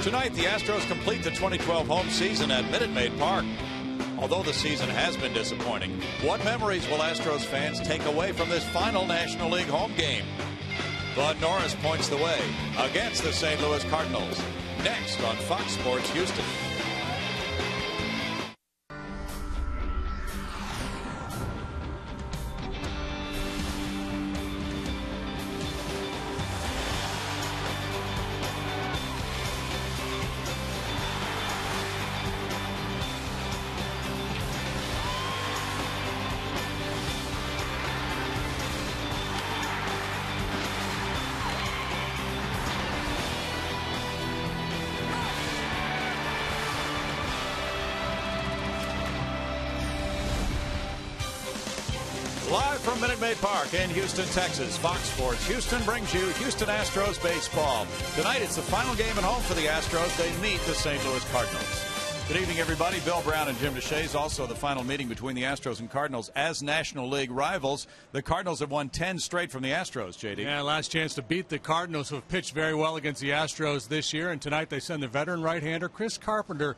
Tonight, the Astros complete the 2012 home season at Minute Maid Park. Although the season has been disappointing, what memories will Astros fans take away from this final National League home game? Bud Norris points the way against the St. Louis Cardinals. Next on Fox Sports Houston. Live from Minute Maid Park in Houston, Texas, Fox Sports Houston brings you Houston Astros baseball. Tonight, it's the final game at home for the Astros. They meet the St. Louis Cardinals. Good evening, everybody. Bill Brown and Jim DeShays. Also, the final meeting between the Astros and Cardinals as National League rivals. The Cardinals have won 10 straight from the Astros, JD. Yeah, last chance to beat the Cardinals, who have pitched very well against the Astros this year. And tonight, they send the veteran right-hander Chris Carpenter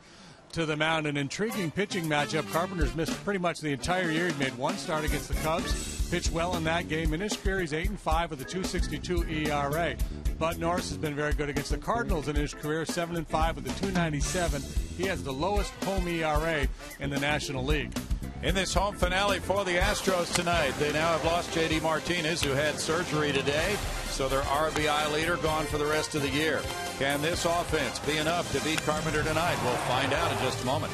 to the mound. An intriguing pitching matchup. Carpenter's missed pretty much the entire year. He made one start against the Cubs, pitched well in that game. In his career, he's 8-5 with a 2.62 ERA. Bud Norris has been very good against the Cardinals in his career, 7-5 with a 2.97. He has the lowest home ERA in the National League. In this home finale for the Astros tonight, they now have lost J.D. Martinez, who had surgery today, so their RBI leader gone for the rest of the year. Can this offense be enough to beat Carpenter tonight? We'll find out in just a moment.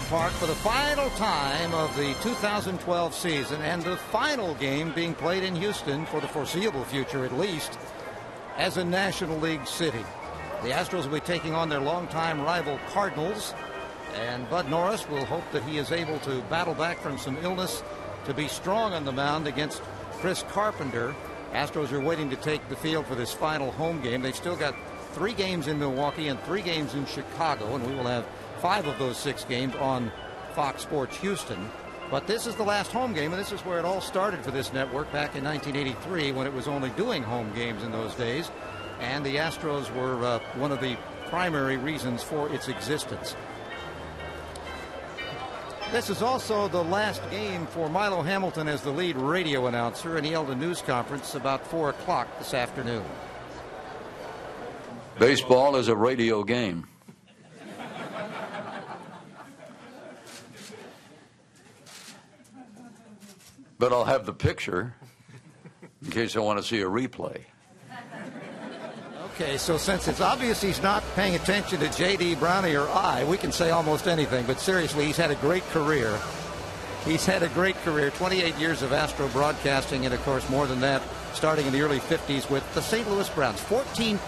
Park for the final time of the 2012 season, and the final game being played in Houston for the foreseeable future, at least, as a National League city. The Astros will be taking on their longtime rival Cardinals, and Bud Norris will hope that he is able to battle back from some illness to be strong on the mound against Chris Carpenter. Astros are waiting to take the field for this final home game. They've still got 3 games in Milwaukee and 3 games in Chicago, and we will have 5 of those 6 games on Fox Sports Houston. But this is the last home game, and this is where it all started for this network back in 1983 when it was only doing home games in those days. And the Astros were one of the primary reasons for its existence. This is also the last game for Milo Hamilton as the lead radio announcer, and he held a news conference about 4 o'clock this afternoon. Baseball is a radio game. But I'll have the picture in case I want to see a replay. Okay, so since it's obvious he's not paying attention to J.D. Brownie or I, we can say almost anything. But seriously, he's had a great career. He's had a great career, 28 years of Astro broadcasting, and of course more than that, starting in the early 50s with the St. Louis Browns. 14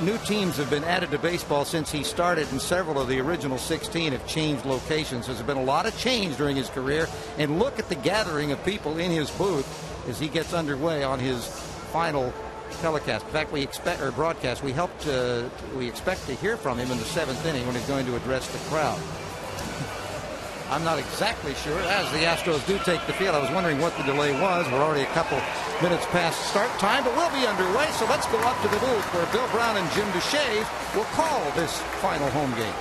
new teams have been added to baseball since he started, and several of the original 16 have changed locations. There's been a lot of change during his career, and look at the gathering of people in his booth as he gets underway on his final telecast. In fact, we expect to hear from him in the 7th inning when he's going to address the crowd. I'm not exactly sure as the Astros do take the field. I was wondering what the delay was. We're already a couple minutes past start time, but we'll be underway. So let's go up to the booth where Bill Brown and Jim Deshaies will call this final home game.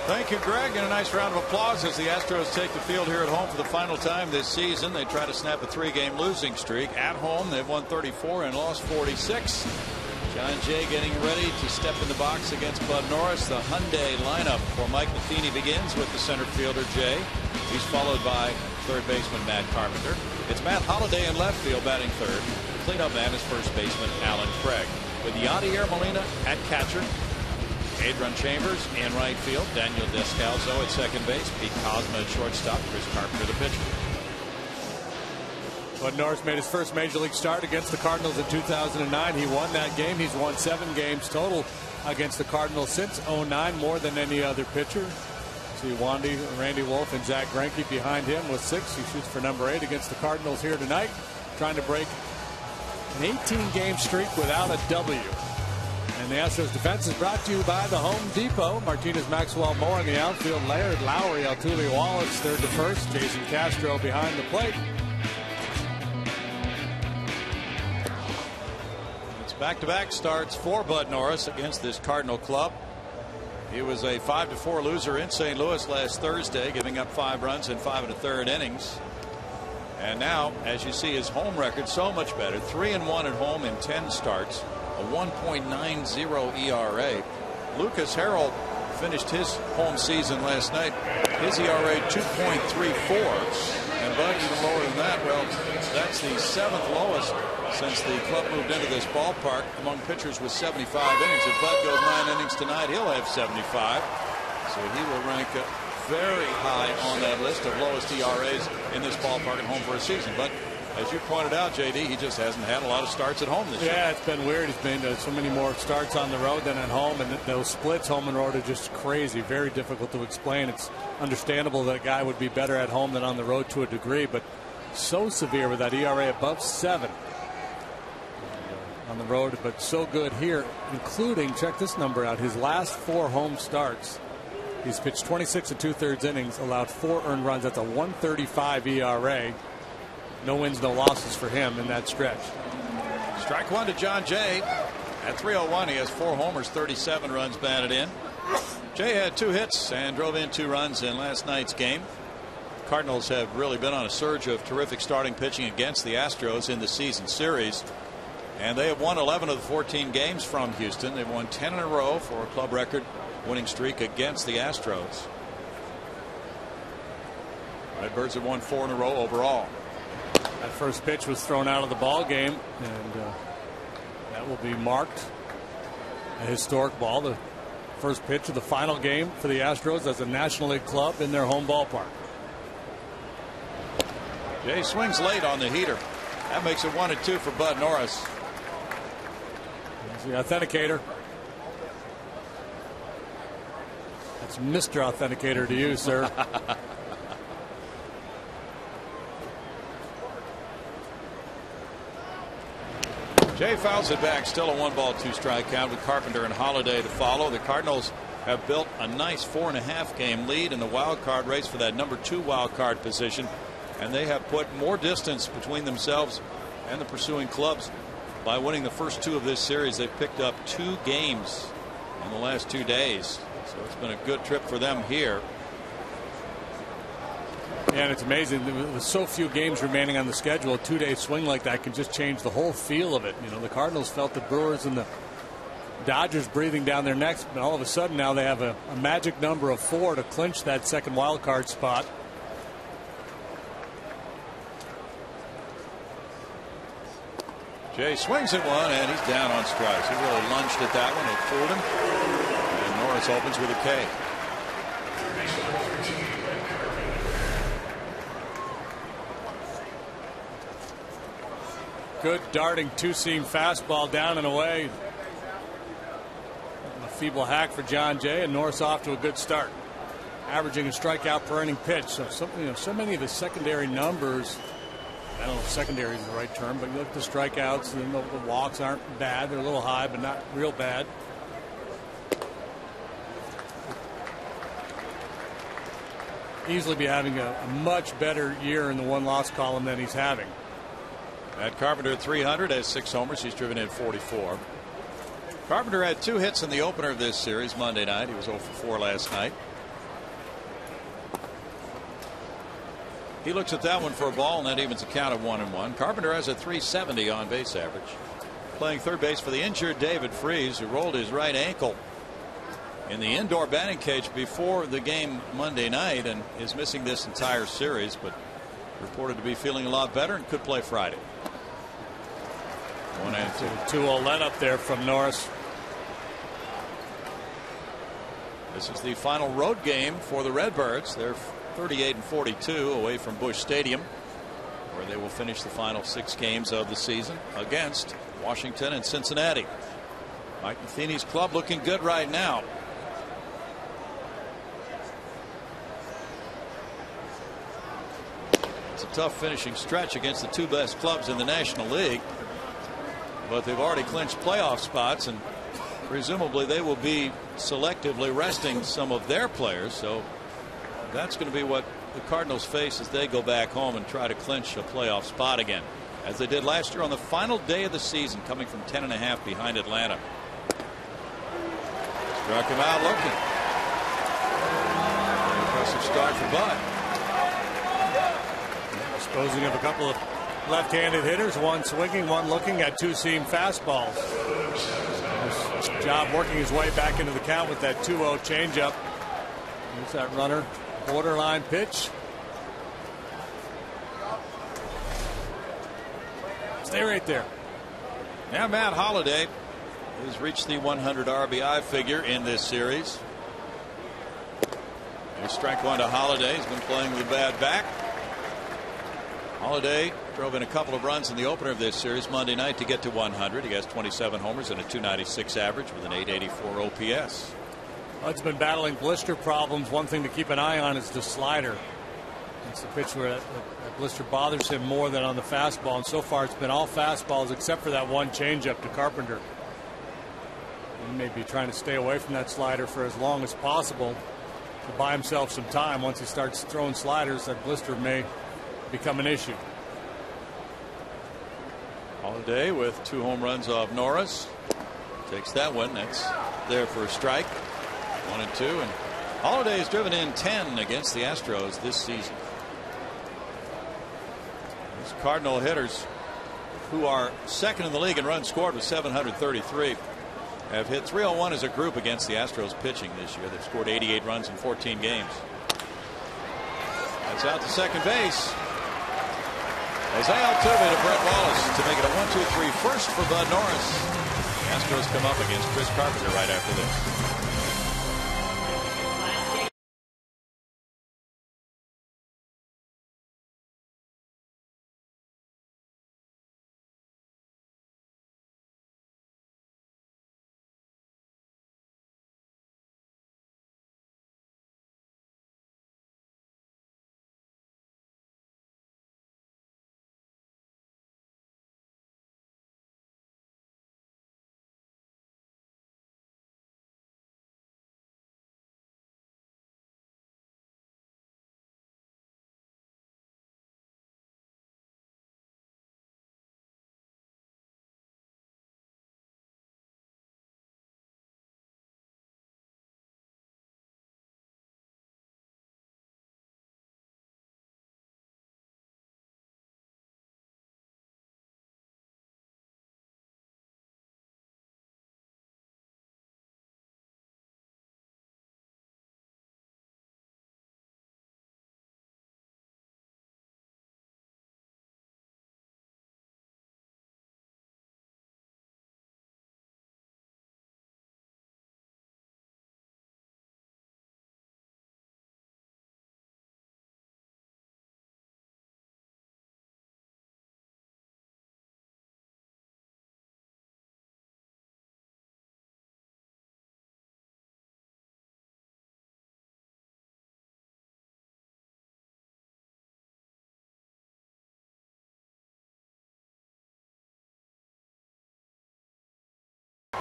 Thank you, Greg, and a nice round of applause as the Astros take the field here at home for the final time this season. They try to snap a 3-game losing streak. At home, they've won 34 and lost 46. John Jay getting ready to step in the box against Bud Norris. The Hyundai lineup for Mike Matheny begins with the center fielder, Jay. He's followed by third baseman Matt Carpenter. It's Matt Holliday in left field batting third. The cleanup man is first baseman Alan Craig. With Yadier Molina at catcher, Adron Chambers in right field, Daniel Descalzo at second base, Pete Kozma at shortstop, Chris Carpenter the pitcher. Bud Norris made his first major league start against the Cardinals in 2009. He won that game. He's won 7 games total against the Cardinals since 2009, more than any other pitcher. See Randy Wolf and Zach Greinke behind him with 6. He shoots for number 8 against the Cardinals here tonight, trying to break an 18-game streak without a W. And the Astros defense is brought to you by the Home Depot. Martinez, Maxwell, Moore in the outfield. Laird, Lowry, Altuve, Wallace, third to first. Jason Castro behind the plate. It's back-to-back starts for Bud Norris against this Cardinal club. He was a 5-4 loser in St. Louis last Thursday, giving up 5 runs in 5 1/3 innings. And now, as you see, his home record so much better. 3-1 at home in 10 starts. A 1.90 ERA. Lucas Harrell finished his home season last night. His ERA 2.34, and Bud even lower than that. Well, that's the 7th lowest since the club moved into this ballpark among pitchers with 75 innings. If Bud goes 9 innings tonight, he'll have 75. So he will rank very high on that list of lowest ERAs in this ballpark at home for a season. But as you pointed out, JD, he just hasn't had a lot of starts at home this year. Yeah, it's been weird. He's been so many more starts on the road than at home, and those splits home and road are just crazy. Very difficult to explain. It's understandable that a guy would be better at home than on the road to a degree, but so severe with that ERA above 7 on the road, but so good here, including, check this number out, his last 4 home starts. He's pitched 26 2/3 innings, allowed 4 earned runs. That's a 1.35 ERA. No wins, no losses for him in that stretch. Strike one to John Jay. At 3:01, he has 4 homers, 37 runs batted in. Jay had 2 hits and drove in 2 runs in last night's game. Cardinals have really been on a surge of terrific starting pitching against the Astros in the season series. And they have won 11 of the 14 games from Houston. They've won 10 in a row for a club record winning streak against the Astros. Redbirds have won 4 in a row overall. That first pitch was thrown out of the ball game, and that will be marked a historic ball. The first pitch of the final game for the Astros as a National League club in their home ballpark. Jay swings late on the heater. That makes it 1-2 for Bud Norris. There's the authenticator. That's Mr. Authenticator to you, sir. Jay fouls it back. Still a 1-ball, 2-strike count with Carpenter and Holliday to follow. The Cardinals have built a nice 4.5 game lead in the wild card race for that number 2 wild card position, and they have put more distance between themselves and the pursuing clubs by winning the first 2 of this series. They've picked up 2 games in the last 2 days, so it's been a good trip for them here. Yeah, and it's amazing. With so few games remaining on the schedule, a 2-day swing like that can just change the whole feel of it. You know, the Cardinals felt the Brewers and the Dodgers breathing down their necks, but all of a sudden now they have a magic number of 4 to clinch that second wild card spot. Jay swings at one, and he's down on strikes. He really lunged at that one. It fooled him. And Norris opens with a K. Good darting 2-seam fastball down and away. A feeble hack for John Jay, and Norris off to a good start, averaging a strikeout per inning pitch. So so many of his secondary numbers, I don't know if secondary is the right term, but you look at the strikeouts and the walks aren't bad. They're a little high, but not real bad. Easily be having a much better year in the 1-loss column than he's having. Matt Carpenter at 300 has 6 homers. He's driven in 44. Carpenter had 2 hits in the opener of this series Monday night. He was 0 for 4 last night. He looks at that one for a ball, and that evens a count of 1-1. Carpenter has a 370 on base average. Playing third base for the injured David Freese, who rolled his right ankle in the indoor batting cage before the game Monday night and is missing this entire series, but reported to be feeling a lot better and could play Friday. 1-2. 2-0 let up there from Norris. This is the final road game for the Redbirds. They're 38-42 away from Busch Stadium, where they will finish the final 6 games of the season against Washington and Cincinnati. Mike Matheny's club looking good right now. It's a tough finishing stretch against the 2 best clubs in the National League, but they've already clinched playoff spots, and presumably they will be selectively resting some of their players. So that's going to be what the Cardinals face as they go back home and try to clinch a playoff spot again, as they did last year on the final day of the season, coming from 10.5 behind Atlanta. Struck him out looking. Impressive start for Bud. Disposing of a couple of left-handed hitters, one swinging, one looking at 2-seam fastballs. Nice job working his way back into the count with that 2-0 changeup. Here's that runner, borderline pitch. Stay right there. Now Matt Holliday has reached the 100 RBI figure in this series. A strike one to Holliday. He's been playing with a bad back. Holliday drove in a couple of runs in the opener of this series Monday night to get to 100. He has 27 homers and a 296 average with an 884 OPS. Well, it's been battling blister problems. One thing to keep an eye on is the slider. It's the pitch where that blister bothers him more than on the fastball, and so far it's been all fastballs except for that one changeup to Carpenter. He may be trying to stay away from that slider for as long as possible to buy himself some time. Once he starts throwing sliders, that blister may become an issue. Holliday with 2 home runs off Norris. Takes that one. That's there for a strike. 1-2. And Holliday has driven in 10 against the Astros this season. These Cardinal hitters, who are second in the league in runs scored with 733, have hit .301 as a group against the Astros pitching this year. They've scored 88 runs in 14 games. That's out to second base. Jose Altuve to Brett Wallace to make it a 1-2-3 first for Bud Norris. The Astros come up against Chris Carpenter right after this.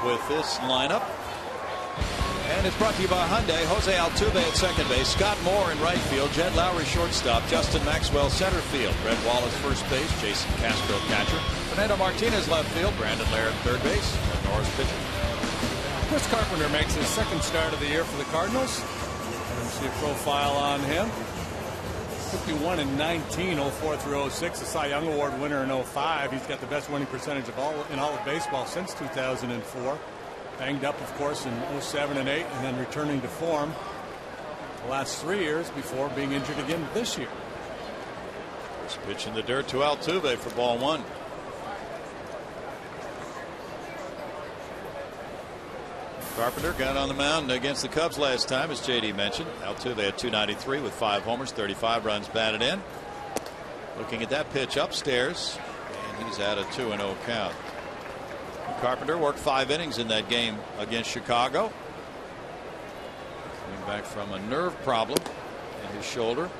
with this lineup. And it's brought to you by Hyundai. Jose Altuve at second base, Scott Moore in right field, Jed Lowry shortstop, Justin Maxwell center field, Red Wallace first base, Jason Castro catcher, Fernando Martinez left field, Brandon Laird third base, and Norris pitcher. Chris Carpenter makes his second start of the year for the Cardinals. Let's see a profile on him. 51 and 19, 04 through 06. The Cy Young Award winner in 05. He's got the best winning percentage of in all of baseball since 2004. Banged up, of course, in 07 and 8, and then returning to form the last 3 years before being injured again this year. First pitch in the dirt to Altuve for ball one. Carpenter got on the mound against the Cubs last time, as JD mentioned. Altuve at 293 with 5 homers, 35 runs batted in. Looking at that pitch upstairs, and he's at a 2-0 count. Carpenter worked 5 innings in that game against Chicago. Coming back from a nerve problem in his shoulder.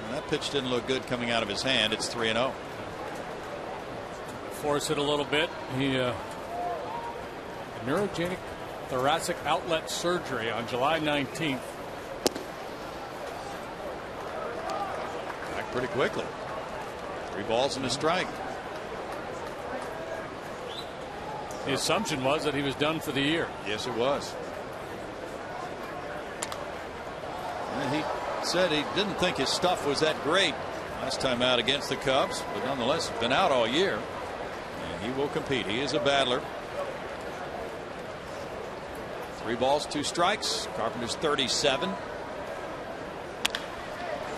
And that pitch didn't look good coming out of his hand. It's 3-0. Force it a little bit. He neurogenic thoracic outlet surgery on July 19th. Back pretty quickly. 3 balls and a strike. The assumption was that he was done for the year. Yes, it was. And he said he didn't think his stuff was that great last time out against the Cubs, but nonetheless been out all year, and he will compete. He is a battler. 3 balls, 2 strikes. Carpenter's 37.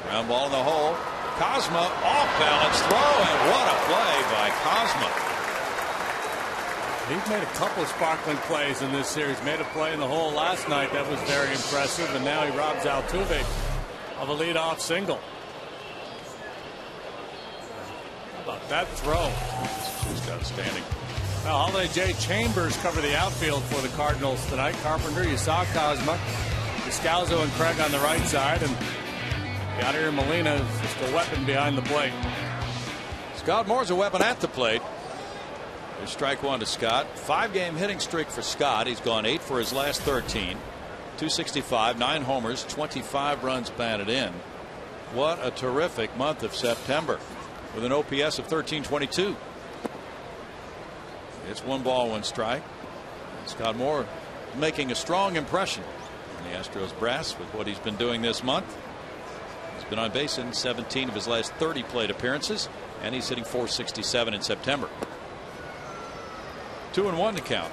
Ground ball in the hole. Cosma off balance throw, and what a play by Cosma. He's made a couple of sparkling plays in this series. Made a play in the hole last night that was very impressive, and now he robs Altuve of a leadoff single. How about that throw? Just outstanding. Now, Holiday J. Chambers cover the outfield for the Cardinals tonight. Carpenter, you saw Cosma, Descalzo and Craig on the right side, and Yadier Molina is just a weapon behind the plate. Scott Moore's a weapon at the plate. There's strike one to Scott. 5-game hitting streak for Scott. He's gone 8 for his last 13. 265, 9 homers, 25 runs batted in. What a terrific month of September with an OPS of 1322. It's 1 ball, 1 strike. Scott Moore making a strong impression on the Astros brass with what he's been doing this month. He's been on base in 17 of his last 30 plate appearances, and he's hitting .467 in September. 2-1 to count.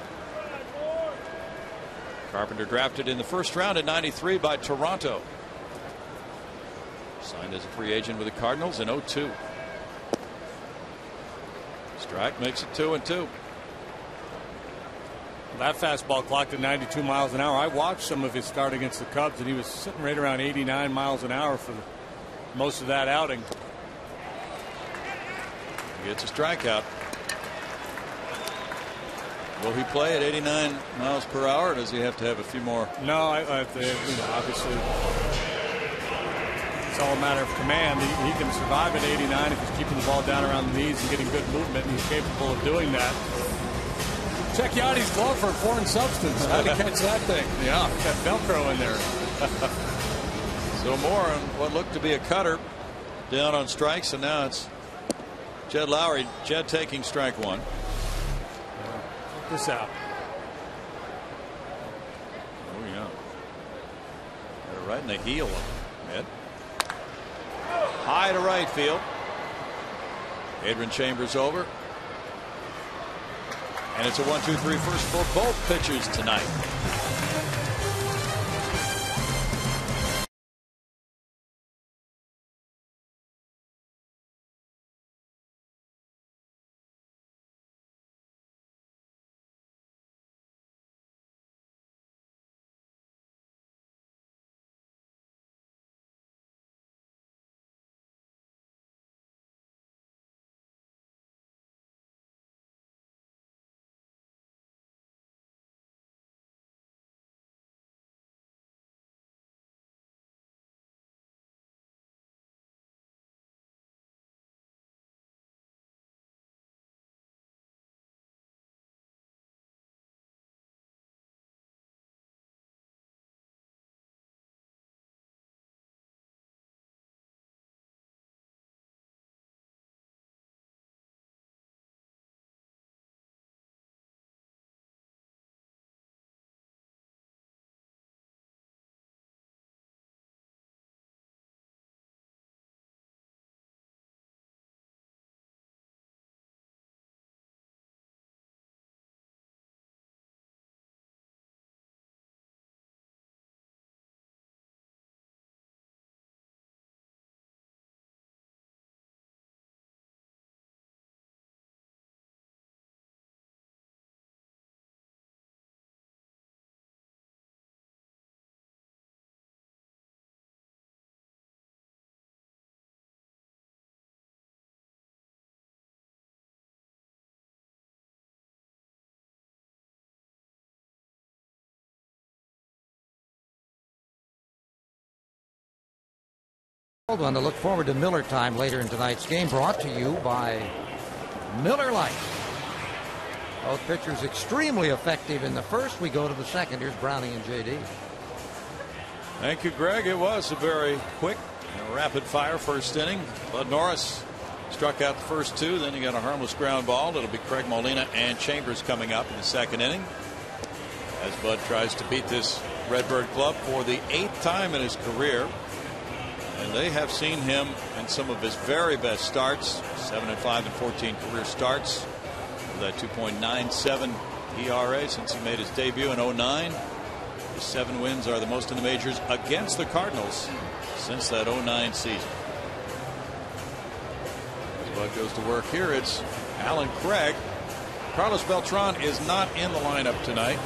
Carpenter drafted in the first round in '93 by Toronto. Signed as a free agent with the Cardinals in '02. Strike makes it 2-2. That fastball clocked at 92 miles an hour. I watched some of his start against the Cubs, and he was sitting right around 89 miles an hour for most of that outing. He gets a strikeout. Will he play at 89 miles per hour, or does he have to have a few more? No, obviously it's all a matter of command. He can survive at 89 if he's keeping the ball down around the knees and getting good movement, and he's capable of doing that. Check Yachty's glove for a foreign substance. How'd he catch that thing? Yeah, got Velcro in there. So Moore on what looked to be a cutter down on strikes, and now it's Jed Lowry. Jed taking strike 1. Check this out. Oh yeah. They're right in the heel of him. High to right field. Adrian Chambers over. And it's a 1-2-3 first for both pitchers tonight. One to look forward to Miller time later in tonight's game, brought to you by Miller Lite. Both pitchers extremely effective in the first. We go to the second. Here's Browning and J.D. Thank you, Greg. It was a very quick and rapid fire first inning. Bud Norris struck out the first two. Then he got a harmless ground ball. It'll be Craig Molina and Chambers coming up in the second inning as Bud tries to beat this Redbird club for the 8th time in his career. And they have seen him in some of his very best starts, 7-5 and 14 career starts, with that 2.97 ERA since he made his debut in 09. His 7 wins are the most in the majors against the Cardinals since that 09 season. As Bud goes to work here, it's Alan Craig. Carlos Beltran is not in the lineup tonight.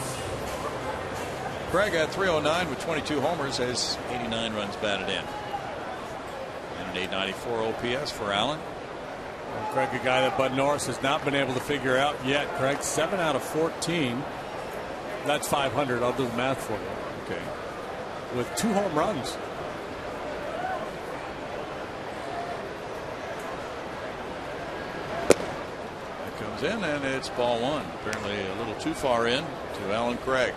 Craig had 309 with 22 homers, has 89 runs batted in. And an 894 OPS for Allen. Well, Craig, a guy that Bud Norris has not been able to figure out yet. Craig, 7 out of 14. That's 500. I'll do the math for you. Okay. With 2 home runs. That comes in, and it's ball one. Apparently a little too far in to Alan Craig.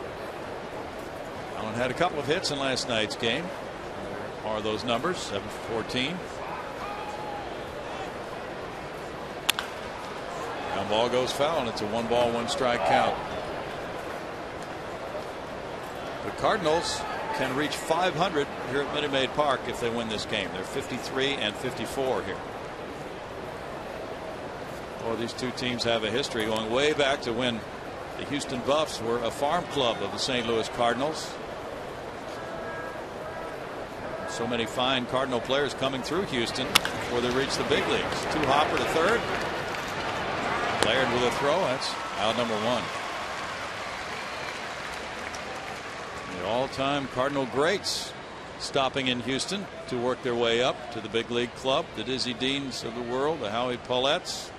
Allen had a couple of hits in last night's game. There are those numbers, 7 for 14. Ground ball goes foul, and it's a 1-ball, 1-strike count. The Cardinals can reach 500 here at Minute Maid Park if they win this game. They're 53 and 54 here. Well, these two teams have a history going way back to when the Houston Buffs were a farm club of the St. Louis Cardinals. So many fine Cardinal players coming through Houston before they reach the big leagues. 2 hopper to third. Laird with a throw. That's out number 1. The all-time Cardinal greats stopping in Houston to work their way up to the big league club. The Dizzy Deans of the world, the Howie Paulettes.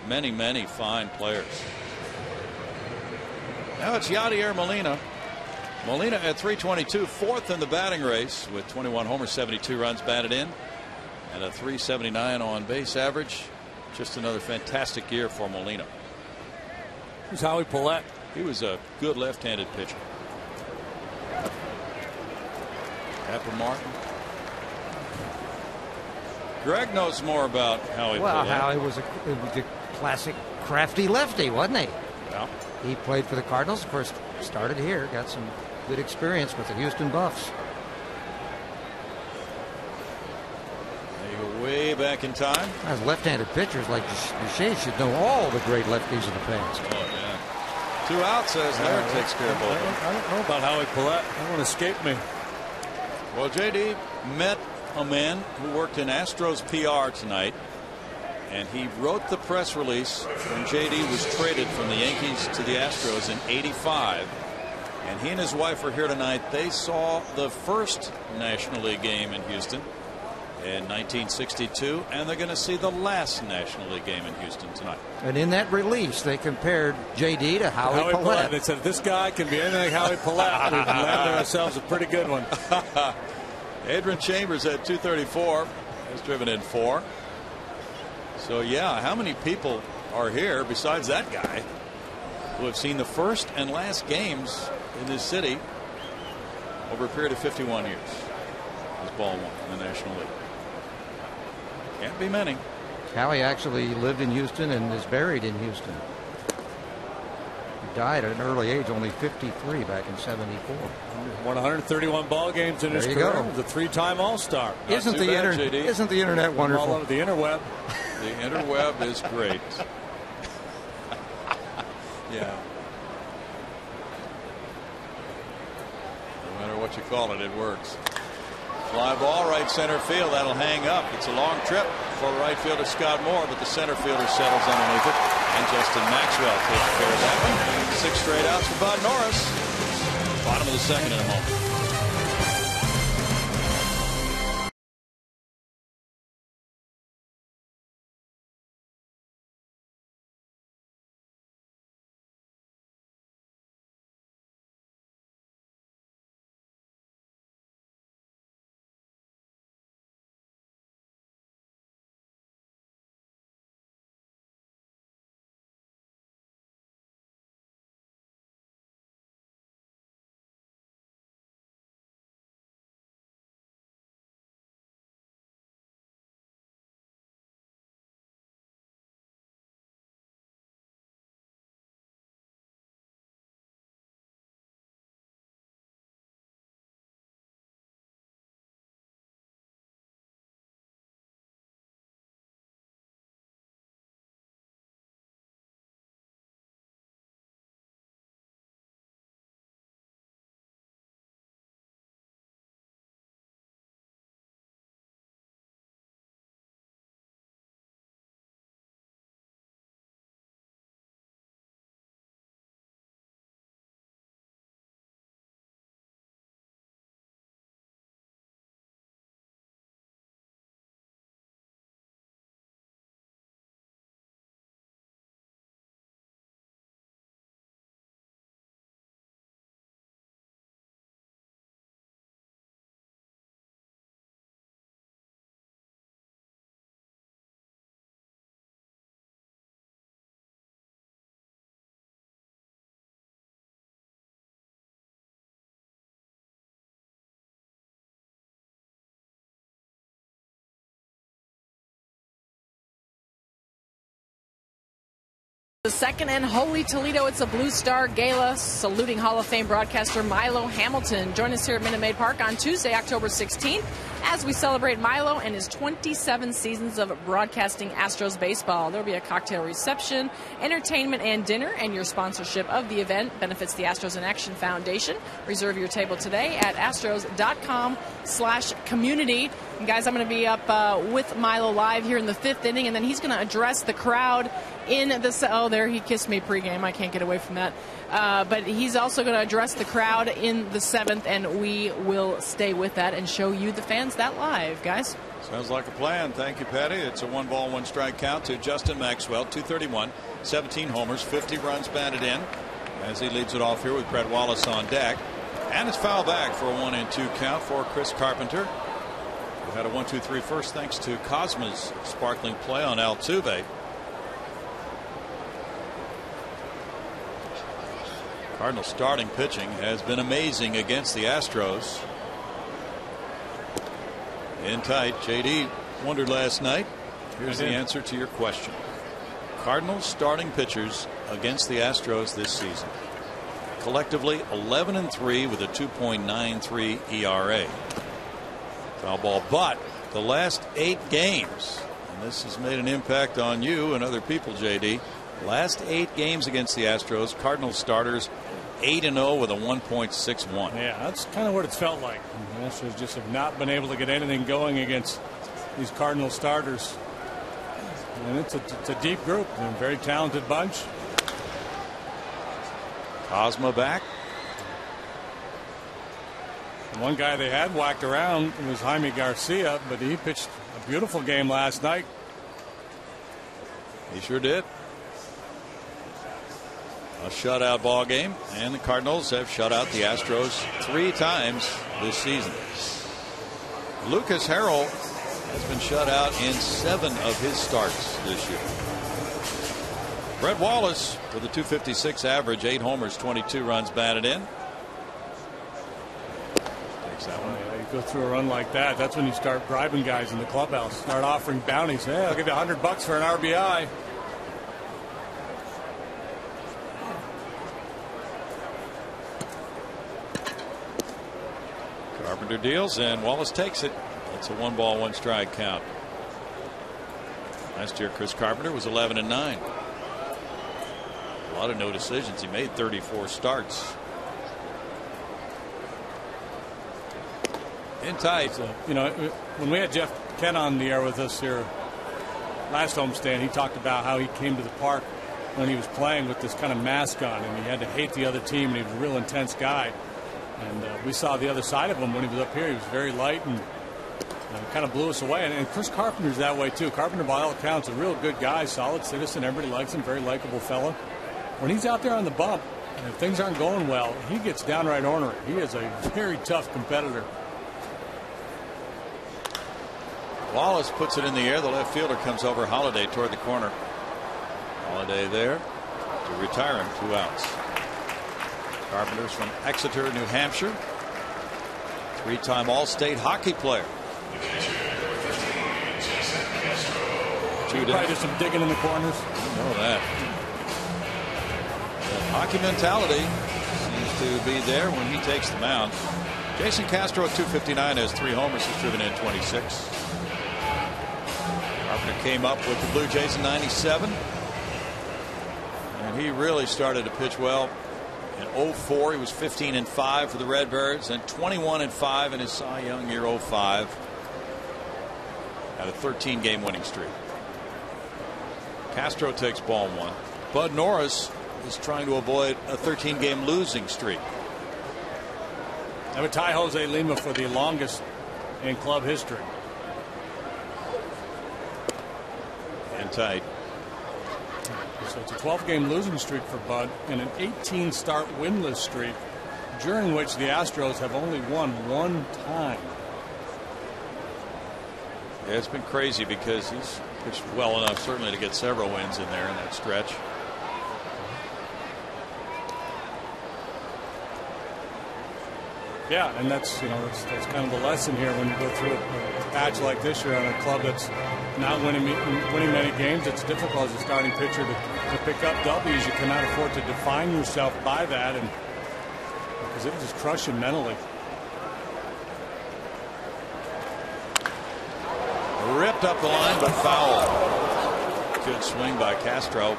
Many, many fine players. Now it's Yadier Molina. Molina at 322, 4th in the batting race with 21 homers, 72 runs batted in, and a 379 on base average. Just another fantastic year for Molina. Who's Howie Paulette? He was a good left-handed pitcher. Pepper Martin. Greg knows more about Howie Well, Paulette. Howie was a classic crafty lefty, wasn't he? Yeah. He played for the Cardinals. Of course, started here, got some good experience with the Houston Buffs. They go way back in time. As left-handed pitchers like Duchesne should know all the great lefties of the past. Oh, yeah. 2 outs as Laird takes care of both of them. I don't know about Howie Paulette. That one escaped me. Well, JD met a man who worked in Astros PR tonight, and he wrote the press release when JD was traded from the Yankees to the Astros in '85. And he and his wife are here tonight. They saw the first National League game in Houston in 1962, and they're going to see the last National League game in Houston tonight. And in that release, they compared JD to Howie Paulette. They said, this guy can be anything like Howie Paulette. We've landed ourselves a pretty good one. Adrian Chambers at 234 has driven in 4. So, yeah, how many people are here besides that guy who have seen the first and last games in this city over a period of 51 years? As ball one in the National League. Can't be many. Howie actually lived in Houston and is buried in Houston. He died at an early age, only 53, back in '74. Won 131 ball games in his There you career. go. Was a 3-time All-Star. Isn't the internet All wonderful? over the interweb. The interweb is great. Yeah. No matter what you call it, it works. Fly ball, right center field. That'll hang up. It's a long trip for right fielder Scott Moore, but the center fielder settles underneath it. And Justin Maxwell takes care of that one. 6 straight outs for Bud Norris. Bottom of the second in a moment. The second and Holy Toledo, it's a Blue Star Gala saluting Hall of Fame broadcaster Milo Hamilton. Join us here at Minute Maid Park on Tuesday, October 16th, as we celebrate Milo and his 27 seasons of broadcasting Astros baseball. There will be a cocktail reception, entertainment, and dinner, and your sponsorship of the event benefits the Astros in Action Foundation. Reserve your table today at astros.com/community. And guys, I'm going to be up with Milo live here in the 5th inning, and then he's going to address the crowd in the... Oh, there, he kissed me pregame. I can't get away from that. But he's also going to address the crowd in the 7th, and we will stay with that and show you, the fans, that live, guys. Sounds like a plan. Thank you, Patty. It's a 1-ball, 1-strike count to Justin Maxwell. 231, 17 homers, 50 runs batted in, as he leads it off here with Brett Wallace on deck. And it's foul back for a 1-2 count for Chris Carpenter. We had a 1-2-3 first thanks to Cosma's sparkling play on Altuve. Cardinals starting pitching has been amazing against the Astros. In tight. JD wondered last night. Here's the answer to your question. Cardinals starting pitchers against the Astros this season. Collectively 11-3 with a 2.93 ERA. Foul ball, but the last 8 games, and this has made an impact on you and other people, JD. Last 8 games against the Astros, Cardinals starters 8-0 with a 1.61. Yeah, that's kind of what it's felt like. The Astros just have not been able to get anything going against these Cardinal starters. And it's a deep group. They're a very talented bunch. Cosma back. And one guy they had whacked around was Jaime Garcia, but he pitched a beautiful game last night. He sure did. A shutout ball game, and the Cardinals have shut out the Astros 3 times this season. Lucas Harrell has been shut out in 7 of his starts this year. Brett Wallace with a 256 average, 8 homers, 22 runs batted in. Takes that one. You go through a run like that, that's when you start bribing guys in the clubhouse, start offering bounties. Hey, I'll give you $100 for an RBI. Carpenter deals, and Wallace takes it. It's a 1-ball, 1-strike count. Last year, Chris Carpenter was 11-9. A lot of no decisions. He made 34 starts. In tight. So, you know, when we had Jeff Kent on the air with us here last homestand, he talked about how he came to the park when he was playing with this kind of mask on, and he had to hate the other team, and he was a real intense guy. And we saw the other side of him when he was up here. He was very light and kind of blew us away. And Chris Carpenter's that way, too. Carpenter, by all accounts, a real good guy, solid citizen. Everybody likes him, very likable fella. When he's out there on the bump, and if things aren't going well, he gets downright ornery. He is a very tough competitor. Wallace puts it in the air. The left fielder comes over. Holiday toward the corner. Holiday there to retire him. 2 outs. Carpenter's from Exeter, New Hampshire. 3-time All-State hockey player. Probably just some digging in the corners. I know that. The hockey mentality seems to be there when he takes the mound. Jason Castro at 259 has 3 homers. He's driven in 26. Carpenter came up with the Blue Jays in 97. And he really started to pitch well. In 04, he was 15-5 for the Redbirds, and 21-5 in his Cy Young year 05. Had a 13-game winning streak. Castro takes ball 1. Bud Norris is trying to avoid a 13-game losing streak. That would tie Jose Lima for the longest in club history. And tight. So it's a 12-game losing streak for Bud and an 18-start winless streak, during which the Astros have only won 1 time. Yeah, it's been crazy because he's pitched well enough certainly to get several wins in there in that stretch. Yeah, and that's kind of the lesson here when you go through a patch like this. You're on a club that's not winning many games. It's difficult as a starting pitcher to pick up W's. You cannot afford to define yourself by that, and because it will just crush you mentally. Ripped up the line, but foul. Good swing by Castro.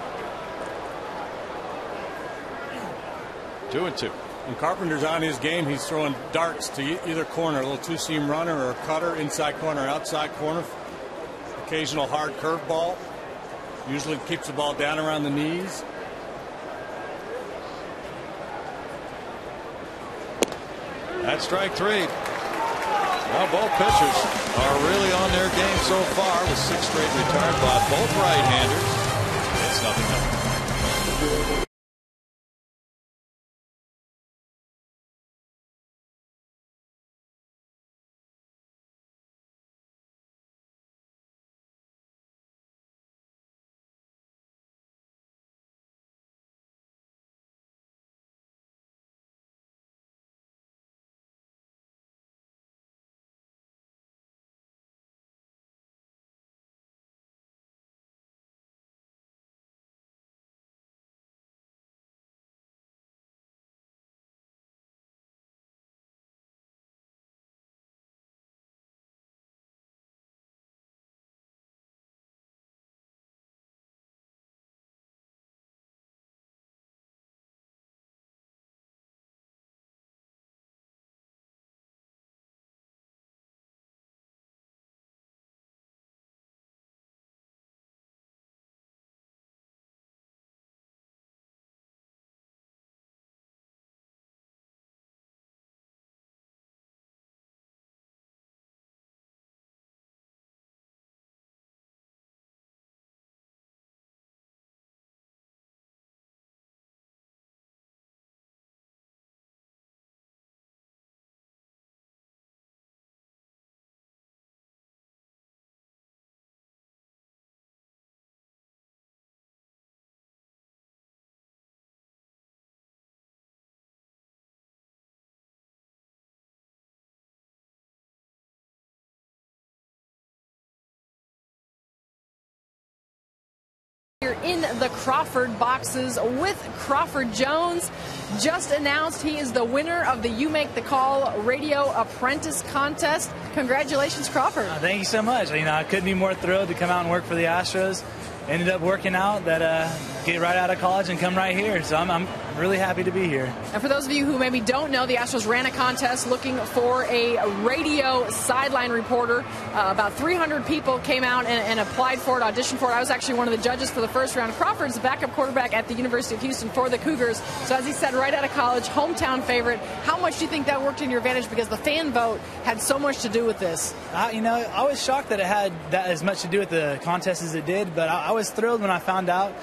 2-2. When Carpenter's on his game, he's throwing darts to either corner, a little two-seam runner or a cutter, inside corner, outside corner. Occasional hard curveball. Usually keeps the ball down around the knees. That's strike 3. Well, both pitchers are really on their game so far with 6 straight retired by both right-handers. It's 0-0. You're in the Crawford boxes with Crawford Jones. Just announced he is the winner of the You Make the Call Radio Apprentice Contest. Congratulations, Crawford. Thank you so much. I couldn't be more thrilled to come out and work for the Astros. Ended up working out that get right out of college and come right here. So I'm really happy to be here. And for those of you who maybe don't know, the Astros ran a contest looking for a radio sideline reporter. About 300 people came out and applied for it, auditioned for it. I was actually one of the judges for the first round. Crawford's the backup quarterback at the University of Houston for the Cougars. So as he said, right out of college, hometown favorite. How much do you think that worked in your advantage? Because the fan vote had so much to do with this. I was shocked that it had that as much to do with the contest as it did, but I was thrilled when I found out,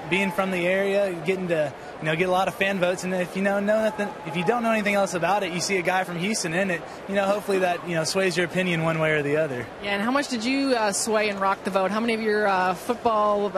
being from the area, getting to, get a lot of fan votes. And if you don't know anything else about it, you see a guy from Houston in it, hopefully that, sways your opinion one way or the other. Yeah, and how much did you sway and rock the vote? How many of your football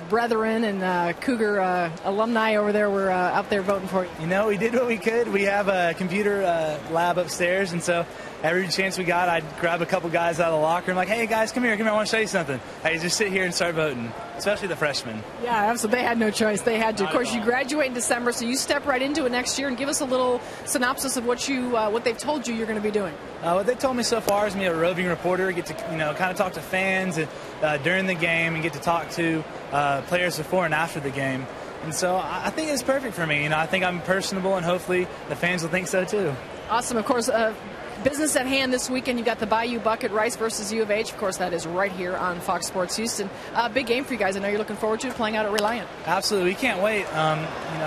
brethren and Cougar alumni over there were out there voting for you? We did what we could. We have a computer lab upstairs, and so every chance we got, I'd grab a couple guys out of the locker room, like, hey, guys, come here, I want to show you something. Hey, just sit here and start voting, especially the freshmen. Yeah, absolutely. They had no choice. They had to. Of course, you graduate in December, so you step right into it next year, and give us a little synopsis of what they've told you you're going to be doing. What they've told me so far is me a roving reporter, get to kind of talk to fans during the game and get to talk to players before and after the game. And so I think it's perfect for me. I think I'm personable, and hopefully the fans will think so too. Awesome. Of course, business at hand this weekend. You've got the Bayou Bucket, Rice versus U of H. Of course, that is right here on Fox Sports Houston. Big game for you guys. I know you're looking forward to it, playing out at Reliant. Absolutely. We can't wait.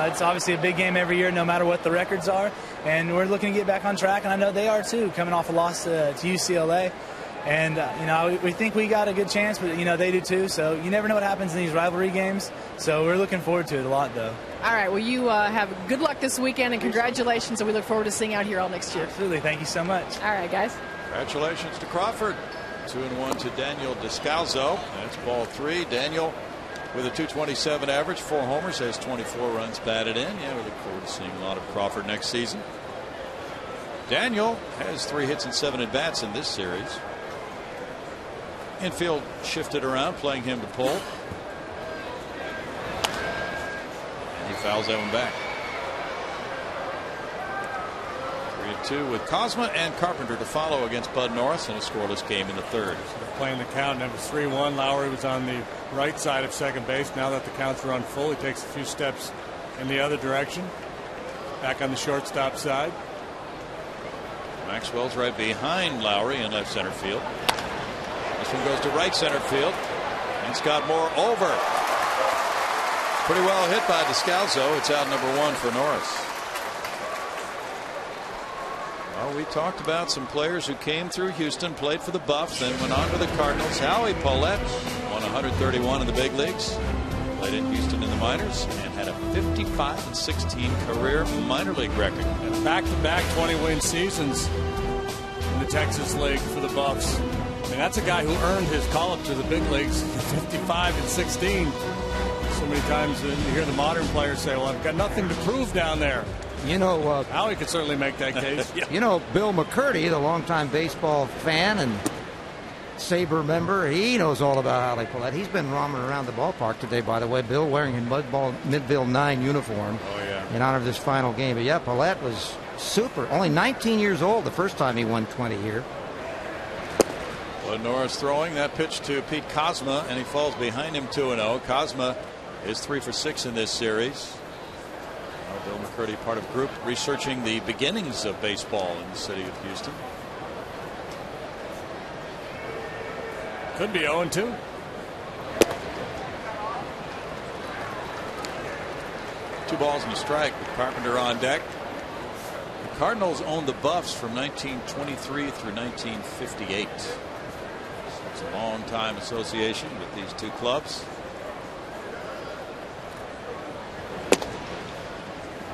It's obviously a big game every year, no matter what the records are. And we're looking to get back on track, and I know they are too, coming off a loss to UCLA. And, we think we got a good chance, but, they do too. So you never know what happens in these rivalry games. So we're looking forward to it a lot, though. All right. Well, you have good luck this weekend, and congratulations. And we look forward to seeing you out here all next year. Absolutely. Thank you so much. All right, guys. Congratulations to Crawford. 2-1 to Daniel Descalzo. That's ball 3. Daniel with a .227 average, 4 homers, has 24 runs batted in. Yeah, we look forward to seeing a lot of Crawford next season. Daniel has 3 hits and 7 at-bats in this series. Infield shifted around, playing him to pull. And he fouls that one back. 3-2 with Kozma and Carpenter to follow against Bud Norris in a scoreless game in the third. Playing the count, and it was 3-1. Lowry was on the right side of second base. Now that the count's run full, he takes a few steps in the other direction. Back on the shortstop side. Maxwell's right behind Lowry in left center field. This one goes to right center field. And Scott Moore over. Pretty well hit by Descalzo. It's out number 1 for Norris. Well, we talked about some players who came through Houston, played for the Buffs, then went on to the Cardinals. Howie Paulette won 131 in the big leagues. Played in Houston in the minors and had a 55-16 career minor league record. And back-to-back 20-win seasons in the Texas League for the Buffs. I mean, that's a guy who earned his call-up to the big leagues, 55-16. So many times you hear the modern players say, well, I've got nothing to prove down there. You know, Howie could certainly make that case. Yeah. You know, Bill McCurdy, the longtime baseball fan and Sabre member, he knows all about Howie Paulette. He's been roaming around the ballpark today, by the way. Bill wearing his Midville 9 uniform in honor of this final game. But yeah, Paulette was super. Only 19 years old the first time he won 20 here. Bud Norris throwing that pitch to Pete Kozma, and he falls behind him 2-0. Kozma is 3 for 6 in this series. Bill McCurdy, part of group researching the beginnings of baseball in the city of Houston. Could be 0-2. 2 balls and a strike with Carpenter on deck. The Cardinals owned the Buffs from 1923 through 1958. So it's a long time association with these two clubs.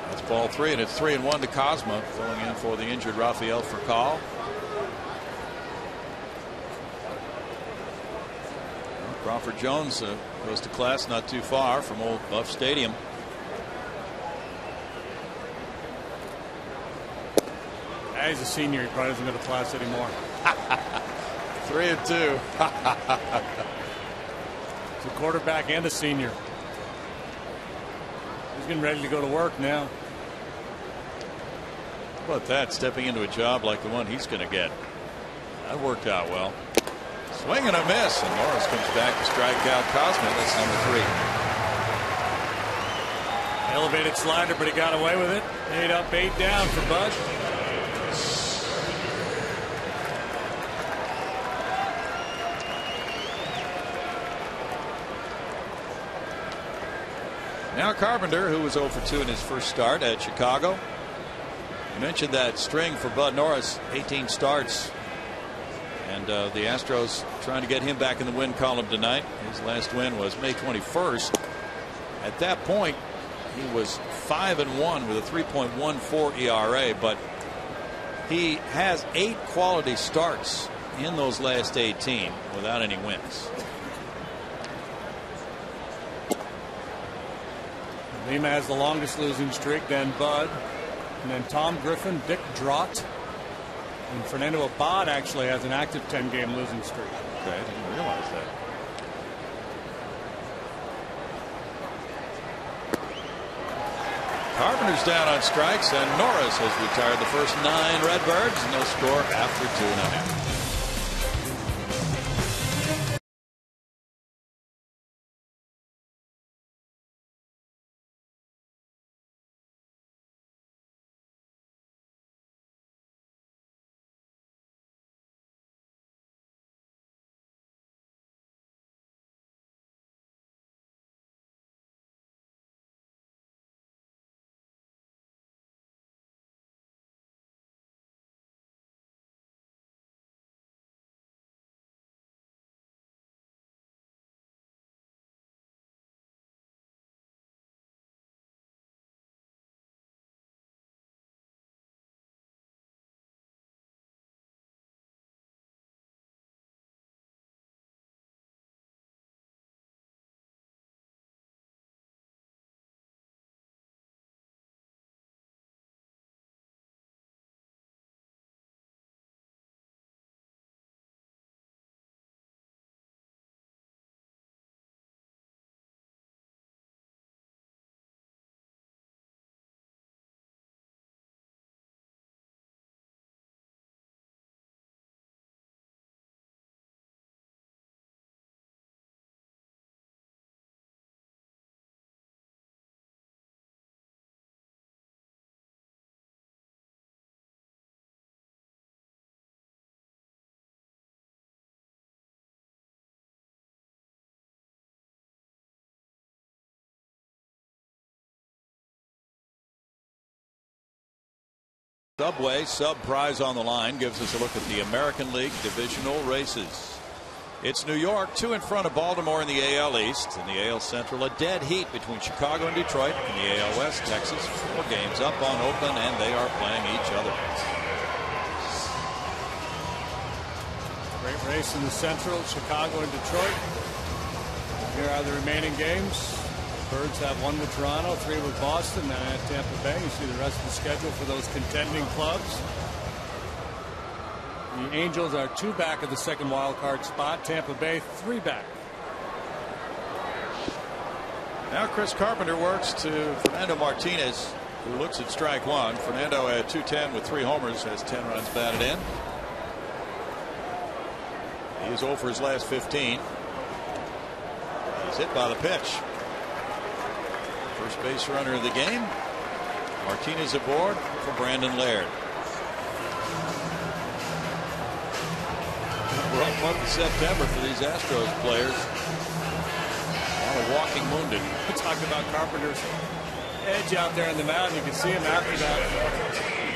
That's ball 3, and it's 3-1 to Kozma, filling in for the injured Rafael Furcal. Crawford Jones goes to class not too far from old Buff Stadium. He's a senior. He probably doesn't go to class anymore. 3-2. He's a quarterback and a senior. He's getting ready to go to work now. How about that, stepping into a job like the one he's going to get? That worked out well. Swing and a miss, and Norris comes back to strike out Kozma. That's number 3. Elevated slider, but he got away with it. 8 up, 8 down for Bud. Now Carpenter, who was 0 for 2 in his first start at Chicago. You mentioned that string for Bud Norris, 18 starts. And the Astros trying to get him back in the win column tonight. His last win was May 21st. At that point, he was 5-1 with a 3.14 ERA, but he has 8 quality starts in those last 18 without any wins. Lima has the longest losing streak, then Bud, and then Tom Griffin, Dick Drott, and Fernando Abad actually has an active 10-game losing streak. Okay, I didn't realize that. Carpenter's down on strikes, and Norris has retired the first 9 Redbirds. No score after 2.5. Subway sub prize on the line gives us a look at the American League divisional races. It's New York 2 in front of Baltimore in the AL East. In the AL Central, a dead heat between Chicago and Detroit. In the AL West, Texas 4 games up on Oakland, and they are playing each other. Great race in the Central, Chicago and Detroit. Here are the remaining games. The Birds have 1 with Toronto, 3 with Boston, and at Tampa Bay. You see the rest of the schedule for those contending clubs. The Angels are 2 back of the second wild card spot. Tampa Bay 3 back. Now Chris Carpenter works to Fernando Martinez, who looks at strike 1. Fernando at 210 with 3 homers, has 10 runs batted in. He is 0 for his last 15. He's hit by the pitch. First base runner of the game. Martinez aboard for Brandon Laird. Rough month of September for these Astros players. A lot of walking wounded. We talked about Carpenter's edge out there on the mound. You can see him after that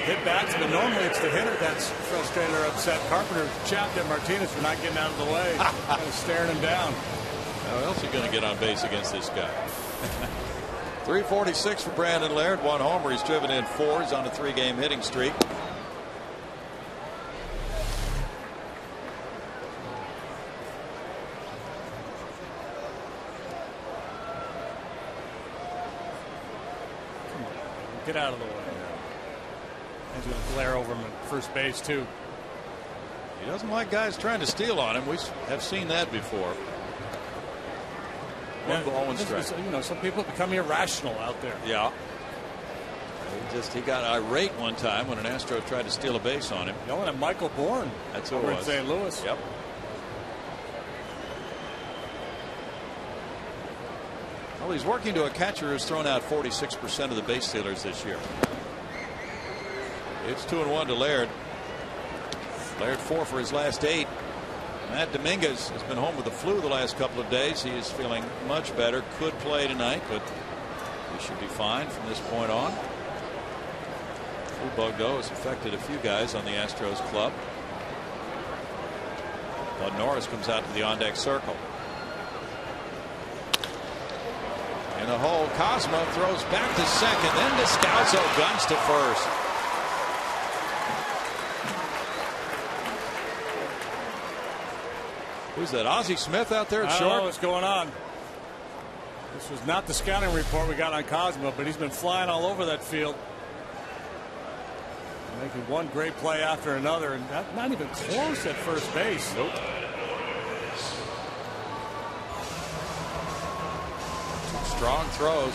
hit bats, but normally it's the hitter that's frustrated or upset. Carpenter chapped at Martinez for not getting out of the way, kind of staring him down. How else are you going to get on base against this guy? 346 for Brandon Laird, 1 homer. He's driven in 4. He's on a 3-game hitting streak. Get out of the way. He's going to glare over him at first base, too. He doesn't like guys trying to steal on him. We have seen that before. 1 ball, 1 strike. You know, some people become irrational out there. Yeah. He got irate one time when an Astro tried to steal a base on him. Yelling at Michael Bourne. That's who it over was. in St. Louis. Yep. Well, he's working to a catcher who's thrown out 46% of the base stealers this year. It's 2-1 to Laird. Laird 4 for his last 8. Matt Dominguez has been home with the flu the last couple of days. He is feeling much better. Could play tonight, but he should be fine from this point on. Flu bug, though, has affected a few guys on the Astros club. Bud Norris comes out to the on-deck circle. In the hole, Cosma throws back to second. Then Descalso guns to first. Who's that? Ozzie Smith out there at short? I don't know what's going on. This was not the scouting report we got on Cosmo, but he's been flying all over that field. Making one great play after another, and not even close at first base. Nope. Strong throws.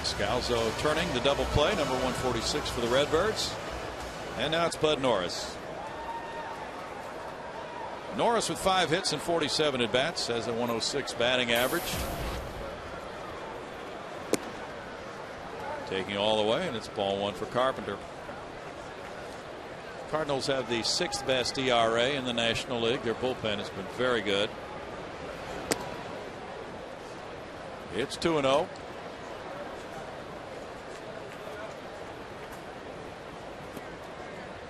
Scalzo turning the double play, number 146 for the Redbirds. And now it's Bud Norris. Norris with 5 hits and 47 at bats, has a 106 batting average. Taking all the way, and it's ball 1 for Carpenter. Cardinals have the 6th best ERA in the National League. Their bullpen has been very good. It's 2-0.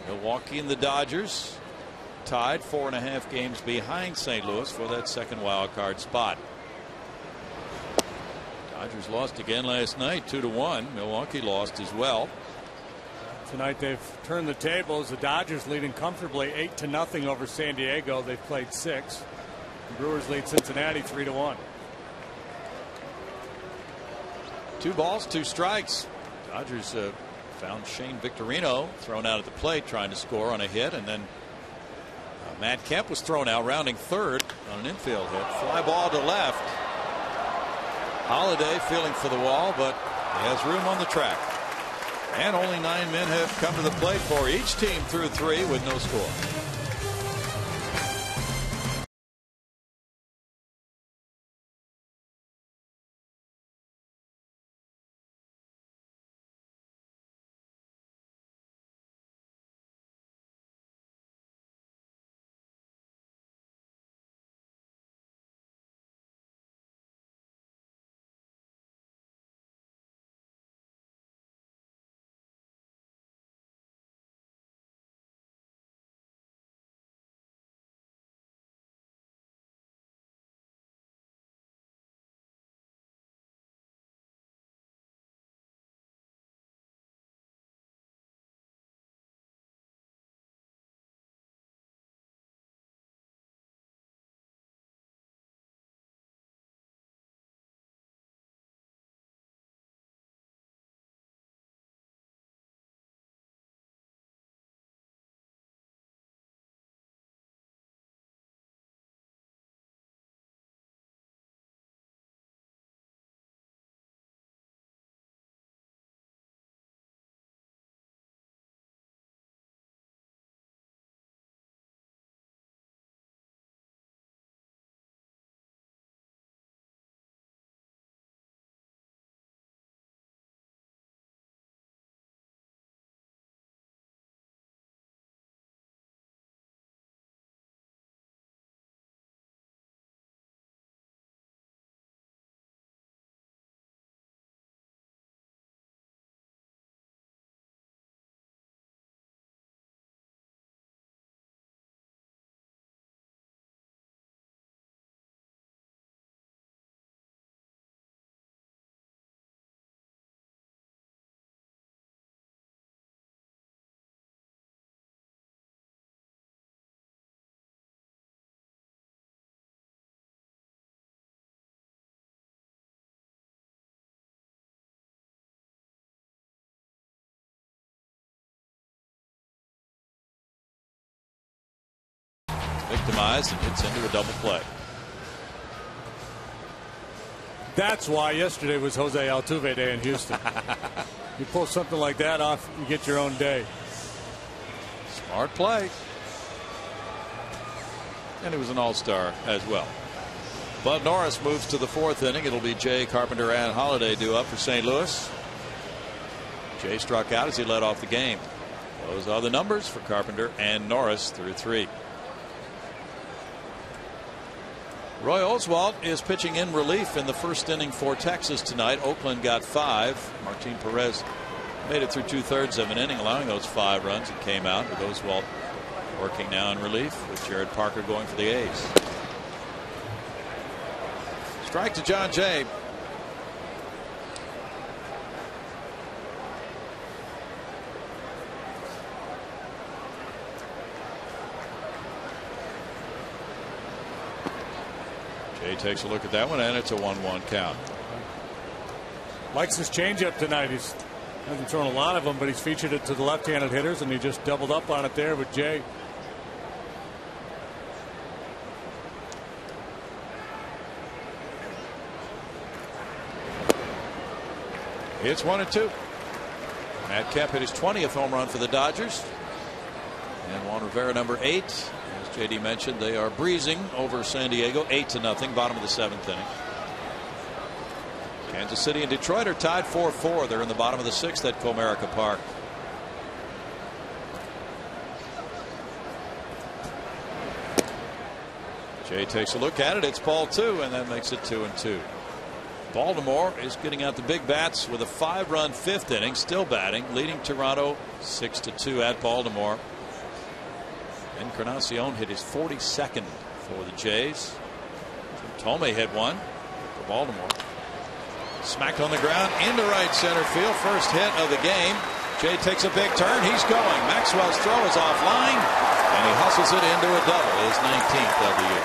Milwaukee and the Dodgers tied 4.5 games behind St. Louis for that second wild card spot. Dodgers lost again last night 2-1. Milwaukee lost as well. Tonight they've turned the tables. The Dodgers leading comfortably 8-0 over San Diego. They've played 6. The Brewers lead Cincinnati 3-1. 2 balls, 2 strikes. Dodgers found Shane Victorino thrown out at the plate trying to score on a hit, and then Matt Kemp was thrown out rounding third on an infield hit. Fly ball to left. Holiday feeling for the wall, but he has room on the track. And only 9 men have come to the plate for each team through 3 with no score. victimized and hits into a double play. That's why yesterday was Jose Altuve Day in Houston. You pull something like that off, you get your own day. Smart play. And he was an all-star as well. Bud Norris moves to the 4th inning. It'll be Jay, Carpenter, and Holiday due up for St. Louis. Jay struck out as he led off the game. Those are the numbers for Carpenter and Norris through 3. Roy Oswalt is pitching in relief in the 1st inning for Texas tonight. Oakland got 5. Martin Perez made it through 2/3 of an inning, allowing those 5 runs. It came out with Oswalt working now in relief with Jared Parker going for the A's. Strike to John Jay. Jay takes a look at that one, and it's a 1-1 count. Likes his changeup tonight. He's hasn't thrown a lot of them, but he's featured it to the left-handed hitters, and he just doubled up on it there with Jay. It's 1-2. Matt Kemp hit his 20th home run for the Dodgers. And Juan Rivera, number 8. As JD mentioned, they are breezing over San Diego 8-0, bottom of the 7th inning. Kansas City and Detroit are tied 4-4. They're in the bottom of the 6th at Comerica Park. Jay takes a look at it. It's ball 2, and that makes it 2-2. Baltimore is getting out the big bats with a 5-run 5th inning, still batting, leading Toronto 6-2 at Baltimore. Encarnacion hit his 42nd for the Jays. Tomei hit one for Baltimore. Smacked on the ground into right center field. First hit of the game. Jay takes a big turn. He's going. Maxwell's throw is offline, and he hustles it into a double. His 19th of the year.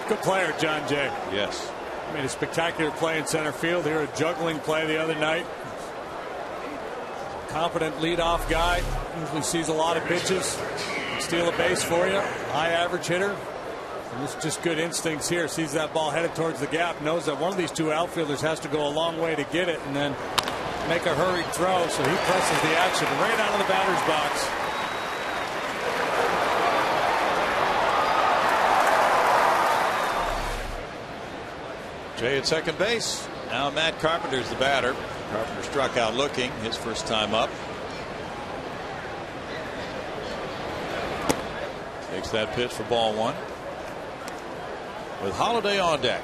Good player, John Jay. Yes. Made a spectacular play in center field here. A juggling play the other night. Competent leadoff guy. Usually sees a lot of pitches. Steal a base for you. High average hitter. And it's just good instincts here. Sees that ball headed towards the gap. Knows that one of these 2 outfielders has to go a long way to get it and then make a hurried throw. So he presses the action right out of the batter's box. Jay at second base. Now Matt Carpenter's the batter. Carpenter struck out looking his first time up. Takes that pitch for ball 1. With Holiday on deck.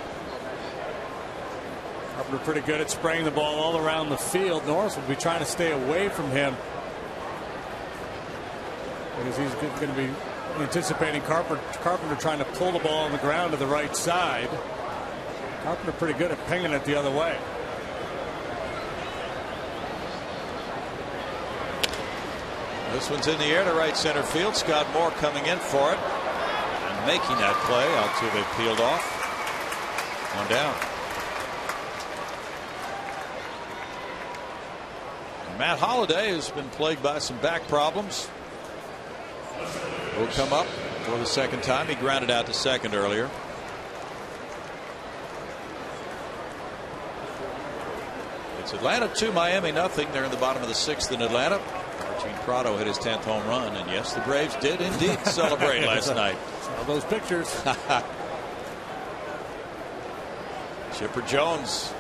Carpenter pretty good at spraying the ball all around the field. Norris will be trying to stay away from him because he's going to be anticipating Carpenter trying to pull the ball on the ground to the right side. Carpenter pretty good at pinging it the other way. This one's in the air to right center field. Scott Moore coming in for it and making that play. Altuve peeled off. One down. And Matt Holiday has been plagued by some back problems. Will come up for the second time. He grounded out to second earlier. It's Atlanta 2, Miami nothing. They're in the bottom of the 6th in Atlanta. Martin Prado hit his 10th home run, and yes, the Braves did indeed celebrate last night. Saw those pictures. Chipper Jones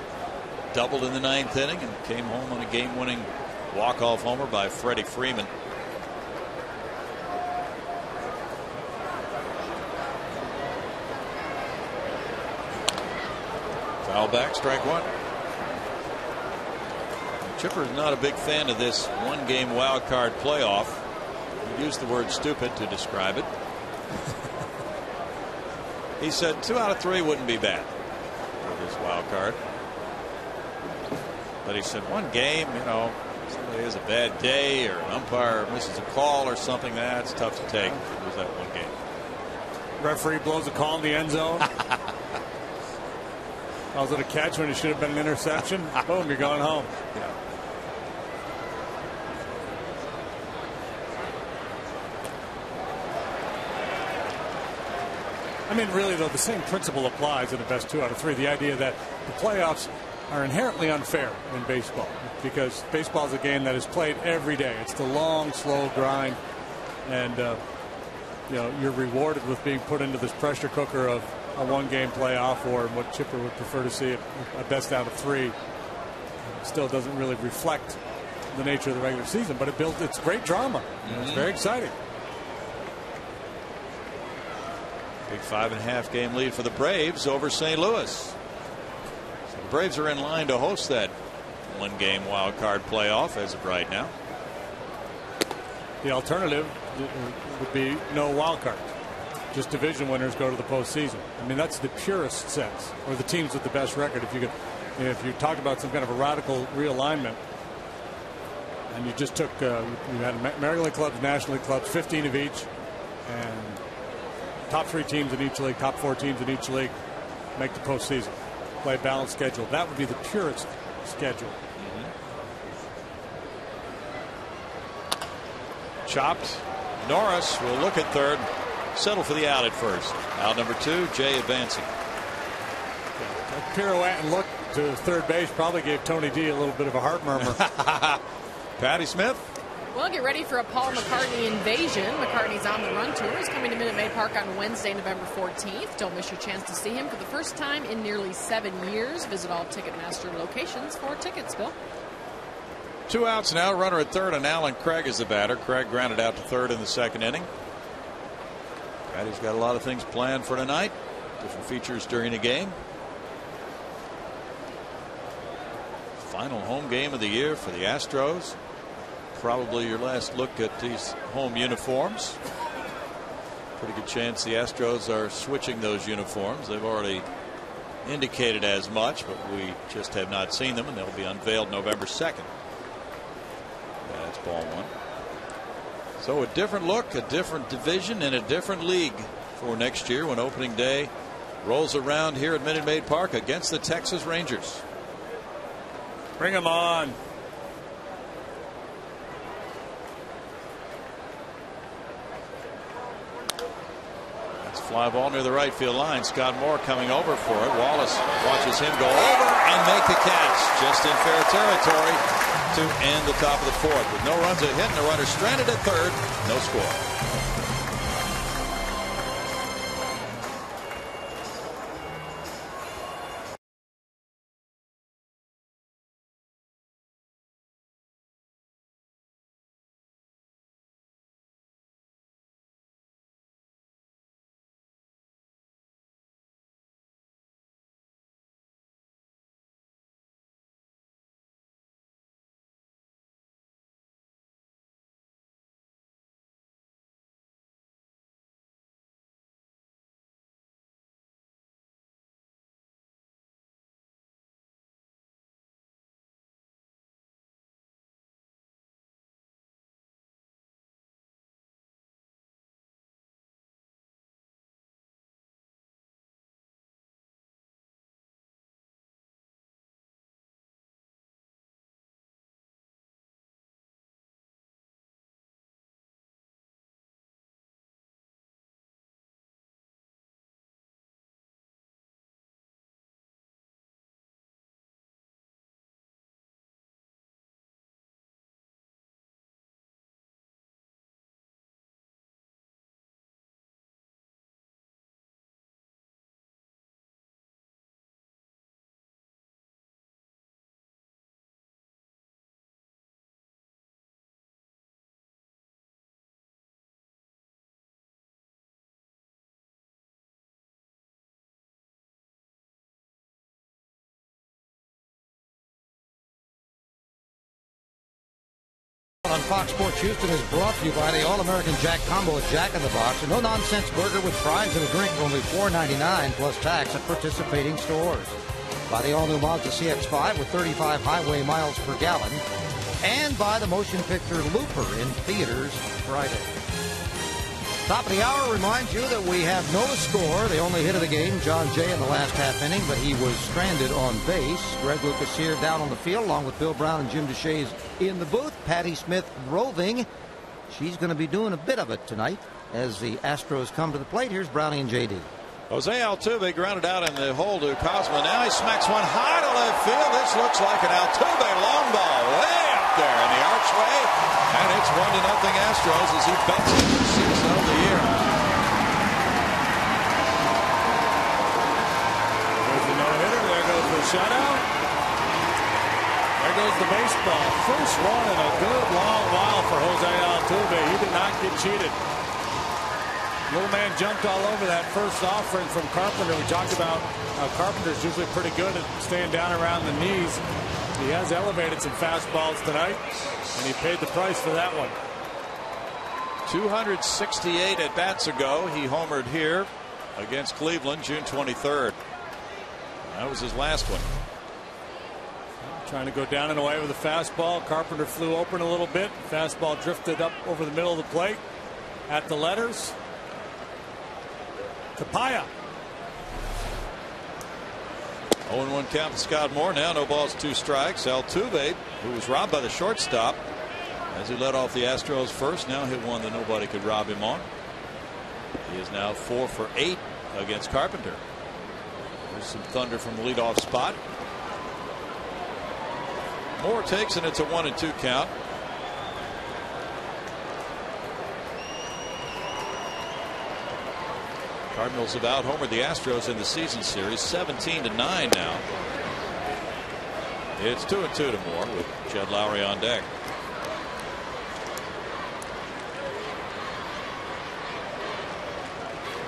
doubled in the 9th inning and came home on a game-winning walk-off homer by Freddie Freeman. Foul back, strike 1. Chipper is not a big fan of this one-game wild card playoff. He used the word stupid to describe it. He said 2 out of 3 wouldn't be bad for this wild card. But he said one game, you know, somebody has a bad day or an umpire misses a call or something, that's tough to take. It was that one game. Referee blows a call in the end zone. Was it a catch when it should have been an interception? Boom, you're going home. Yeah. I mean, really, though, the same principle applies in the best 2 out of 3. The idea that the playoffs are inherently unfair in baseball because baseball is a game that is played every day. It's the long, slow grind, and you know, you're rewarded with being put into this pressure cooker of a 1-game playoff, or what Chipper would prefer to see, a best out of 3. It still doesn't really reflect the nature of the regular season, but it's great drama. It's very exciting. Big 5.5 game lead for the Braves over St. Louis. So the Braves are in line to host that 1-game wild card playoff as of right now. The alternative would be no wild card. Just division winners go to the postseason. I mean, that's the purest sense, or the teams with the best record. If you talked about some kind of a radical realignment, and you just took you had American League clubs, National League clubs, 15 of each, and top 3 teams in each league, top 4 teams in each league make the postseason. Play a balanced schedule. That would be the purest schedule. Chopped. Norris will look at third. Settle for the out at first. Out number 2, Jay advancing. That pirouette and look to third base probably gave Tony D a little bit of a heart murmur. Patti Smith. Well, get ready for a Paul McCartney invasion. McCartney's on the run tour. He's coming to Minute Maid Park on Wednesday, November 14th. Don't miss your chance to see him for the first time in nearly 7 years. Visit all Ticketmaster locations for tickets, Bill. 2 outs now. Runner at third, and Alan Craig is the batter. Craig grounded out to third in the 2nd inning. Patty's got a lot of things planned for tonight. Different features during the game. Final home game of the year for the Astros. Probably your last look at these home uniforms. Pretty good chance the Astros are switching those uniforms. They've already indicated as much, but we just have not seen them, and they'll be unveiled November 2nd. That's ball 1. So a different look, a different division, and a different league for next year when opening day rolls around here at Minute Maid Park against the Texas Rangers. Bring them on. That's a fly ball near the right field line. Scott Moore coming over for it. Wallace watches him go over and make the catch just in fair territory to end the top of the 4th. With no runs a hit and the runner stranded at third, no score. On Fox Sports Houston is brought to you by the All-American Jack Combo at Jack in the Box. A no-nonsense burger with fries and a drink for only $4.99 plus tax at participating stores. By the all-new Mazda CX-5 with 35 highway miles per gallon. And by the motion picture Looper in theaters Friday. Top of the hour reminds you that we have no score. The only hit of the game, John Jay in the last half inning, but he was stranded on base. Greg Lucas here down on the field, along with Bill Brown and Jim Deshaies in the booth. Patti Smith roving. She's going to be doing a bit of it tonight as the Astros come to the plate. Here's Brownie and JD. Jose Altuve grounded out in the hole to Cosma. Now he smacks one high to left field. This looks like an Altuve long ball way up there in the archway. And it's 1-0 Astros as he bets it for 6th of the year. There's the no-hitter. There goes the shutout. There goes the baseball. First one in a good long while for Jose Altuve. He did not get cheated. Little man jumped all over that first offering from Carpenter. We talked about how Carpenter's usually pretty good at staying down around the knees. He has elevated some fastballs tonight, and he paid the price for that one. 268 at bats ago. He homered here against Cleveland June 23rd. That was his last one. Trying to go down and away with a fastball. Carpenter flew open a little bit. Fastball drifted up over the middle of the plate at the letters. Tapia. 0-1 count to Scott Moore. Now no balls, 2 strikes. Altuve, who was robbed by the shortstop as he led off the Astros first, now hit one that nobody could rob him on. He is now 4 for 8 against Carpenter. There's some thunder from the leadoff spot. Moore takes, and it's a 1-2 count. Cardinals have out-homered the Astros in the season series 17-9 now. It's 2-2 to Moore with Jed Lowry on deck.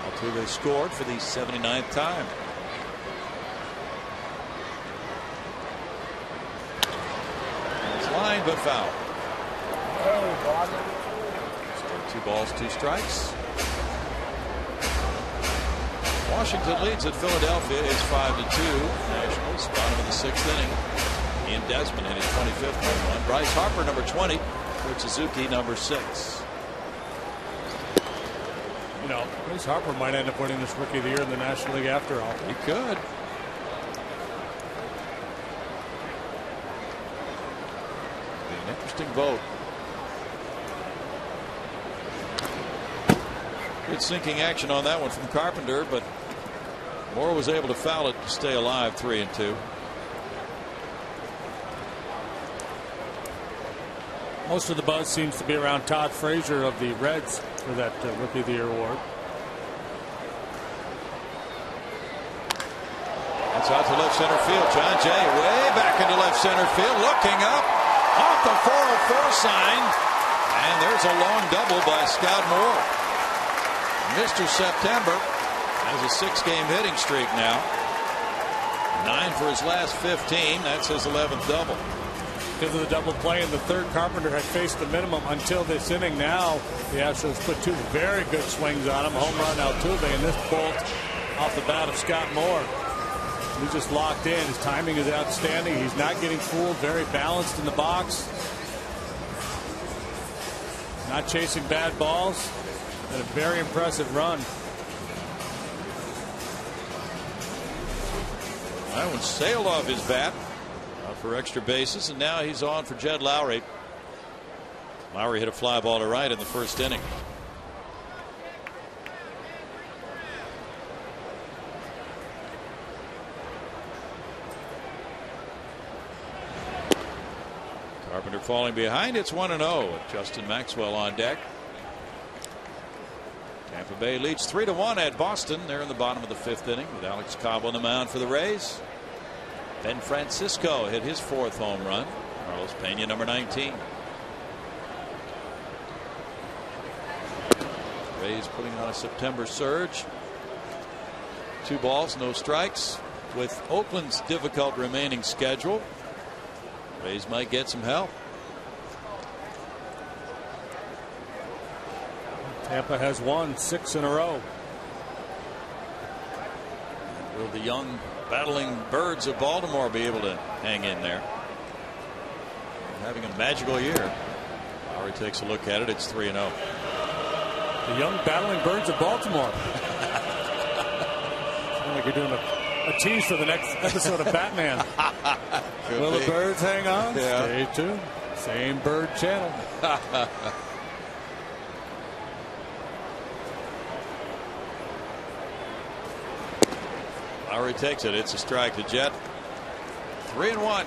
Altuve scored for the 79th time. It's lined but foul. Still 2 balls, 2 strikes. Washington leads at Philadelphia. It's 5-2. Nationals, bottom of the 6th inning. Ian Desmond in his 25th home run. Bryce Harper, number 20. Kurt Suzuki, number 6. You know, Bryce Harper might end up winning this Rookie of the Year in the National League after all. He could. Be an interesting vote. Good sinking action on that one from Carpenter, but Moore was able to foul it to stay alive. 3-2. Most of the buzz seems to be around Todd Frazier of the Reds for that Rookie of the Year award. That's out to left center field. John Jay way back into left center field, looking up off the 404 sign, and there's a long double by Scott Moore. Mr. September has a 6-game hitting streak now. 9 for his last 15. That's his 11th double. Because of the double play in the third, Carpenter had faced the minimum until this inning. Now the Astros put 2 very good swings on him. Home run Altuve, and this bolt off the bat of Scott Moore. He's just locked in. His timing is outstanding. He's not getting fooled. Very balanced in the box. Not chasing bad balls. And a very impressive run. That one sailed off his bat for extra bases, and now he's on for Jed Lowry. Lowry hit a fly ball to right in the first inning. Carpenter falling behind. It's 1-0 with Justin Maxwell on deck. Tampa Bay leads 3-1 at Boston. They're in the bottom of the 5th inning with Alex Cobb on the mound for the Rays. Ben Francisco hit his 4th home run. Carlos Pena, number 19. Rays putting on a September surge. 2 balls, no strikes. With Oakland's difficult remaining schedule, Rays might get some help. Tampa has won 6 in a row. Will the young battling Birds of Baltimore be able to hang in there? Having a magical year. Lowry takes a look at it. It's 3-0. The young battling Birds of Baltimore. Sounds like you're doing a tease for the next episode of Batman. Will the birds hang on? Yeah. Stay tuned. Same bird channel. Lowry takes it. It's a strike to Jet. 3-1.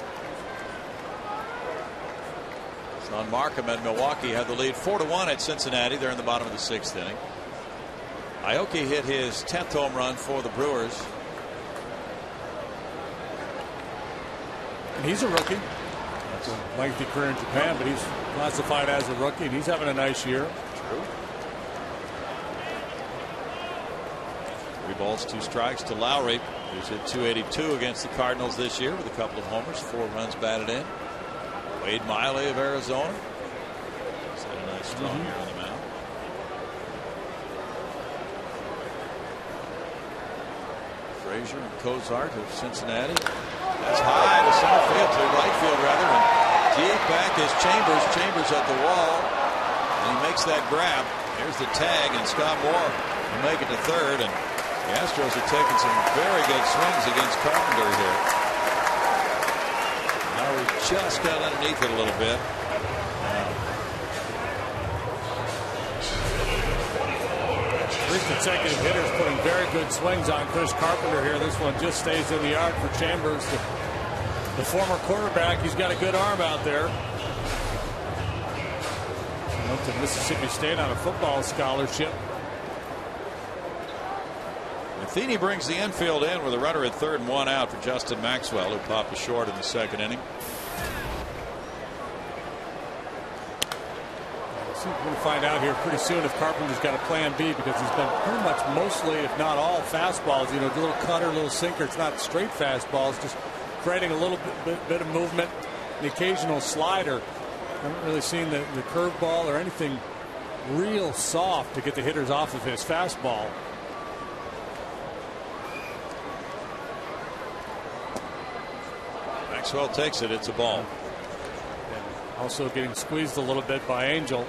On Markham, and Milwaukee had the lead 4-1 at Cincinnati. They're in the bottom of the 6th inning. Aoki hit his 10th home run for the Brewers. And he's a rookie. That's a lengthy career in Japan, but he's classified as a rookie, and he's having a nice year. True. 3 balls, 2 strikes to Lowry, who's hit .282 against the Cardinals this year with a couple of homers, 4 runs batted in. Wade Miley of Arizona. He's had a nice strong year on the mound. Frazier and Cozart of Cincinnati. That's high to center field, to right field rather, and deep back is Chambers. Chambers at the wall, and he makes that grab. Here's the tag, and Scott Moore will make it to third. And the Astros are taking some very good swings against Carpenter here. We just got underneath it a little bit. Three consecutive hitters putting very good swings on Chris Carpenter here. This one just stays in the yard for Chambers. The former quarterback, he's got a good arm out there. Went to Mississippi State on a football scholarship. Matheny brings the infield in with a runner at third and 1 out for Justin Maxwell, who popped a short in the 2nd inning. We're going to find out here pretty soon if Carpenter's got a plan B, because he's been pretty much mostly, if not all, fastballs. You know, a little cutter, a little sinker. It's not straight fastballs, just creating a little bit of movement, the occasional slider. I haven't really seen the curveball or anything real soft to get the hitters off of his fastball. Maxwell takes it. It's a ball. And also getting squeezed a little bit by Angel.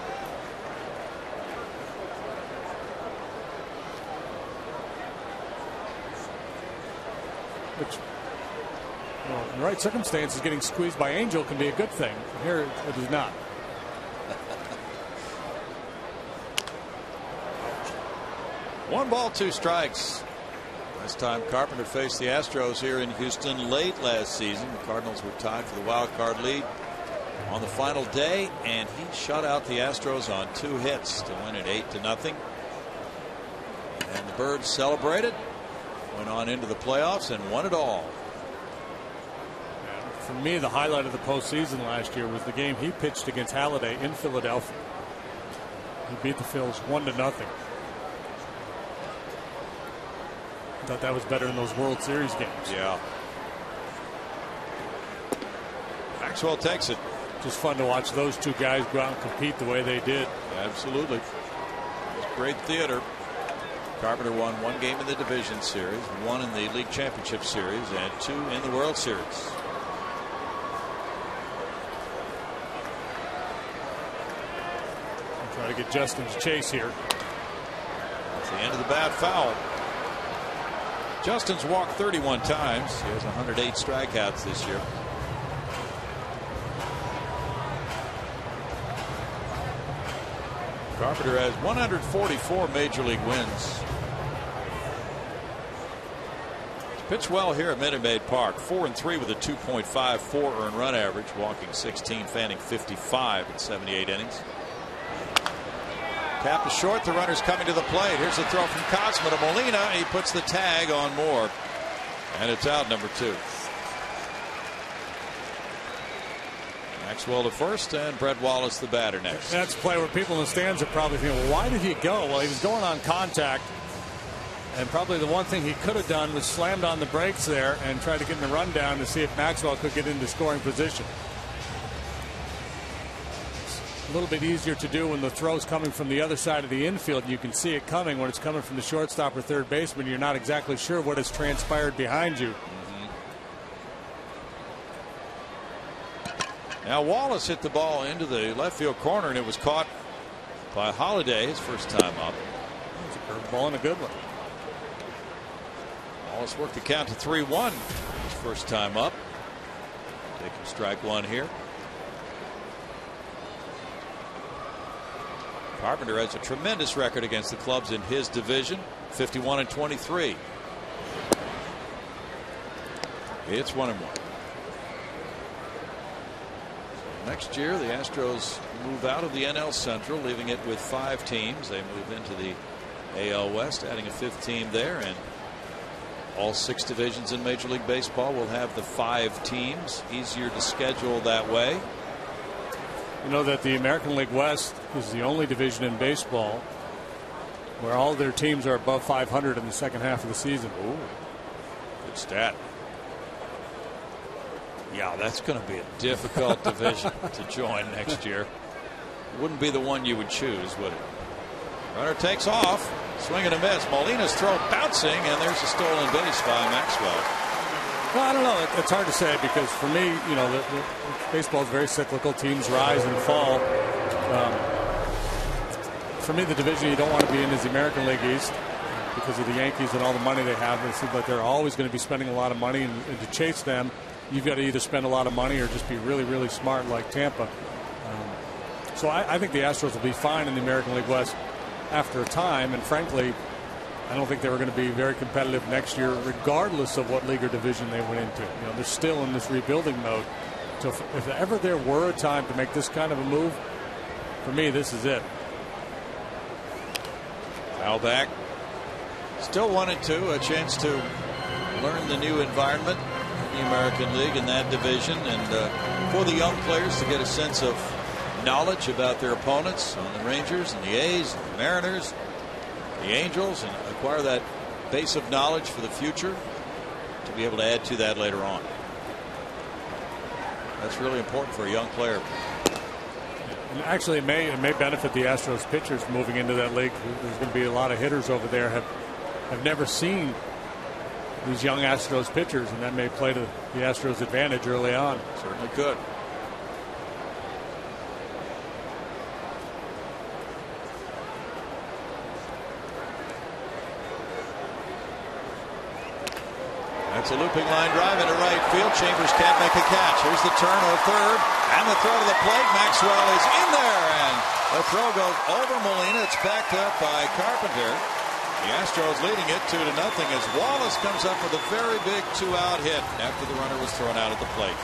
Which, well, in the right circumstances, getting squeezed by Angel can be a good thing. Here it is not. 1 ball, 2 strikes. Last time Carpenter faced the Astros here in Houston late last season. The Cardinals were tied for the wild card lead on the final day, and he shut out the Astros on 2 hits to win it 8-0. And the Birds celebrated, went on into the playoffs, and won it all. For me, the highlight of the postseason last year was the game he pitched against Halladay in Philadelphia. He beat the Phils 1-0. I thought that was better in those World Series games. Yeah. Maxwell takes it. Just fun to watch those 2 guys go out and compete the way they did. Absolutely. It was great theater. Carpenter won 1 game in the division series, 1 in the league championship series, and 2 in the World Series. I'll try to get Justin to chase here. That's the end of the bat foul. Justin's walked 31 times. He has 108 strikeouts this year. Carpenter has 144 major league wins. He's pitched well here at Minute Maid Park. 4-3 with a 2.54 earned run average, walking 16, fanning 55 in 78 innings. Tap is short. The runner's coming to the plate. Here's a throw from Cosma to Molina. He puts the tag on Moore, and it's out, number 2. Maxwell to first, and Brett Wallace the batter next. That's a play where people in the stands are probably thinking, well, why did he go? Well, he was going on contact, and probably the one thing he could have done was slammed on the brakes there and tried to get in the rundown to see if Maxwell could get into scoring position. A little bit easier to do when the throw's coming from the other side of the infield. You can see it coming. When it's coming from the shortstop or third baseman, you're not exactly sure what has transpired behind you. Now Wallace hit the ball into the left field corner, and it was caught by Holiday his first time up. It's a curveball and a good one. Wallace worked the count to 3-1 his first time up. Taking strike 1 here. Carpenter has a tremendous record against the clubs in his division, 51-23. It's 1-1. Next year, the Astros move out of the NL Central, leaving it with 5 teams. They move into the AL West, adding a 5th team there, and all 6 divisions in Major League Baseball will have the 5 teams. Easier to schedule that way. You know that the American League West is the only division in baseball where all their teams are above 500 in the second half of the season. Ooh, good stat. Yeah, that's going to be a difficult division to join next year. Wouldn't be the one you would choose, would it? Runner takes off. Swing and a miss. Molina's throw bouncing, and there's a stolen base by Maxwell. Well, I don't know. It's hard to say because for me, you know, baseball is very cyclical. Teams rise and fall. For me, the division you don't want to be in is the American League East because of the Yankees and all the money they have. It seems like they're always going to be spending a lot of money, and to chase them, you've got to either spend a lot of money or just be really, really smart like Tampa. So I think the Astros will be fine in the American League West after a time, and frankly, I don't think they were going to be very competitive next year, regardless of what league or division they went into. You know, they're still in this rebuilding mode. So if ever there were a time to make this kind of a move, for me, this is it. Foul back. Still 1-2, a chance to learn the new environment in the American League in that division, and for the young players to get a sense of knowledge about their opponents on the Rangers and the A's and the Mariners, the Angels, and acquire that base of knowledge for the future to be able to add to that later on. That's really important for a young player. And actually, it may benefit the Astros pitchers moving into that league. There's going to be a lot of hitters over there have never seen these young Astros pitchers, and that may play to the Astros' advantage early on. Certainly could. That's a looping line drive into right field. Chambers can't make a catch. Here's the turn of third, and the throw to the plate. Maxwell is in there, and the throw goes over Molina. It's backed up by Carpenter. The Astros leading it 2-0 as Wallace comes up with a very big 2-out hit after the runner was thrown out at the plate.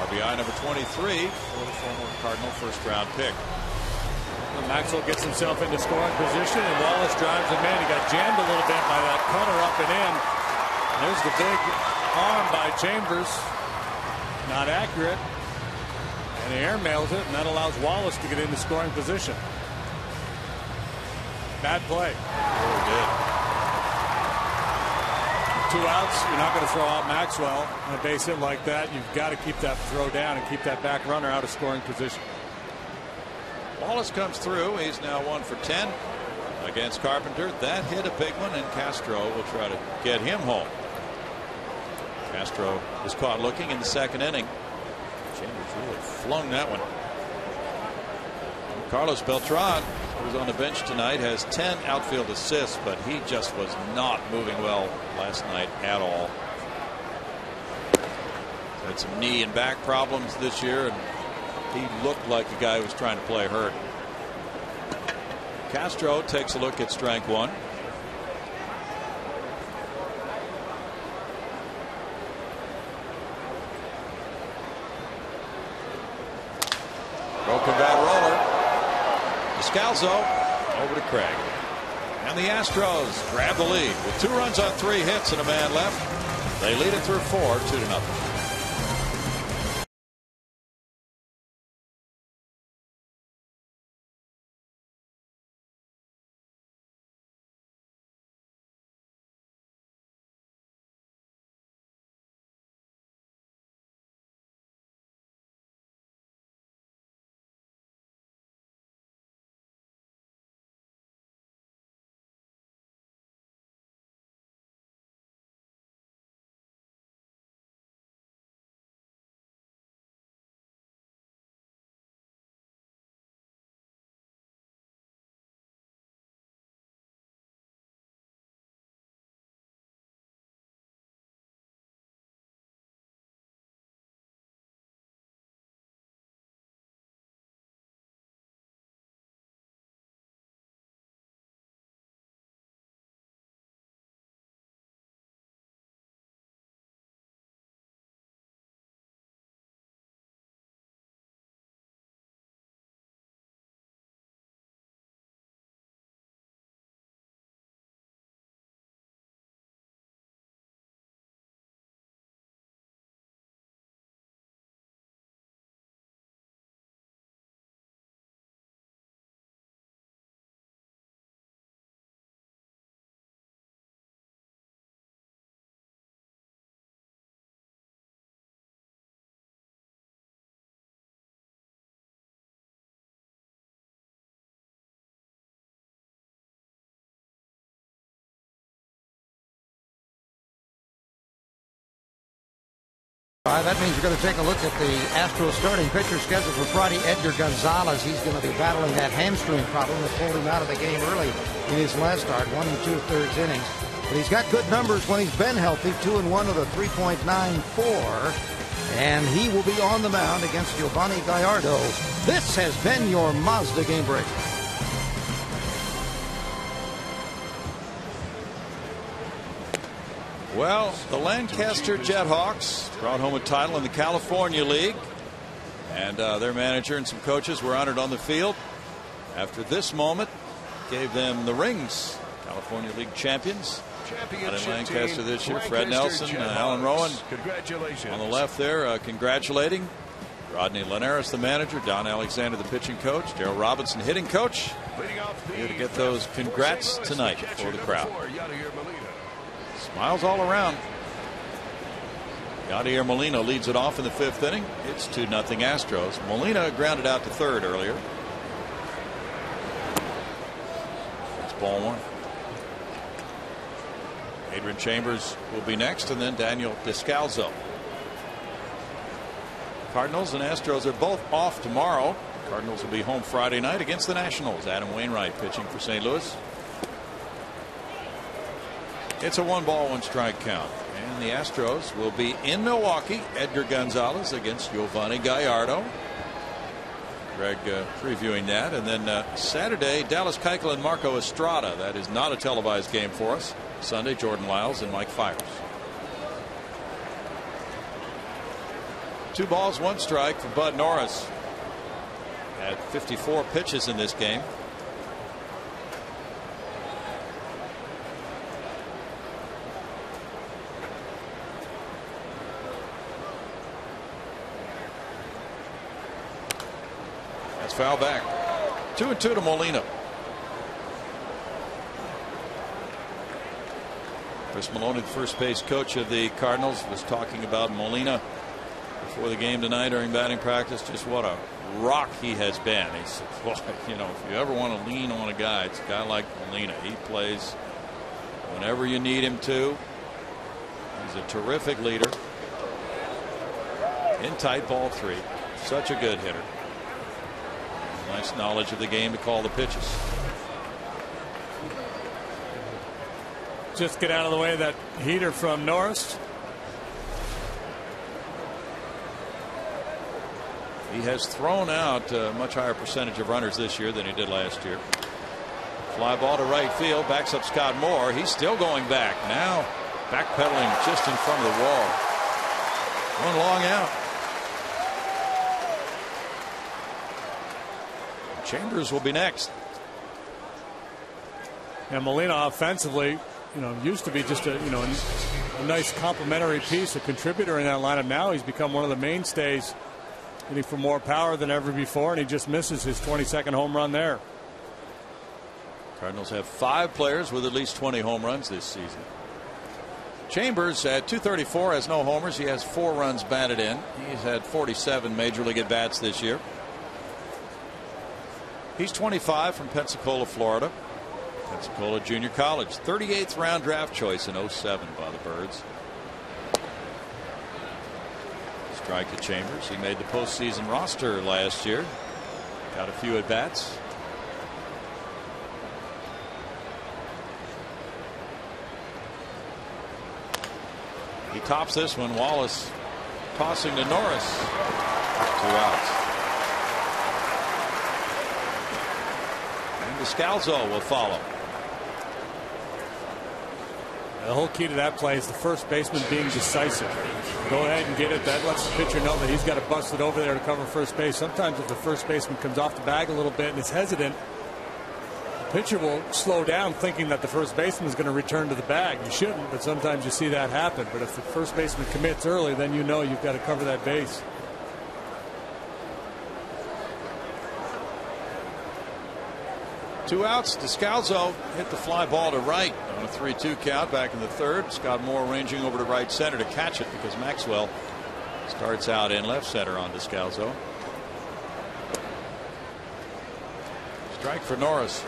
RBI number 23 for the former Cardinal first-round pick. Well, Maxwell gets himself into scoring position, and Wallace drives him in. He got jammed a little bit by that cutter up and in. There's the big arm by Chambers. Not accurate. And he airmails it, and that allows Wallace to get into scoring position. Bad play. Really did. 2 outs. You're not going to throw out Maxwell on a base hit like that. You've got to keep that throw down and keep that back runner out of scoring position. Wallace comes through. He's now 1 for 10 against Carpenter. That hit a big one, and Castro will try to get him home. Castro was caught looking in the second inning. Chambers really flung that one. Carlos Beltran, who's on the bench tonight, has 10 outfield assists, but he just was not moving well last night at all. Had some knee and back problems this year, and he looked like a guy who was trying to play hurt. Castro takes a look at strike one. Broken bat roller. Descalzo over to Craig. And the Astros grab the lead with 2 runs on 3 hits and a man left. They lead it through 4, 2-0. That means we're going to take a look at the Astros starting pitcher schedule for Friday. Edgar Gonzalez. He's going to be battling that hamstring problem that pulled him out of the game early in his last start, 1 2/3 innings. But he's got good numbers when he's been healthy, 2-1 with a 3.94. And he will be on the mound against Giovanni Gallardo. This has been your Mazda Game Break. Well, the Lancaster Jethawks brought home a title in the California League, and their manager and some coaches were honored on the field. After this moment, gave them the rings. California League champions out in Lancaster this year. Fred Nelson, Alan Rowan on the left there congratulating. Rodney Linares, the manager, Don Alexander, the pitching coach, Darryl Robinson, hitting coach. Here to get those congrats tonight for the crowd. Smiles all around. Yadier Molina leads it off in the 5th inning. It's 2-0 Astros. Molina grounded out to third earlier. It's ball 1. Adrian Chambers will be next, and then Daniel Descalzo. Cardinals and Astros are both off tomorrow. Cardinals will be home Friday night against the Nationals. Adam Wainwright pitching for St. Louis. It's a 1-ball, 1-strike count. And the Astros will be in Milwaukee. Edgar Gonzalez against Giovanni Gallardo. Greg previewing that. And then Saturday, Dallas Keuchel and Marco Estrada. That is not a televised game for us. Sunday, Jordan Lyles and Mike Fiers. 2 balls, 1 strike for Bud Norris. Had 54 pitches in this game. That's foul back. 2-2 to Molina. Chris Maloney, the first base coach of the Cardinals, was talking about Molina before the game tonight during batting practice. Just what a rock he has been. He said, well, you know, if you ever want to lean on a guy, it's a guy like Molina. He plays whenever you need him to. He's a terrific leader. In tight, ball 3. Such a good hitter. Nice knowledge of the game to call the pitches. Just get out of the way of that heater from Norris. He has thrown out a much higher percentage of runners this year than he did last year. Fly ball to right field, backs up Scott Moore. He's still going back. Now backpedaling just in front of the wall. 1 long out. Chambers will be next. And Molina offensively, you know, used to be just a nice complementary piece, a contributor in that lineup. Now he's become one of the mainstays, hitting for more power than ever before, and he just misses his 22nd home run there. Cardinals have 5 players with at least 20 home runs this season. Chambers at .234 has no homers. He has 4 runs batted in. He's had 47 major league at bats this year. He's 25 from Pensacola, Florida. Pensacola Junior College, 38th round draft choice in 07 by the Birds. Strike to Chambers. He made the postseason roster last year. Got a few at bats. He tops this one. Wallace tossing to Norris. 2 outs. And Descalzo will follow. The whole key to that play is the first baseman being decisive. Go ahead and get it. That lets the pitcher know that he's got to bust it over there to cover first base. Sometimes if the first baseman comes off the bag a little bit and is hesitant, the pitcher will slow down thinking that the first baseman is going to return to the bag. You shouldn't, but sometimes you see that happen. But if the first baseman commits early, then you know you've got to cover that base. Two outs. Descalzo hit the fly ball to right on a 3-2 count back in the third. Scott Moore ranging over to right center to catch it because Maxwell starts out in left center on Descalzo. Strike for Norris.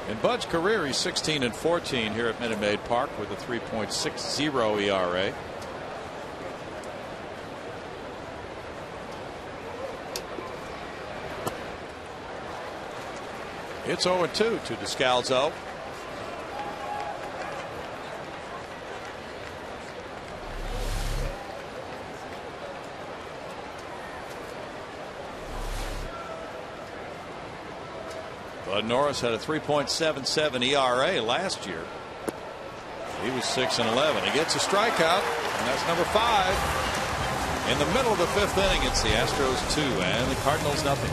In Bud's career, he's 16-14 here at Minute Maid Park with a 3.60 ERA. It's 0-2 to Descalzo. Bud Norris had a 3.77 ERA last year. He was 6-11. He gets a strikeout, and that's number 5. In the middle of the 5th inning, it's the Astros 2 and the Cardinals nothing.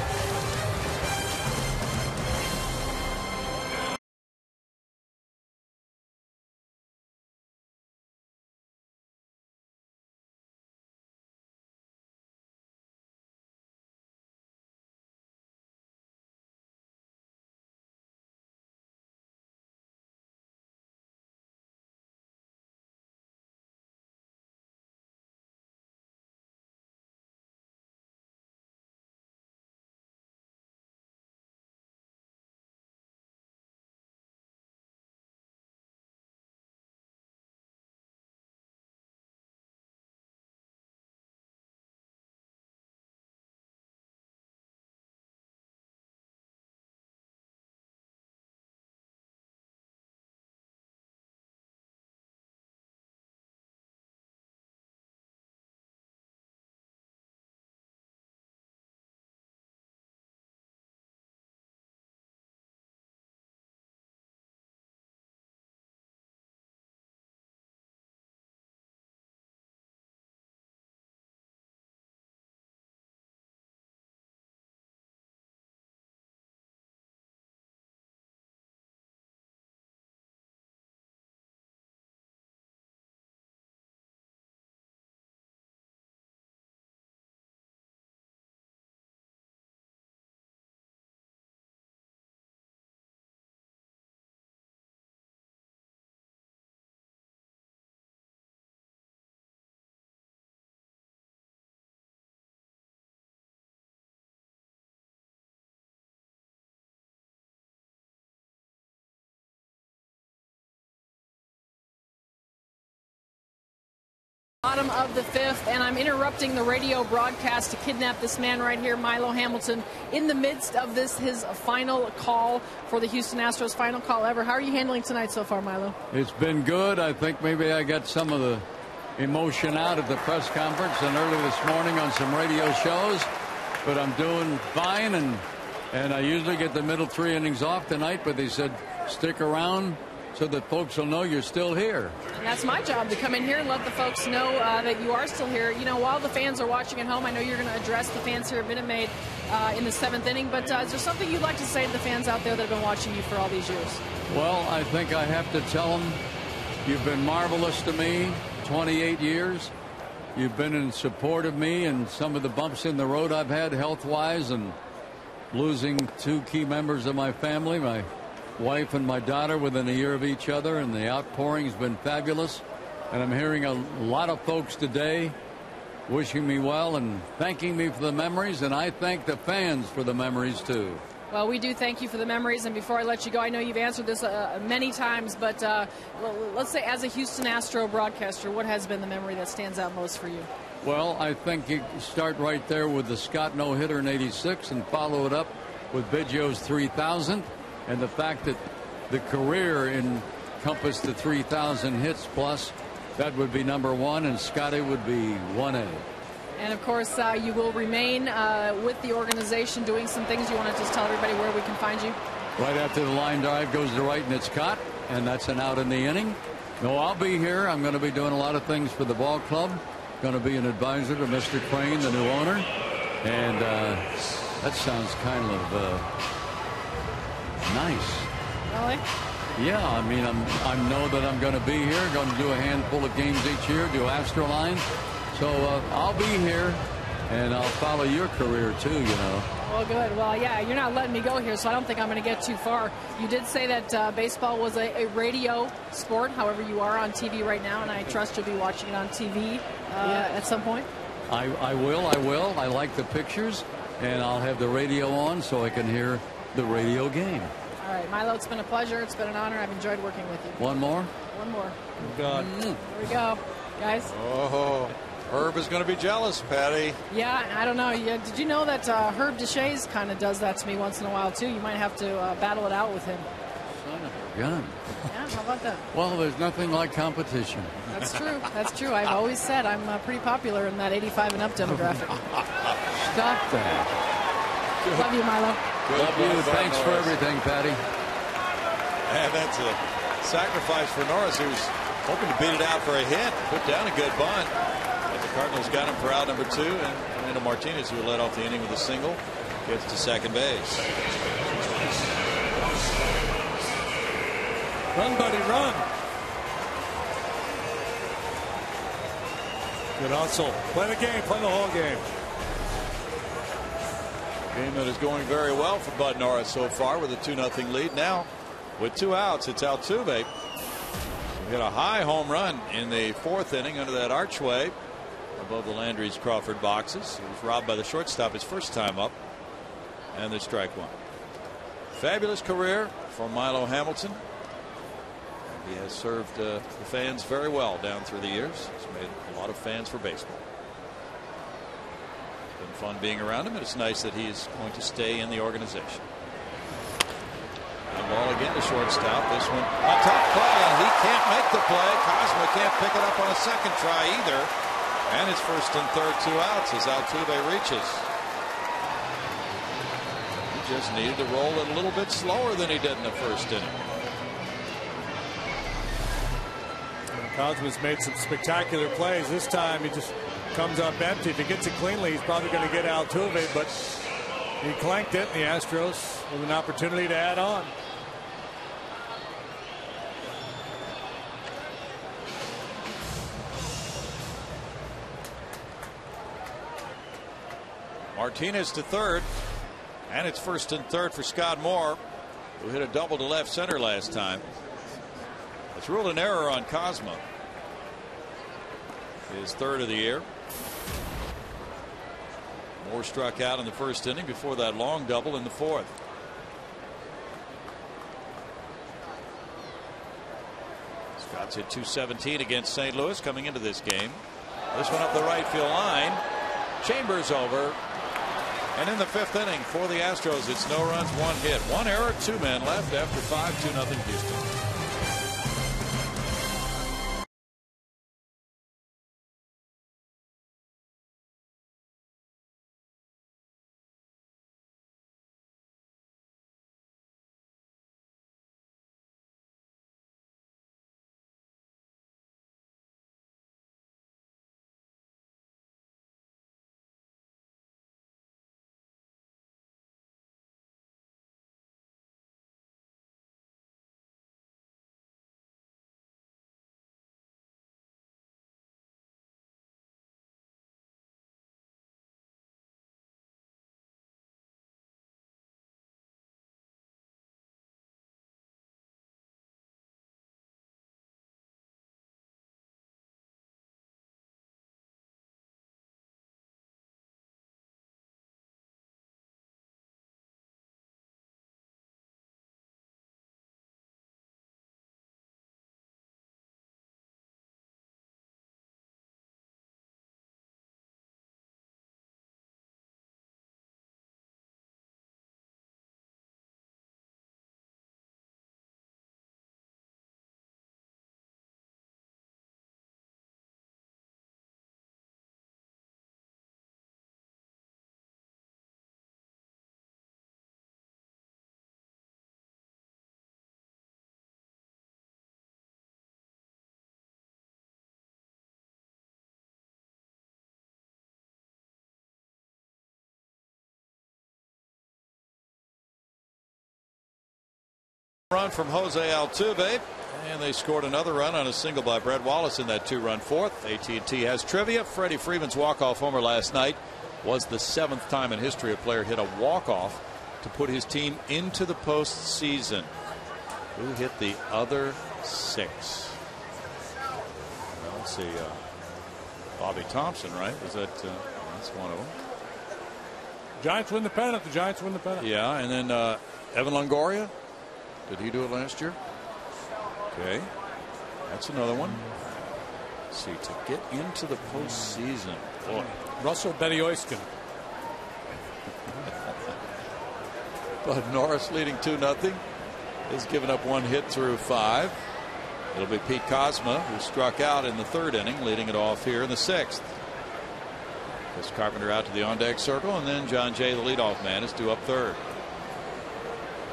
Bottom of the 5th, and I'm interrupting the radio broadcast to kidnap this man right here, Milo Hamilton, in the midst of this, his final call for the Houston Astros, final call ever. How are you handling tonight so far, Milo? It's been good. I think maybe I got some of the emotion out at the press conference and early this morning on some radio shows, but I'm doing fine, and I usually get the middle 3 innings off tonight, but they said stick around so that folks will know you're still here. And that's my job, to come in here and let the folks know that you are still here. You know, while the fans are watching at home, I know you're going to address the fans here at Minute Maid in the 7th inning, but is there something you'd like to say to the fans out there that have been watching you for all these years? Well, I think I have to tell them you've been marvelous to me, 28 years. You've been in support of me and some of the bumps in the road I've had health-wise, and losing 2 key members of my family, my wife and my daughter, within a year of each other, and the outpouring has been fabulous. And I'm hearing a lot of folks today wishing me well and thanking me for the memories, and I thank the fans for the memories too. Well, we do thank you for the memories, and before I let you go, I know you've answered this many times, but let's say as a Houston Astro broadcaster, what has been the memory that stands out most for you? Well, I think you start right there with the Scott no-hitter in '86 and follow it up with Biggio's 3,000. And the fact that the career encompassed the 3,000 hits plus, that would be number 1, and Scotty would be 1A. And of course, you will remain with the organization doing some things. You want to just tell everybody where we can find you? Right after the line drive goes to right and it's caught, and that's an out in the inning. No, I'll be here. I'm going to be doing a lot of things for the ball club. Going to be an advisor to Mr. Crane, the new owner. And that sounds kind of nice. Really? Yeah, I mean, I know that I'm going to be here, going to do a handful of games each year, do Astroline. So I'll be here, and I'll follow your career too, you know. Well, good. Well, yeah, you're not letting me go here, so I don't think I'm going to get too far. You did say that baseball was a radio sport. However, you are on TV right now, and I trust you'll be watching it on TV at some point. I will. I like the pictures, and I'll have the radio on so I can hear the radio game. All right, Milo, it's been a pleasure. It's been an honor. I've enjoyed working with you. One more? One more. God. Here we go, guys. Oh. Herb is going to be jealous, Patty. Yeah, I don't know. Yeah, did you know that Herb Deshays kind of does that to me once in a while, too? You might have to battle it out with him. Son of a gun. Yeah, how about that? Well, there's nothing like competition. That's true. That's true. I've always said I'm pretty popular in that 85 and up demographic. Stop that. Love you, Milo. Love you. Thanks for everything, Patty. And that's a sacrifice for Norris, who's hoping to beat it out for a hit. Put down a good bunt. But the Cardinals got him for out number 2. And Fernando Martinez, who led off the inning with a single, gets to second base. Run, buddy, run. Good hustle. Play the game. Play the whole game. Game that is going very well for Bud Norris so far with a 2-0 lead. Now, with 2 outs, it's Altuve. He hit a high home run in the 4th inning under that archway above the Landry's Crawford boxes. He was robbed by the shortstop his first time up. And the strike one. Fabulous career for Milo Hamilton. He has served the fans very well down through the years. He's made a lot of fans for baseball. It's been fun being around him, and it's nice that he's going to stay in the organization. The ball again to shortstop. This one a tough play, and he can't make the play. Cosma can't pick it up on a second try either. And it's first and third, 2 outs as Altuve reaches. He just needed to roll it a little bit slower than he did in the first inning. Cosma's made some spectacular plays. This time he just comes up empty. If he gets it cleanly, he's probably going to get Altuve, but he clanked it. The Astros with an opportunity to add on. Martinez to third, and it's first and third for Scott Moore, who hit a double to left center last time. It's ruled an error on Cosma. His third of the year. Moore struck out in the first inning before that long double in the 4th. Scott's hit .217 against St. Louis coming into this game. This one up the right field line. Chambers over. And in the 5th inning for the Astros, it's no runs, 1 hit, 1 error, 2 men left after 5-2 Houston. Run from Jose Altuve, and they scored another run on a single by Brett Wallace in that 2-run 4th. AT&T has trivia. Freddie Freeman's walk-off homer last night was the 7th time in history a player hit a walk-off to put his team into the postseason. Who hit the other 6? Well, let's see. Bobby Thompson, right? Was that? That's one of them. Giants win the pennant. The Giants win the pennant. Yeah, and then Evan Longoria. Did he do it last year? Okay. That's another one. See, to get into the postseason, boy. Russell Bedioiskin. Bud Norris leading 2-0. Has given up 1 hit through 5. It'll be Pete Kozma, who struck out in the 3rd inning, leading it off here in the 6th. Chris Carpenter out to the on-deck circle, and then John Jay, the leadoff man, is due up 3rd.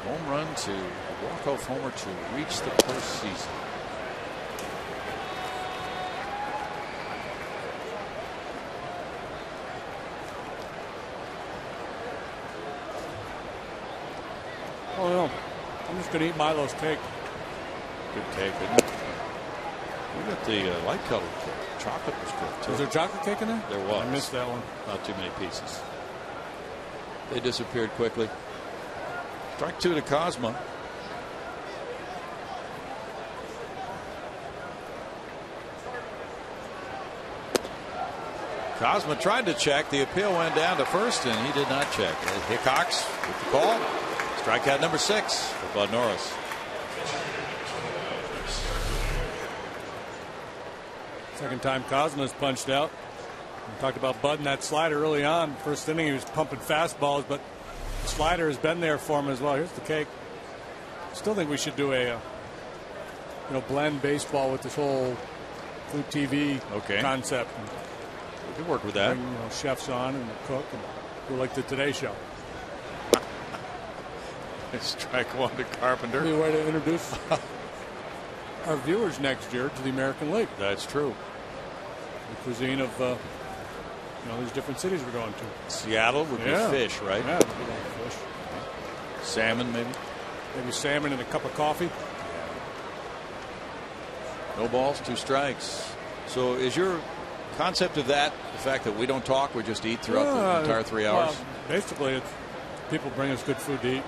Home run to walk-off homer to reach the postseason. Oh no, I'm just gonna eat Milo's cake. Good cake, isn't it? We got the light colored cake. Chocolate was good too. Was there chocolate cake in there? There was. I missed that one. Not too many pieces. They disappeared quickly. Strike 2 to Kozma. Kozma tried to check. The appeal went down to first, and he did not check. Hickox with the call. Strikeout number 6 for Bud Norris. Second time Kozma's punched out. We talked about Bud and that slider early on. First inning he was pumping fastballs, but the slider has been there for him as well. Here's the cake. Still think we should do a blend baseball with this whole food TV concept. We could work with that. Bring, chefs on and cook and do like the Today Show. Strike 1 to Carpenter. Be a way to introduce our viewers next year to the American League. That's true. The cuisine of these different cities we're going to. Seattle would be fish, right? Yeah, fish. Salmon, maybe. Maybe salmon and a cup of coffee. No balls, 2 strikes. So is your concept of that the fact that we don't talk, we just eat throughout the entire 3 hours? Well, basically, it's people bring us good food to eat.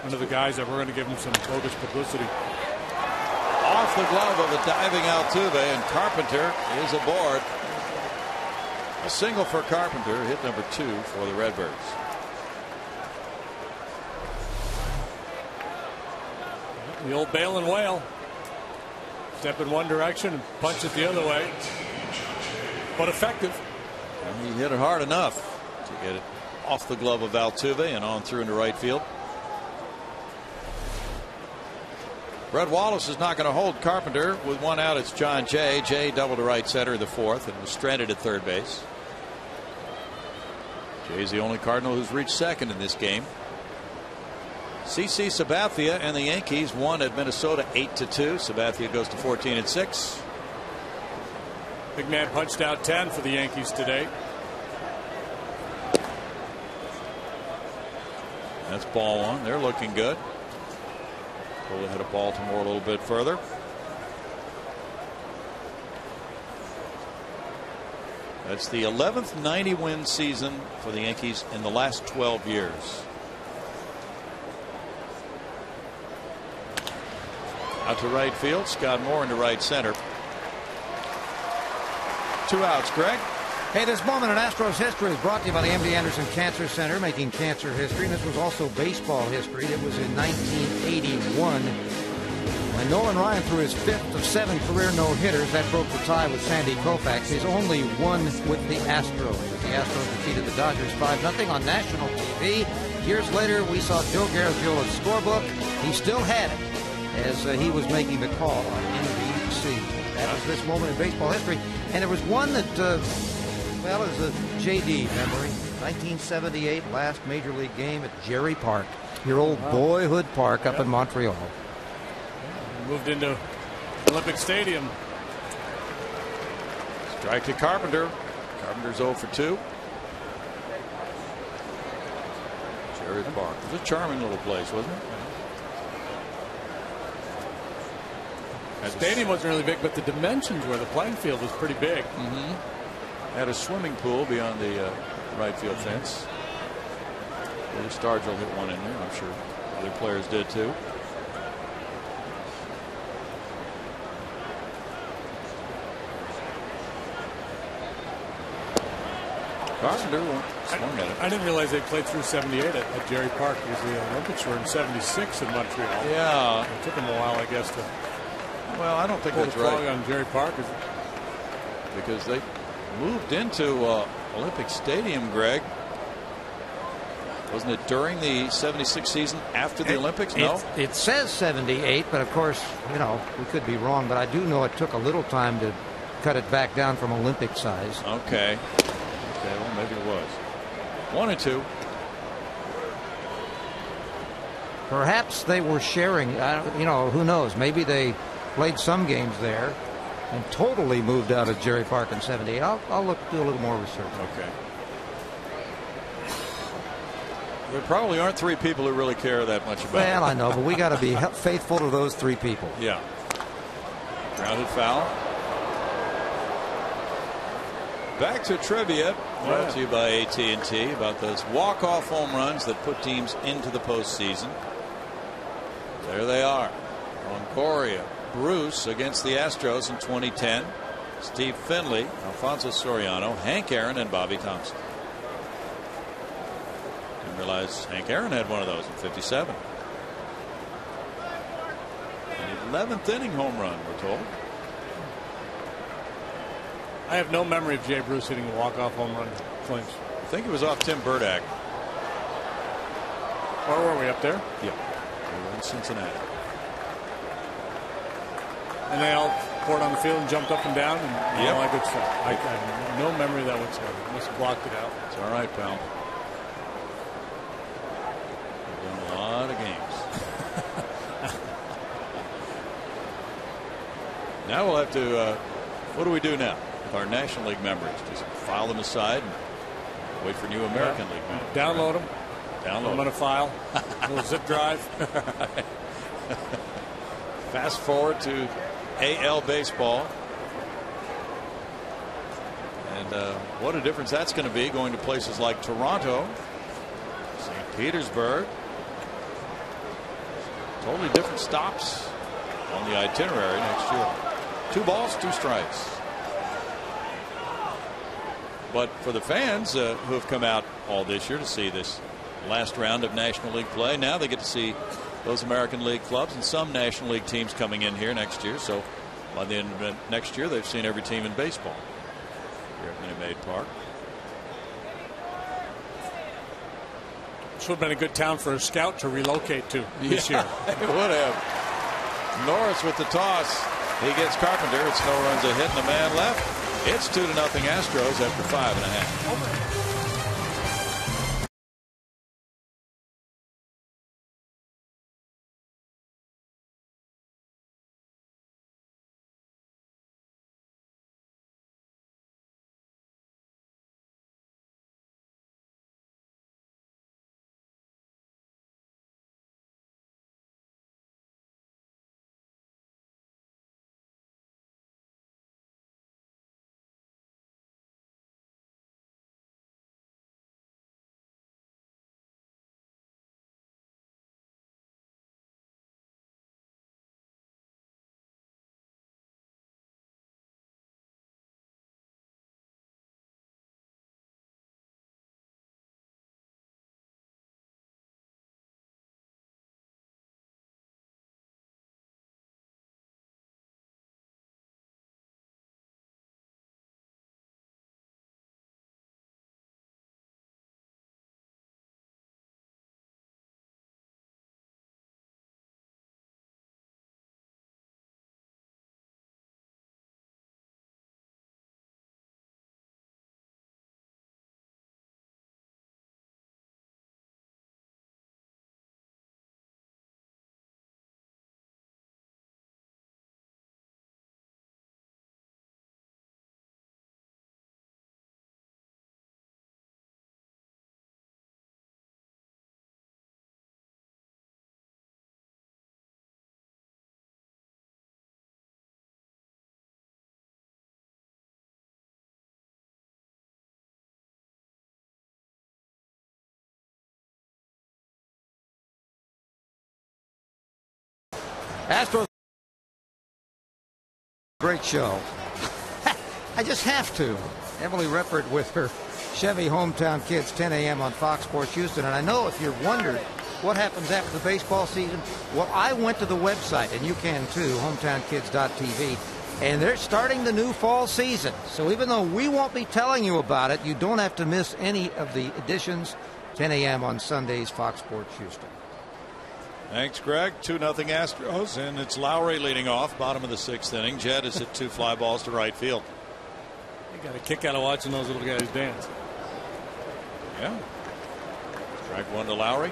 Under the guise that we're going to give them some bogus publicity. Off the glove of a diving Altuve, and Carpenter is aboard. A single for Carpenter, hit number 2 for the Redbirds. The old bail and whale. Step in one direction and punch it the other way. But effective. And he hit it hard enough to get it off the glove of Altuve and on through into right field. Brett Wallace is not going to hold Carpenter. With 1 out, it's John Jay. Jay doubled to right center in the 4th and was stranded at 3rd base. Jay's the only Cardinal who's reached 2nd in this game. CC Sabathia and the Yankees won at Minnesota 8-2. Sabathia goes to 14-6. Big man punched out 10 for the Yankees today. That's ball 1. They're looking good. Pull ahead of Baltimore a little bit further. That's the 11th 90-win season for the Yankees in the last 12 years. Out to right field. Scott Moore into right center. 2 outs. Greg. Hey, this moment in Astros history is brought to you by the MD Anderson Cancer Center, making cancer history. And this was also baseball history. It was in 1981 when Nolan Ryan threw his 5th of 7 career no-hitters. That broke the tie with Sandy Koufax. His only one with the Astros. The Astros defeated the Dodgers 5-0 on national TV. Years later, we saw Joe Garagiola's scorebook. He still had it as he was making the call on NBC. That was this moment in baseball history. And there was one that... well, it's a JD memory. 1978, last Major League game at Jerry Park, your old boyhood park up in Montreal. Moved into Olympic Stadium. Strike to Carpenter. Carpenter's 0 for 2. Jerry Park. It was a charming little place, wasn't it? The stadium wasn't really big, but the dimensions where the playing field was pretty big. Had a swimming pool beyond the right field fence. Willie Stargell hit one in there. I'm sure other players did too. Carpenter swung at it. I didn't realize they played through 78 at Jerry Park because the Olympics were in 76 in Montreal. Yeah. It took them a while, I guess, to Well, I don't think pull that's the plug right. on Jerry Park. because they moved into Olympic Stadium, Greg. Wasn't it during the 76 season after the Olympics? No. It says 78, but of course, you know, we could be wrong. But I do know it took a little time to cut it back down from Olympic size. Okay. Okay. Well, maybe it was 1-2. Perhaps they were sharing. You know, who knows? Maybe they played some games there and totally moved out of Jerry Park in 78. I'll do a little more research. Okay. There probably aren't three people who really care that much about it. Well, I know, but we got to be faithful to those three people. Yeah. Grounded foul. Back to trivia, brought to you by AT&T, about those walk-off home runs that put teams into the postseason. There they are. Longoria, Bruce against the Astros in 2010. Steve Finley, Alfonso Soriano, Hank Aaron, and Bobby Thompson. Didn't realize Hank Aaron had one of those in 57. An 11th inning home run, we're told. I have no memory of Jay Bruce hitting a walk-off home run clinch. I think it was off Tim Burdack. Where were we, up there? Yeah. We were in Cincinnati. And they all poured on the field and jumped up and down and Yep. all that good stuff. I have no memory of that whatsoever. Must have blocked it out. It's all right, pal. We've done a lot of games. Now we'll have to, what do we do now with our National League memories? Just file them aside and wait for new American League members. Download them. Download Put them in a file. A little zip drive. Fast forward to AL baseball. And what a difference that's going to be going to places like Toronto, St. Petersburg. Totally different stops on the itinerary next year. 2 balls, 2 strikes. But for the fans who have come out all this year to see this last round of National League play, now they get to see those American League clubs and some National League teams coming in here next year. So by the end of next year, they've seen every team in baseball here at Minute Maid Park. This would have been a good town for a scout to relocate to this year. It would have. Norris with the toss. He gets Carpenter. It's no runs a hit and a man left. It's 2-0 Astros after 5.5. Astros. Great show. I just have to. Emily Reppert with her Chevy Hometown Kids, 10 a.m. on Fox Sports Houston. And I know if you've wondered what happens after the baseball season, well, I went to the website, and you can too, hometownkids.tv. And they're starting the new fall season. So even though we won't be telling you about it, you don't have to miss any of the editions. 10 a.m. on Sundays, Fox Sports Houston. Thanks, Greg. 2-0 Astros, and it's Lowry leading off, bottom of the 6th inning. Jed has hit 2 fly balls to right field. You got a kick out of watching those little guys dance. Yeah. Strike 1 to Lowry.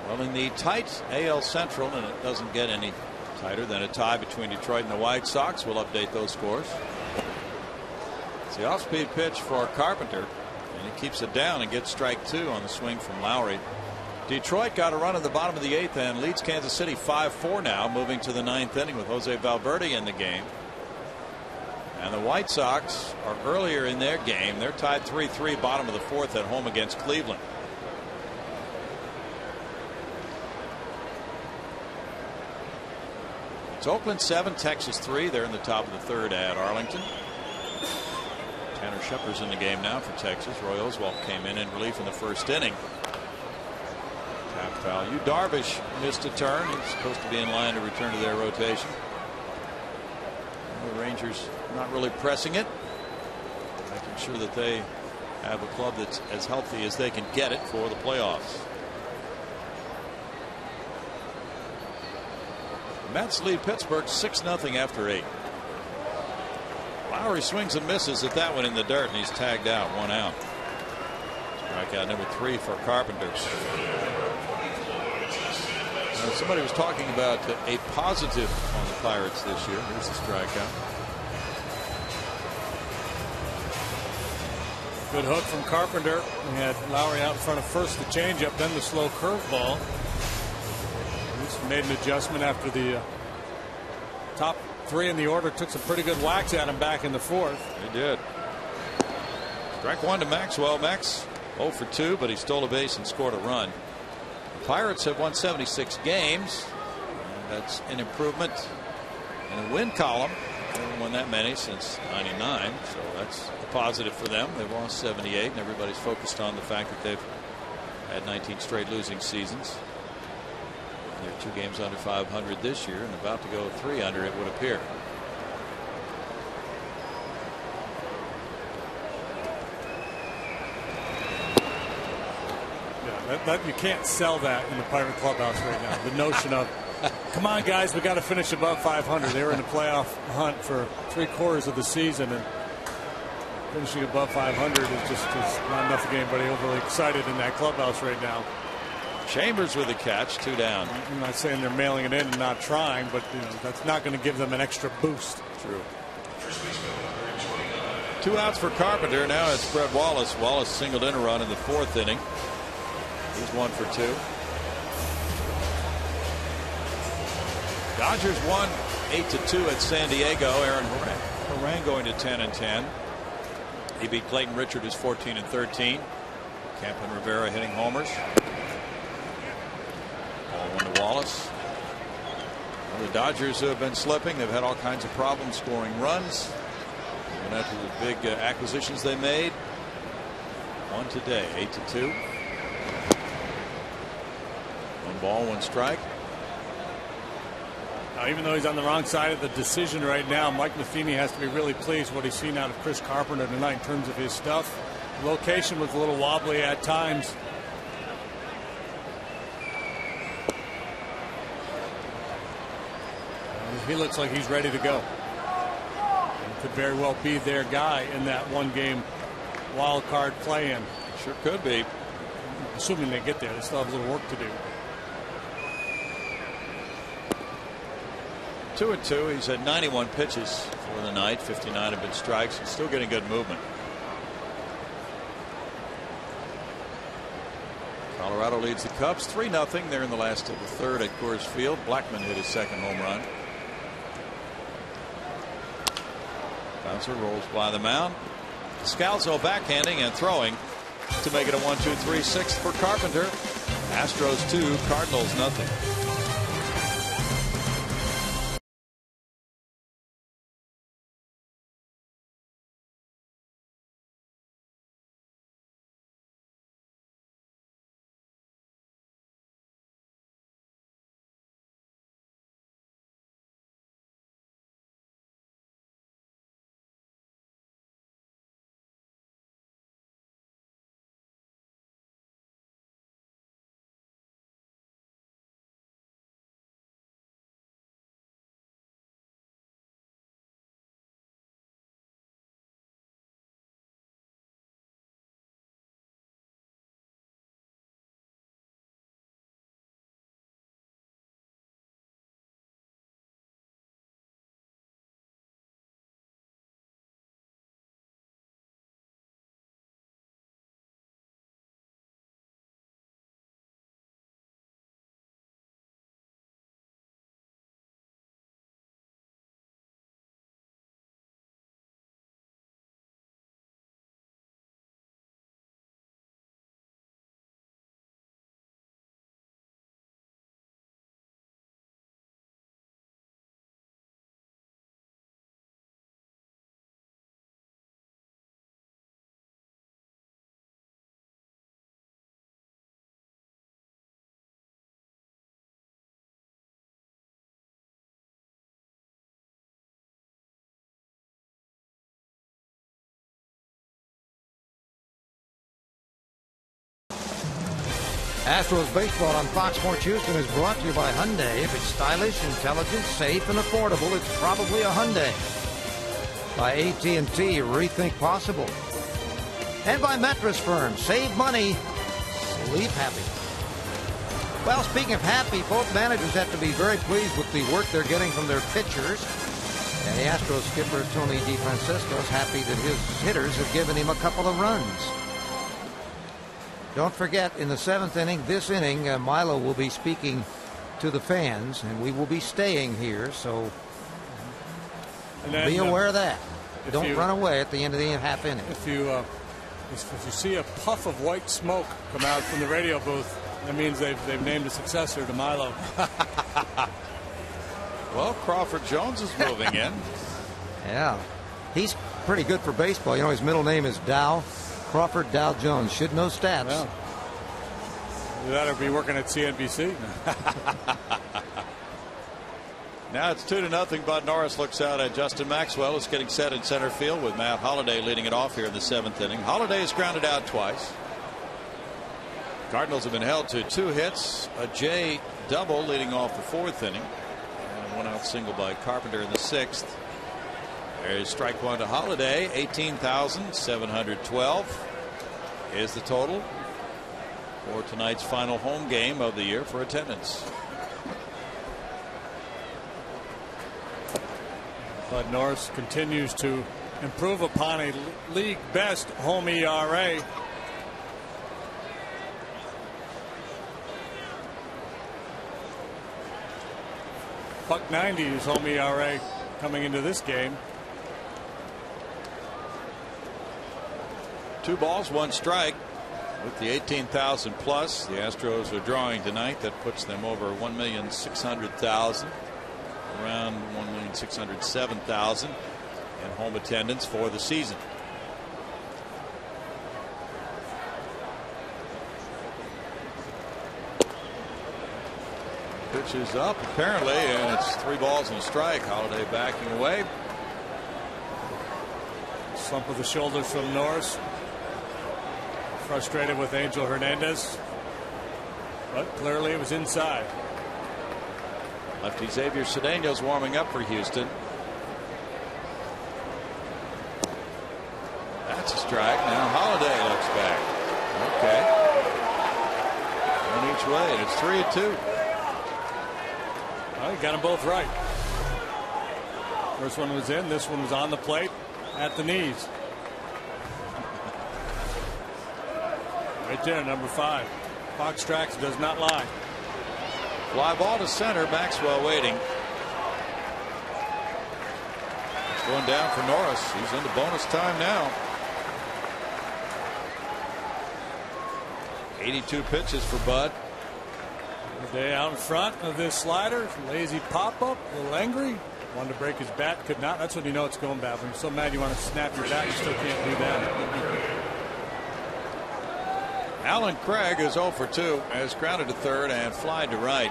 Well, in the tight AL Central, and it doesn't get any tighter than a tie between Detroit and the White Sox. We'll update those scores. It's the off-speed pitch for Carpenter, and he keeps it down and gets strike 2 on the swing from Lowry. Detroit got a run in the bottom of the 8th and leads Kansas City 5-4 now, moving to the 9th inning with Jose Valverde in the game. And the White Sox are earlier in their game. They're tied 3-3, bottom of the 4th at home against Cleveland. It's Oakland 7, Texas 3. They're in the top of the 3rd at Arlington. Tanner Shepard's in the game now for Texas. Roy Oswalt came in relief in the 1st inning. Tap foul. Yu Darvish missed a turn. He's supposed to be in line to return to their rotation. The Rangers not really pressing it, making sure that they have a club that's as healthy as they can get it for the playoffs. The Mets lead Pittsburgh 6-0 after 8. Lowry swings and misses at that one in the dirt, and he's tagged out, 1 out. Strikeout number 3 for Carpenter. Somebody was talking about a positive on the Pirates this year. Here's the strikeout. Good hook from Carpenter. He had Lowry out in front of first, the changeup, then the slow curveball. He's made an adjustment after the top 3 in the order took some pretty good whacks at him back in the 4th. They did. Strike 1 to Maxwell. Max 0 for 2, but he stole a base and scored a run. The Pirates have won 76 games. That's an improvement in the win column. They haven't won that many since '99, so that's a positive for them. They've lost 78, and everybody's focused on the fact that they've had 19 straight losing seasons. They're 2 games under 500 this year and about to go 3 under, it would appear. That you can't sell that in the Pirate clubhouse right now. The notion of, come on guys, we got to finish above 500. They were in the playoff hunt for 3/4 of the season, and finishing above 500 is just not enough to get anybody overly excited in that clubhouse right now. Chambers with a catch, 2 down. I'm not saying they're mailing it in and not trying, but that's not going to give them an extra boost. True. 2 outs for Carpenter. Now it's Fred Wallace. Wallace singled in a run in the 4th inning. He's 1 for 2. Dodgers won 8-2 at San Diego. Aaron Harang going to 10-10. He beat Clayton Richard, who's 14-13. Camp and Rivera hitting homers. Ball 1 to Wallace. Well, the Dodgers have been slipping. They've had all kinds of problems scoring runs. Even after the big acquisitions they made. 1 today, 8-2. 1 ball, 1 strike. Now, even though he's on the wrong side of the decision right now, Mike Matheny has to be really pleased with what he's seen out of Chris Carpenter tonight in terms of his stuff. The location was a little wobbly at times. He looks like he's ready to go. He could very well be their guy in that 1-game wild card play-in. Sure could be. Assuming they get there, they still have a little work to do. 2-2. He's had 91 pitches for the night. 59 have been strikes. He's still getting good movement. Colorado leads the Cubs 3-0. They're in the last of the 3rd at Coors Field. Blackmon hit his 2nd home run. Bouncer rolls by the mound. Scalzo backhanding and throwing to make it a 1-2-3-6 for Carpenter. Astros 2, Cardinals 0. Astros baseball on Fox Sports Houston is brought to you by Hyundai. If it's stylish, intelligent, safe, and affordable, it's probably a Hyundai. By AT&T, rethink possible. And by Mattress Firm, save money, sleep happy. Well, speaking of happy, both managers have to be very pleased with the work they're getting from their pitchers. And the Astros skipper, Tony DeFrancisco, is happy that his hitters have given him a couple of runs. Don't forget, in the 7th inning, this inning, Milo will be speaking to the fans, and we will be staying here, so be aware of that. Don't run away at the end of the half inning. If you see a puff of white smoke come out from the radio booth, that means they've named a successor to Milo. Well, Crawford Jones is moving in. Yeah, he's pretty good for baseball. You know, his middle name is Dow. Crawford Dow Jones. Should know stats. Yeah. That or be working at CNBC. Now it's 2-0. Bud Norris looks out at Justin Maxwell, who's getting set in center field with Matt Holliday leading it off here in the 7th inning. Holliday is grounded out twice. Cardinals have been held to 2 hits, a J double leading off the 4th inning, and a 1-out single by Carpenter in the 6th. There's strike one to Holliday. 18,712 is the total for tonight's final home game of the year for attendance. Bud Norris continues to improve upon a league best home ERA. .90 is home ERA coming into this game. 2 balls, 1 strike. With the 18,000 plus, the Astros are drawing tonight. That puts them over 1,600,000, around 1,607,000 in home attendance for the season. Pitch is up apparently, and it's 3 balls and a strike. Holliday backing away. Slump of the shoulders from Norris. Frustrated with Angel Hernandez, but clearly it was inside. Lefty Xavier Cedeno's warming up for Houston. That's a strike. Now Holliday looks back. Okay. One each way, and it's 3-2. Well, he got them both right. First one was in. This one was on the plate at the knees. Right there, number 5. Fox Tracks does not lie. Fly ball to center. Maxwell waiting. It's going down for Norris. He's into bonus time now. 82 pitches for Bud. Day out in front of this slider. Lazy pop up. A little angry. Wanted to break his bat. Could not. That's when you know it's going bad. When you're so mad you want to snap your bat, you still can't do that. Alan Craig is 0 for 2, has grounded to third and flied to right.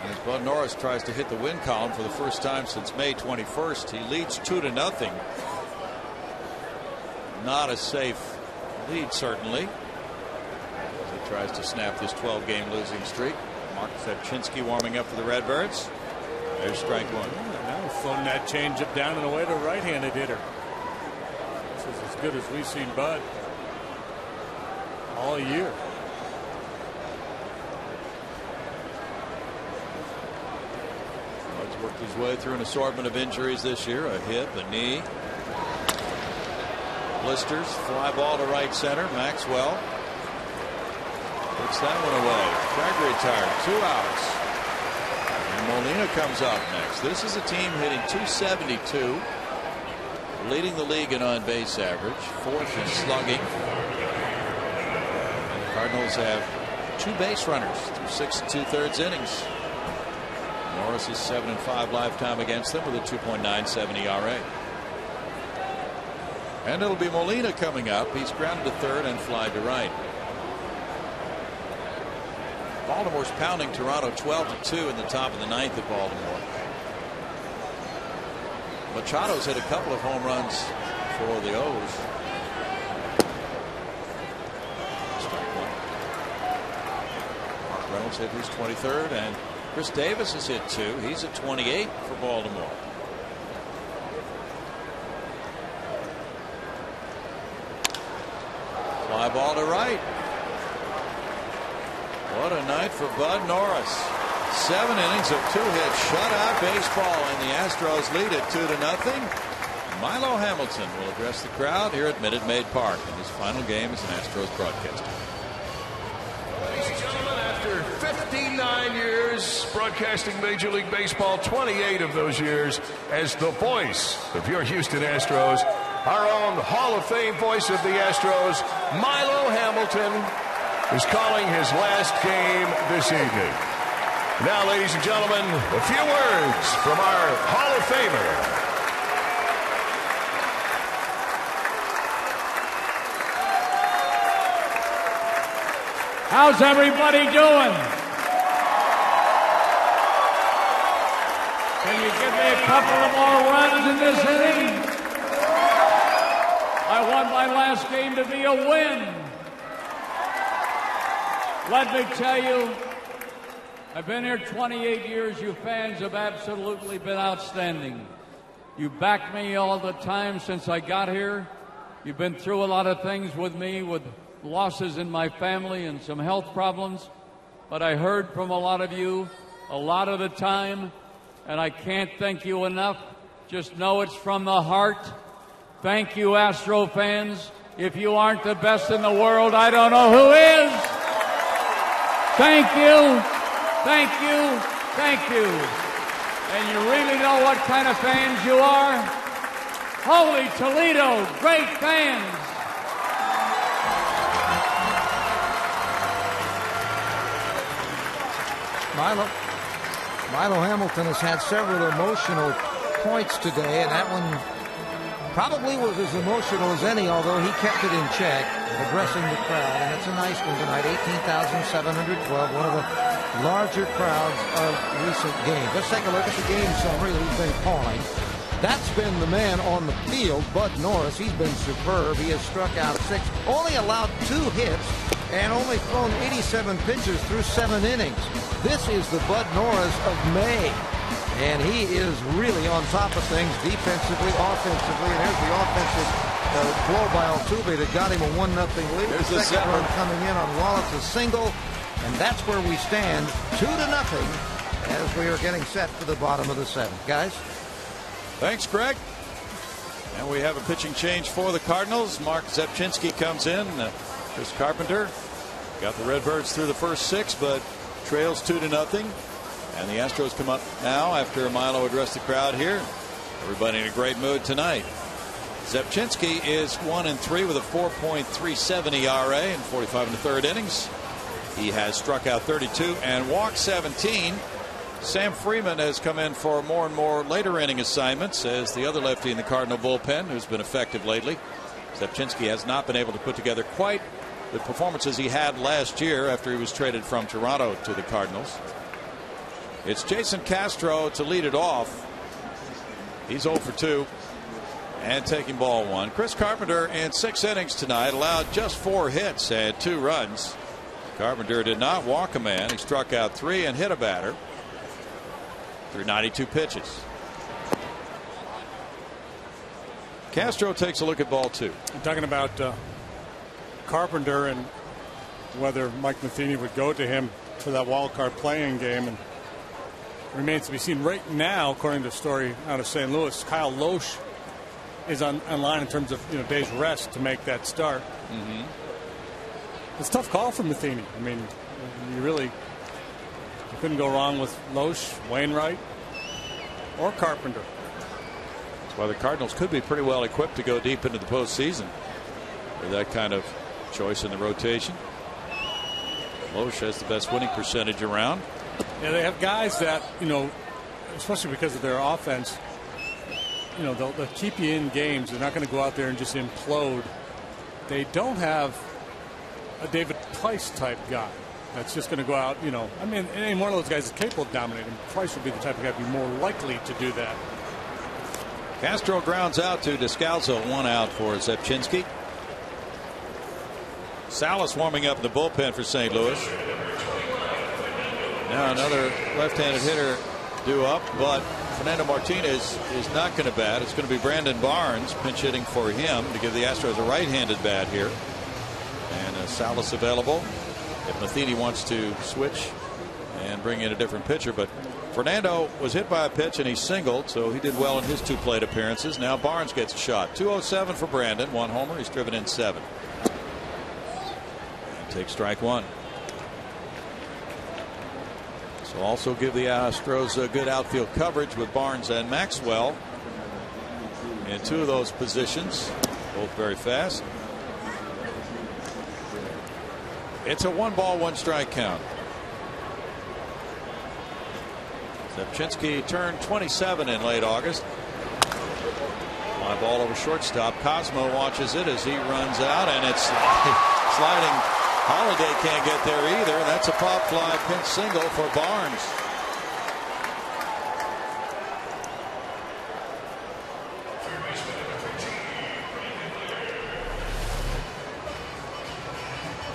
As Bud Norris tries to hit the win column for the first time since May 21st, he leads 2-0. Not a safe lead, certainly. As he tries to snap this 12-game losing streak. Mark Zepchinski warming up for the Redbirds. There's strike one. Now he's floating that changeup down and away to a right-handed hitter. This is as good as we've seen Bud all year. Bud's worked his way through an assortment of injuries this year. A hip, a knee, blisters, fly ball to right center. Maxwell puts that one away. Craig retired. 2 outs. And Molina comes up next. This is a team hitting .272, leading the league in on-base average, 4th in slugging. Cardinals have 2 base runners through 6 2/3 innings. Norris is 7-5 lifetime against them with a 2.97 ERA. And it'll be Molina coming up. He's grounded to third and flied to right. Baltimore's pounding Toronto 12-2 in the top of the 9th at Baltimore. Machado's hit a couple of home runs for the O's. Cardinals hit his 23rd, and Chris Davis has hit 2. He's at 28 for Baltimore. Fly ball to right. What a night for Bud Norris. 7 innings of 2 hits, shutout baseball, and the Astros lead it 2-0. Milo Hamilton will address the crowd here at Minute Maid Park in his final game as an Astros broadcaster. Ladies and gentlemen, after 59 years broadcasting Major League Baseball, 28 of those years as the voice of your Houston Astros, our own Hall of Fame voice of the Astros, Milo Hamilton, is calling his last game this evening. Now, ladies and gentlemen, a few words from our Hall of Famer. How's everybody doing? Can you give me a couple of more runs in this inning? I want my last game to be a win. Let me tell you, I've been here 28 years. You fans have absolutely been outstanding. You backed me all the time since I got here. You've been through a lot of things with me, with losses in my family and some health problems. But I heard from a lot of you a lot of the time, and I can't thank you enough. Just know it's from the heart. Thank you, Astro fans. If you aren't the best in the world, I don't know who is. Thank you. Thank you. Thank you. And you really know what kind of fans you are? Holy Toledo, great fans. Milo Hamilton has had several emotional points today, and that one probably was as emotional as any, although he kept it in check, addressing the crowd. And it's a nice one tonight, 18,712, one of the larger crowds of recent games. Let's take a look at the game summary that he's been calling. That's been the man on the field, Bud Norris. He's been superb. He has struck out 6, only allowed 2 hits, and only thrown 87 pitches through 7 innings. This is the Bud Norris of May, and he is really on top of things defensively, offensively. And here's the offensive blow by Altuve that got him a 1-0 lead. There's the second the run coming in on Wallace, a single, and that's where we stand, 2-0, as we are getting set for the bottom of the 7th. Guys? Thanks, Greg. And we have a pitching change for the Cardinals. Mark Zepchinski comes in. Chris Carpenter got the Redbirds through the first 6, but trails 2-0. And the Astros come up now after Milo addressed the crowd here. Everybody in a great mood tonight. Zepchinski is 1-3 with a 4.37 ERA in 45 1/3 innings. He has struck out 32 and walked 17. Sam Freeman has come in for more and more later inning assignments as the other lefty in the Cardinal bullpen, who's been effective lately. Zepchinski has not been able to put together quite the performances he had last year after he was traded from Toronto to the Cardinals. It's Jason Castro to lead it off. He's 0 for 2 and taking ball 1. Chris Carpenter in 6 innings tonight allowed just 4 hits and 2 runs. Carpenter did not walk a man. He struck out 3 and hit a batter through 92 pitches. Castro takes a look at ball 2. I'm talking about Carpenter and whether Mike Matheny would go to him for that wild card playing game, and remains to be seen. Right now, according to a story out of St. Louis, Kyle Loesch is on line in terms of days rest to make that start. It's a tough call for Matheny. I mean, you couldn't go wrong with Loesch, Wainwright, or Carpenter. That's why the Cardinals could be pretty well equipped to go deep into the postseason with that kind of choice in the rotation. Loesch has the best winning percentage around. Yeah, they have guys that, especially because of their offense, they'll keep you in games. They're not going to go out there and just implode. They don't have a David Price type guy that's just going to go out, I mean, any one of those guys is capable of dominating. Price would be the type of guy to be more likely to do that. Castro grounds out to Descalzo, 1 out for Zepchinski. Salas warming up in the bullpen for St. Louis. Now another left-handed hitter due up, but Fernando Martinez is not going to bat. It's going to be Brandon Barnes pinch hitting for him to give the Astros a right-handed bat here. And Salas available if Matheny wants to switch and bring in a different pitcher. But Fernando was hit by a pitch and he singled, so he did well in his 2 plate appearances. Now Barnes gets a shot. 207 for Brandon. 1 homer. He's driven in 7. And takes strike 1. So also give the Astros a good outfield coverage with Barnes and Maxwell in 2 of those positions, both very fast. It's a 1-ball, 1-strike count. Zepchinski turned 27 in late August. Fly ball over shortstop. Cosmo watches it as he runs out, and it's sliding. Holiday can't get there either. That's a pop fly pinch single for Barnes.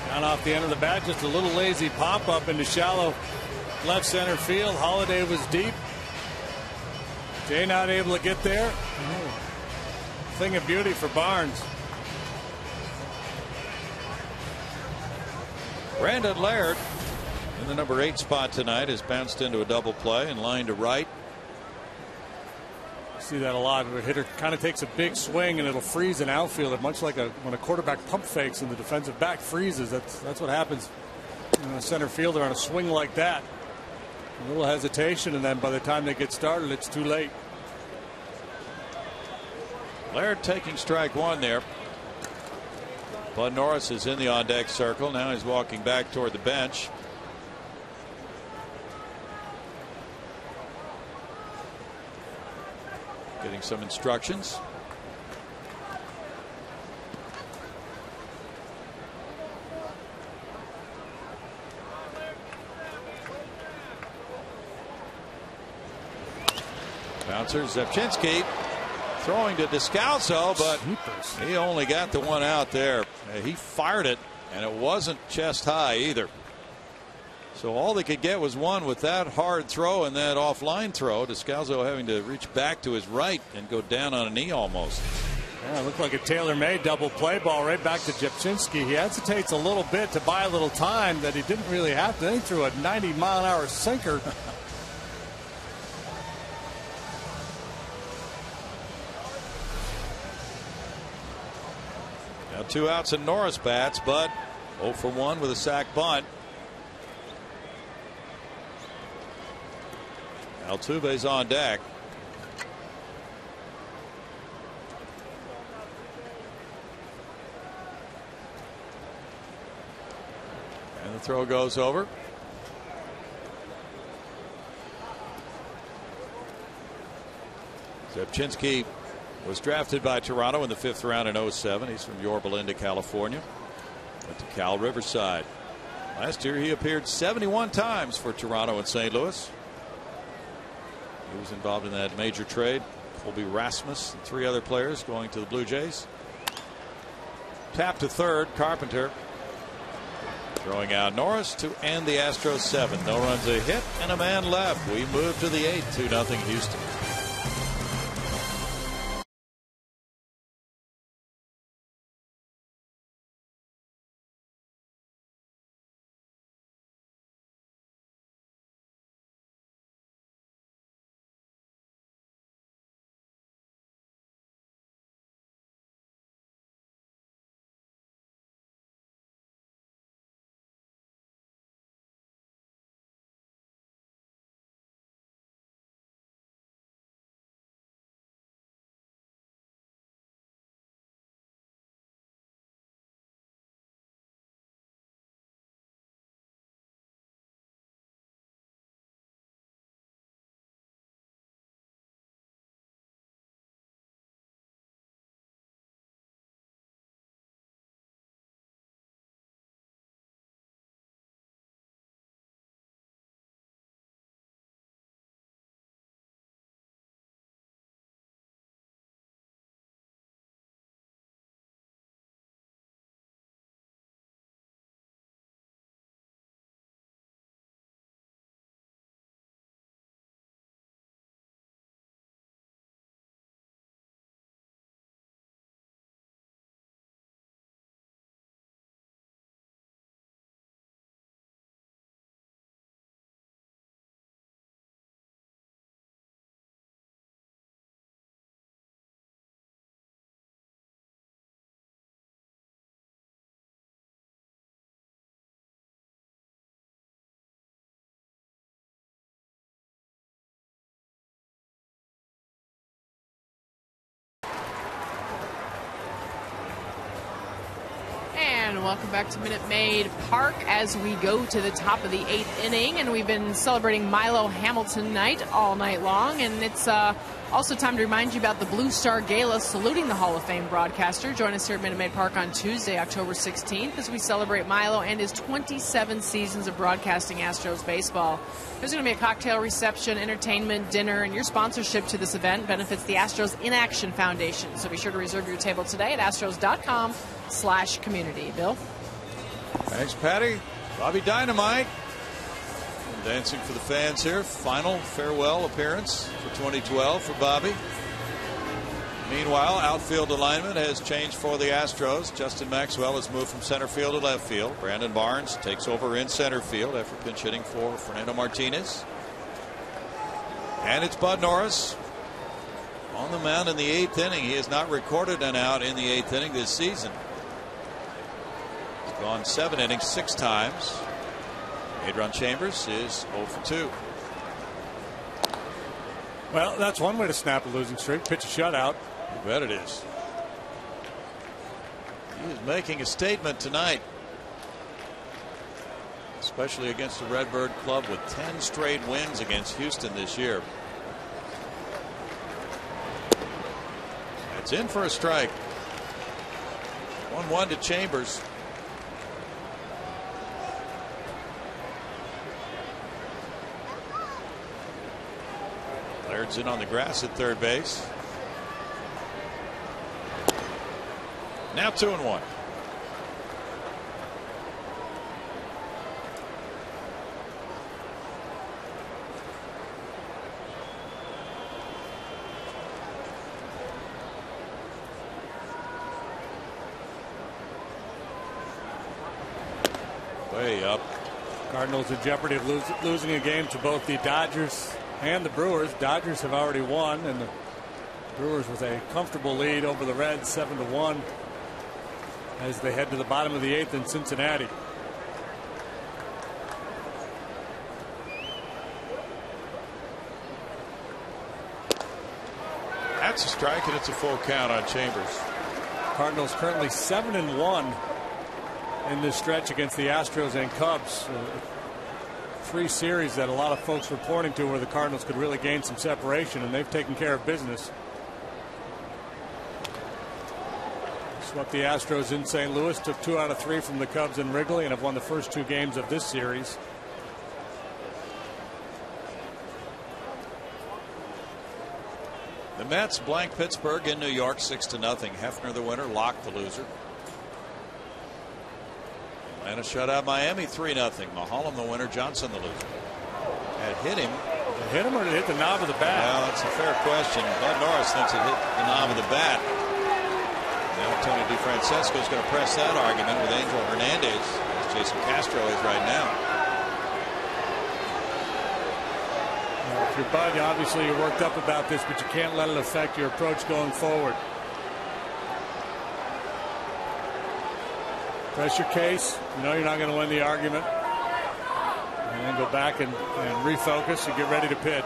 Down off the end of the bat, just a little lazy pop up into shallow left center field. Holiday was deep. Jay not able to get there. Thing of beauty for Barnes. Brandon Laird in the number 8 spot tonight has bounced into a double play and line to right. See that a lot. The hitter kind of takes a big swing and it'll freeze an outfielder, much like when a quarterback pump fakes and the defensive back freezes. That's what happens. A center fielder on a swing like that. A little hesitation, and then by the time they get started, it's too late. Laird taking strike 1 there. Bud Norris is in the on-deck circle. Now he's walking back toward the bench. Getting some instructions. Bouncer Zepchinski throwing to Descalso, but he only got the one out there. He fired it, and it wasn't chest high either. So all they could get was one with that hard throw and that offline throw. Descalso having to reach back to his right and go down on a knee almost. Yeah, it looked like a tailor-made double play ball right back to Zepchinski. He hesitates a little bit to buy a little time that he didn't really have to. Then he threw a 90-mile-an-hour sinker. Now 2 outs and Norris bats, but 0 for 1 with a sac bunt. Altuve's on deck. And the throw goes over. Zepchinski was drafted by Toronto in the 5th round in 07. He's from Yorba Linda, California. Went to Cal Riverside. Last year he appeared 71 times for Toronto and St. Louis. He was involved in that major trade. Colby Rasmus and 3 other players going to the Blue Jays. Tap to third. Carpenter throwing out Norris to end the Astros 7. No runs, a hit, and a man left. We move to the 8th, 2-0 Houston. welcome back to Minute Maid Park as we go to the top of the 8th inning. And we've been celebrating Milo Hamilton night all night long. And it's also time to remind you about the Blue Star Gala saluting the Hall of Fame broadcaster. Join us here at Minute Maid Park on Tuesday, October 16th, as we celebrate Milo and his 27 seasons of broadcasting Astros baseball. There's going to be a cocktail reception, entertainment, dinner, and your sponsorship to this event benefits the Astros In Action Foundation. So be sure to reserve your table today at astros.com/community. Bill? Thanks, Patty. Bobby Dynamite dancing for the fans here. Final farewell appearance for 2012 for Bobby. Meanwhile, outfield alignment has changed for the Astros. Justin Maxwell has moved from center field to left field. Brandon Barnes takes over in center field after pinch hitting for Fernando Martinez. And it's Bud Norris on the mound in the 8th inning. He has not recorded an out in the 8th inning this season. He's gone 7 innings 6 times. Adron Chambers is 0 for 2. Well, that's one way to snap a losing streak. Pitch a shutout. You bet it is. He is making a statement tonight, especially against the Redbird club with 10 straight wins against Houston this year. That's in for a strike. 1-1 to Chambers. Laird's in on the grass at third base. Now 2-1. Way up. Cardinals in jeopardy of losing a game to both the Dodgers and the Brewers. Dodgers have already won, and the Brewers with a comfortable lead over the Reds, 7-1, as they head to the bottom of the 8th in Cincinnati. That's a strike, and it's a full count on Chambers. Cardinals currently 7-1 in this stretch against the Astros and Cubs. 3 series that a lot of folks were pointing to where the Cardinals could really gain some separation, and they've taken care of business. Swept the Astros in St. Louis, took 2 out of 3 from the Cubs in Wrigley, and have won the first 2 games of this series. The Mets blank Pittsburgh in New York 6-0. Hefner the winner, Locke the loser. Atlanta shut out Miami 3-0. Maholm the winner, Johnson the loser. Had hit him. It hit him or did it hit the knob of the bat? Well, that's a fair question. Bud Norris thinks it hit the knob of the bat. Now Tony DeFrancesco is going to press that argument with Angel Hernandez, as Jason Castro is right now. Well, if you're Bud, obviously you're worked up about this, but you can't let it affect your approach going forward. Press your case. You know you're not going to win the argument. And then go back and refocus and get ready to pitch.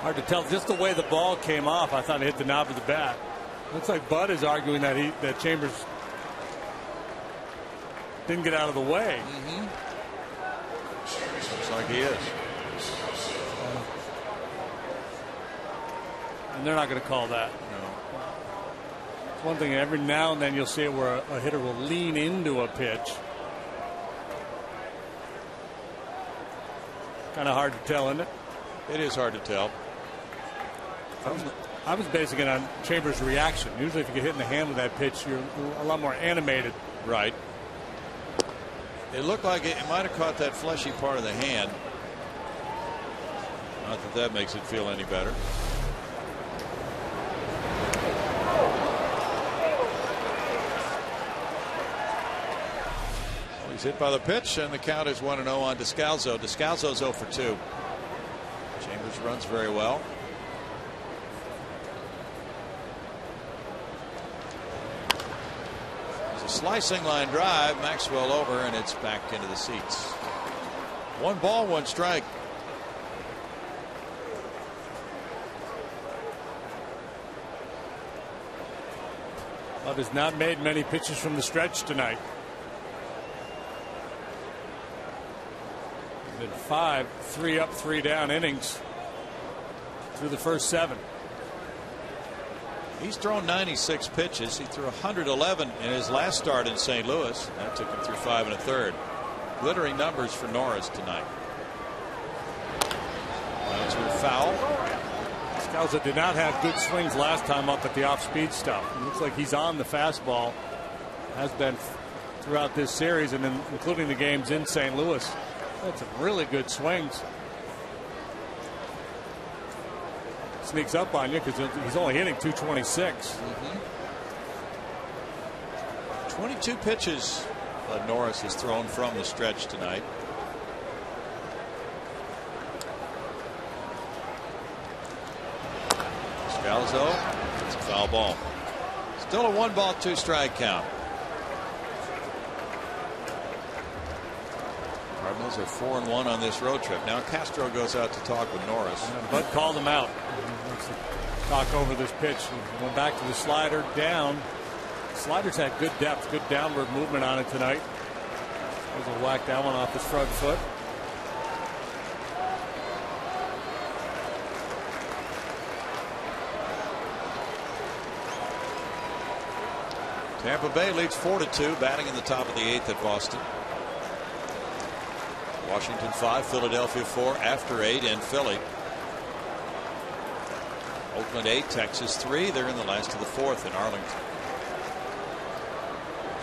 Hard to tell. Just the way the ball came off, I thought it hit the knob of the bat. Looks like Bud is arguing that Chambers didn't get out of the way. Looks like he is. And they're not going to call that. No. It's one thing, every now and then you'll see it where a hitter will lean into a pitch. Kind of hard to tell, isn't it? It is hard to tell. I was basing it on Chambers' reaction. Usually if you get hit in the hand with that pitch, you're a lot more animated. Right. It looked like it might have caught that fleshy part of the hand. Not that that makes it feel any better. Well, he's hit by the pitch, and the count is 1-0 on Descalso. Descalso's 0 for 2. Chambers runs very well. It's a slicing line drive. Maxwell over, and it's back into the seats. 1 ball, 1 strike. Bud has not made many pitches from the stretch tonight. Been 5 3 up, 3 down innings through the first 7. He's thrown 96 pitches. He threw 111 in his last start in St. Louis. That took him through 5 1/3. Glittering numbers for Norris tonight. That's a foul. Scalzo did not have good swings last time up at the off-speed stuff. It looks like he's on the fastball. Has been throughout this series, and including the games in St. Louis. That's some really good swings. Sneaks up on you because he's only hitting 226. 22 pitches Norris has thrown from the stretch tonight. Scalzo, it's a foul ball. Still a 1 ball, 2 strike count. Cardinals are 4-1 on this road trip. Now Castro goes out to talk with Norris. Bud called him out. He wants to talk over this pitch. He went back to the slider down. Slider's had good depth, good downward movement on it tonight. There's a whack that one off his front foot. Tampa Bay leads 4-2, batting in the top of the 8th at Boston. Washington 5, Philadelphia 4 after 8 in Philly. Oakland 8, Texas 3. They're in the last of the 4th in Arlington.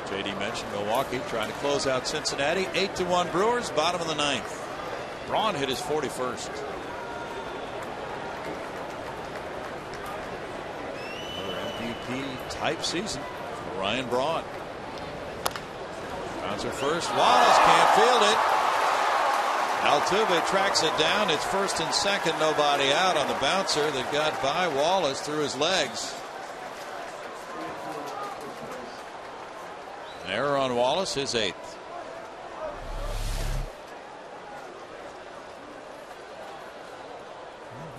As JD mentioned, Milwaukee trying to close out Cincinnati. 8-1 Brewers, bottom of the 9th. Braun hit his 41st. Another MVP type season for Ryan Braun. Bouncer first. Wallace can't field it. Altuve tracks it down. It's first and second, nobody out on the bouncer that got by Wallace through his legs. An error on Wallace, his 8th.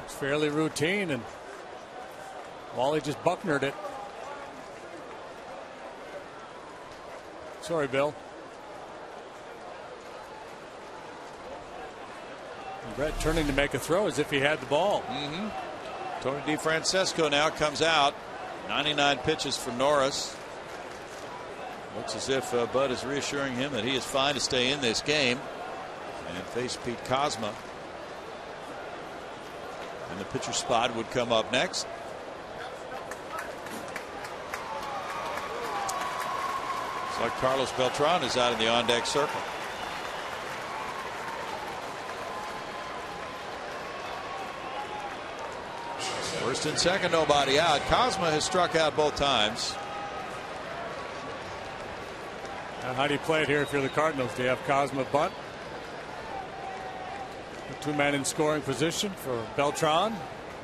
It's fairly routine, and Wally just bucknered it. Sorry, Bill. Brett turning to make a throw as if he had the ball. Tony DeFrancesco now comes out. 99 pitches for Norris. Looks as if Bud is reassuring him that he is fine to stay in this game and face Pete Kozma. And the pitcher spot would come up next. Looks like Carlos Beltran is out in the on-deck circle. First and second, nobody out. Kozma has struck out both times. Now how do you play it here if you're the Cardinals? Do you have Kozma bunt? The 2 men in scoring position for Beltran.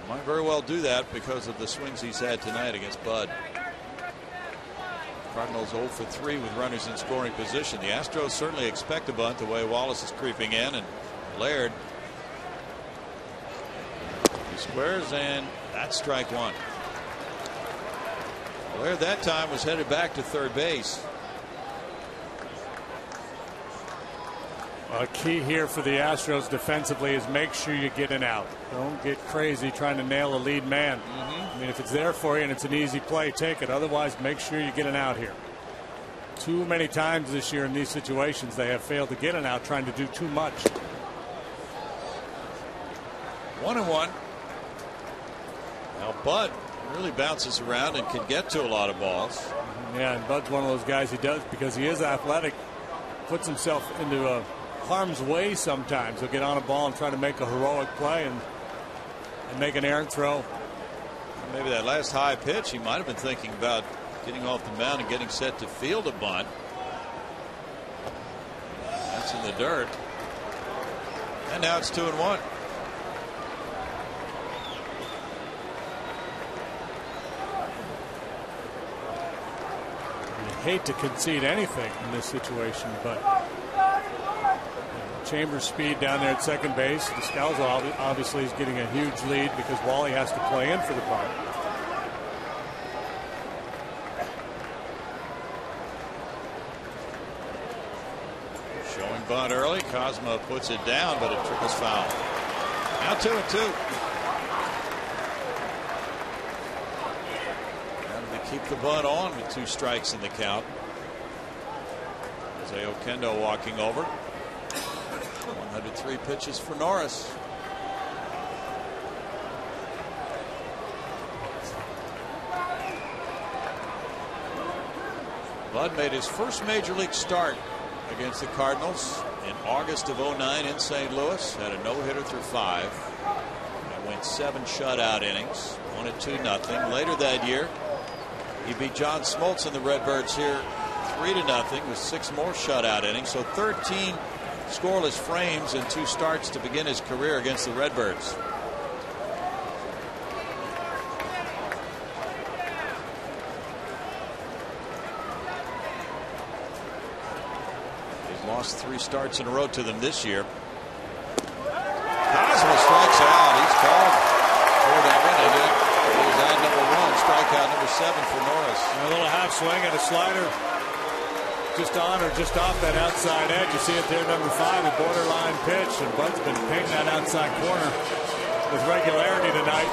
Might very well do that because of the swings he's had tonight against Bud. Cardinals 0 for 3 with runners in scoring position. The Astros certainly expect a bunt the way Wallace is creeping in, and Laird. He squares, and that's strike 1. Laird that time was headed back to third base. A key here for the Astros defensively is make sure you get an out. Don't get crazy trying to nail a lead man. I mean, if it's there for you and it's an easy play, take it. Otherwise, make sure you get an out here. Too many times this year in these situations they have failed to get an out trying to do too much. 1-1. Now Bud really bounces around and can get to a lot of balls. Yeah, and Bud's one of those guys he does because he is athletic. Puts himself into harm's way sometimes. He'll get on a ball and try to make a heroic play and make an errant throw. Maybe that last high pitch he might have been thinking about getting off the mound and getting set to field a bunt. That's in the dirt. And now it's 2-1. hate to concede anything in this situation, but Chambers' speed down there at second base. Descalzo obviously is getting a huge lead because Wally has to play in for the part. Showing bunt early. Cosmo puts it down, but it trickles foul. Now 2-2. And to keep the bunt on with 2 strikes in the count. Jose Oquendo walking over. 103 pitches for Norris. Bud made his first major league start against the Cardinals in August of '09 in St. Louis. Had a no-hitter through 5 and went 7 shutout innings. Won it 2-0. Later that year, he beat John Smoltz and the Redbirds here 3-0 with 6 more shutout innings. So 13 scoreless frames and 2 starts to begin his career against the Redbirds. He's lost 3 starts in a row to them this year. Cosmo strikes out. He's called for that inning. It is out number 1. Strikeout number 7 for Norris. A little half swing and a slider. Just on or just off that outside edge. You see it there, number 5, a borderline pitch, and Bud's been painting that outside corner with regularity tonight.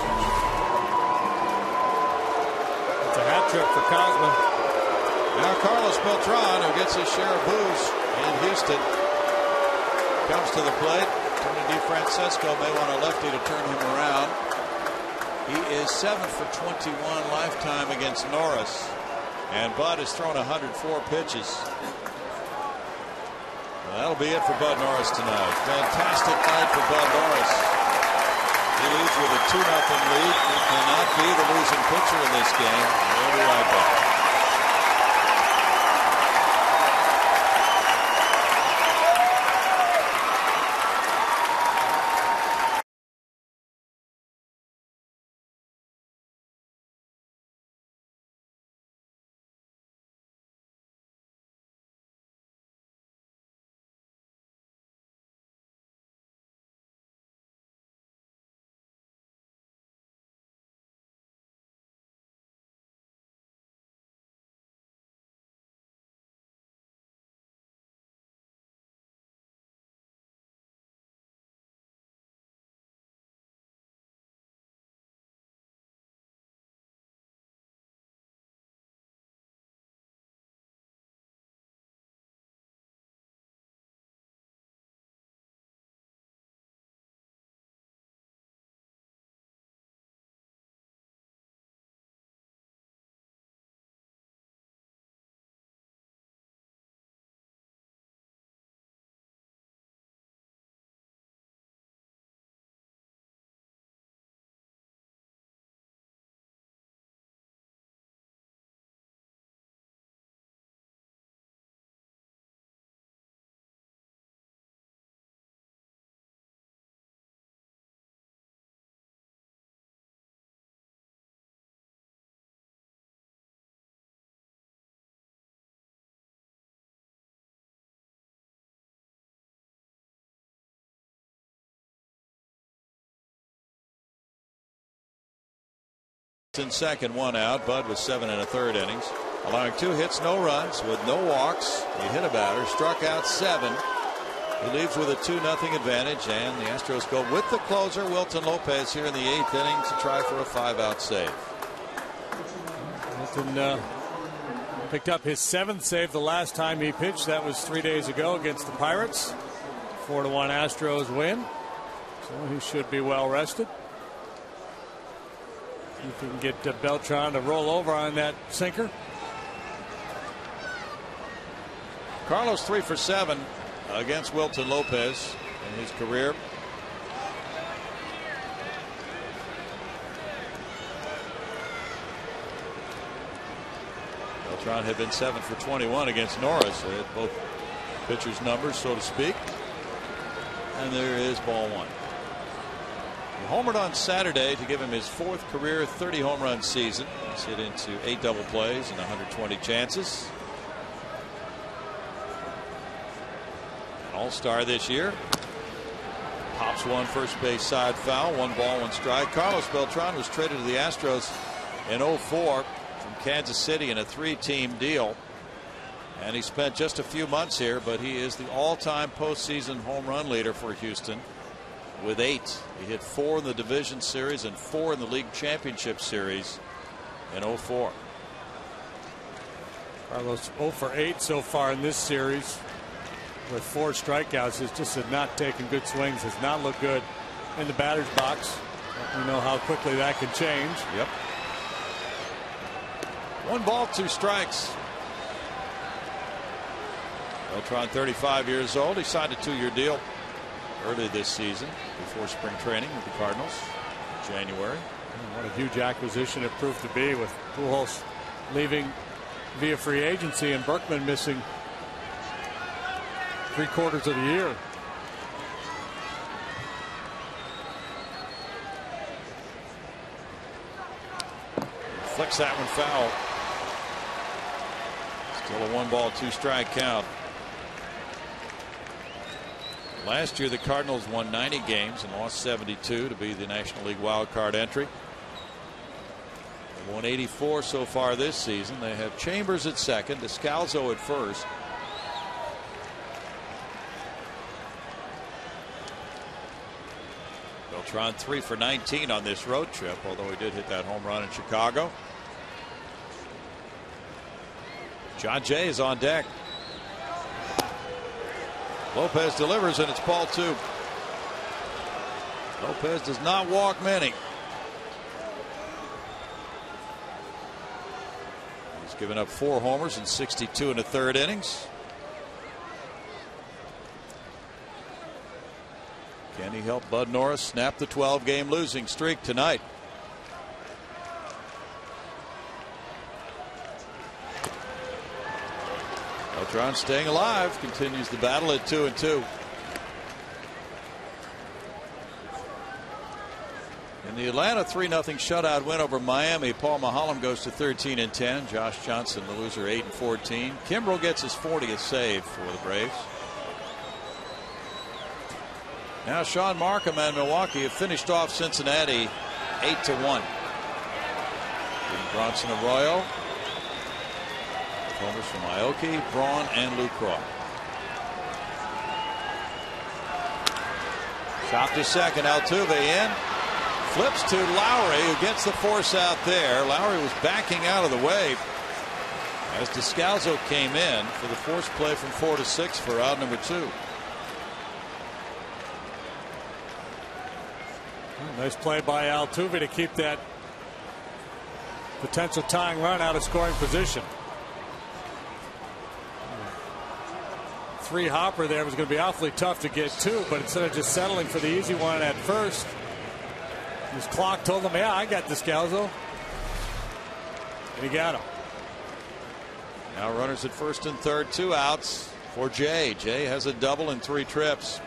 It's a hat trick for Cosmo. Now Carlos Beltran, who gets his share of boos in Houston, comes to the plate. Tony DeFrancesco may want a lefty to turn him around. He is 7 for 21 lifetime against Norris. And Bud has thrown 104 pitches. Well, that'll be it for Bud Norris tonight. Fantastic night for Bud Norris. He leads with a 2-0 lead. He cannot be the losing pitcher in this game. We'll be right back. In second, 1 out. Bud was 7 1/3 innings, allowing 2 hits, no runs, with no walks. He hit a batter, struck out 7. He leaves with a 2-0 advantage, and the Astros go with the closer, Wilton Lopez, here in the 8th inning to try for a 5-out save. Wilton picked up his 7th save the last time he pitched. That was 3 days ago against the Pirates. 4-1 Astros win, so he should be well rested. If he can get Beltran to roll over on that sinker. Carlos 3 for 7 against Wilton Lopez in his career. Beltran had been 7 for 21 against Norris. They had both pitchers' numbers, so to speak. And there is ball 1. He homered on Saturday to give him his 4th career 30 home run season. He's hit into 8 double plays and 120 chances. All-star this year. Pops one first base side foul. 1 ball, 1 strike. Carlos Beltran was traded to the Astros in 04 from Kansas City in a 3-team deal. And he spent just a few months here, but he is the all-time postseason home run leader for Houston with 8. He hit 4 in the division series and 4 in the league championship series in 04. Carlos 0 for 8 so far in this series with 4 strikeouts. He's just not taken good swings, has not looked good in the batter's box. We know how quickly that can change. Yep. 1 ball, 2 strikes. Beltran, 35 years old. He signed a 2-year deal early this season before spring training with the Cardinals in January. What a huge acquisition it proved to be, with Pujols leaving via free agency and Berkman missing 3/4 of the year. Flicks that one foul. Still a 1 ball, 2 strike count. Last year the Cardinals won 90 games and lost 72 to be the National League wild card entry. They won 84 so far this season. They have Chambers at second, Descalso at first. Beltran 3 for 19 on this road trip, although he did hit that home run in Chicago. John Jay is on deck. Lopez delivers, and it's ball 2. Lopez does not walk many. He's given up 4 homers in 62 in the 3rd innings. Can he help Bud Norris snap the 12-game losing streak tonight? Beltran staying alive, continues the battle at 2-2. In the Atlanta 3-0 shutout win over Miami, Paul Maholm goes to 13-10. Josh Johnson, the loser, 8-14. Kimbrel gets his 40th save for the Braves. Now Sean Markham and Milwaukee have finished off Cincinnati 8-1. Bronson Arroyo. Homers from Aoki, Braun, and Lucroy. Shot to second. Altuve in. Flips to Lowry, who gets the force out there. Lowry was backing out of the way as Descalso came in for the force play from 4 to 6 for out number 2. Nice play by Altuve to keep that potential tying run out of scoring position. 3 hopper there was going to be awfully tough to get 2, but instead of just settling for the easy one at first, his clock told him, yeah, I got Descalso. And he got him. Now runners at first and third, 2 outs for Jay. Jay has a double in 3 trips.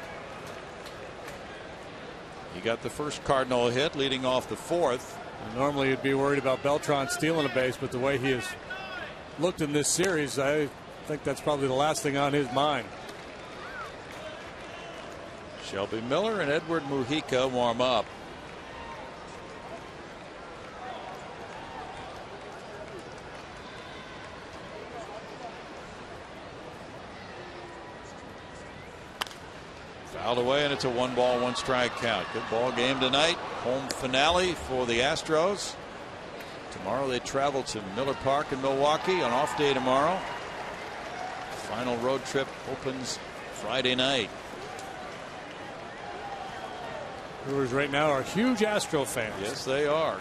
He got the first Cardinal hit leading off the 4th. And normally you'd be worried about Beltran stealing a base, but the way he has looked in this series, I think that's probably the last thing on his mind. Shelby Miller and Edward Mujica warm up. Fouled away, and it's a 1 ball, 1 strike count. Good ball game tonight. Home finale for the Astros. Tomorrow they travel to Miller Park in Milwaukee. On off day tomorrow. Final road trip opens Friday night. Brewers right now are huge Astro fans. Yes, they are.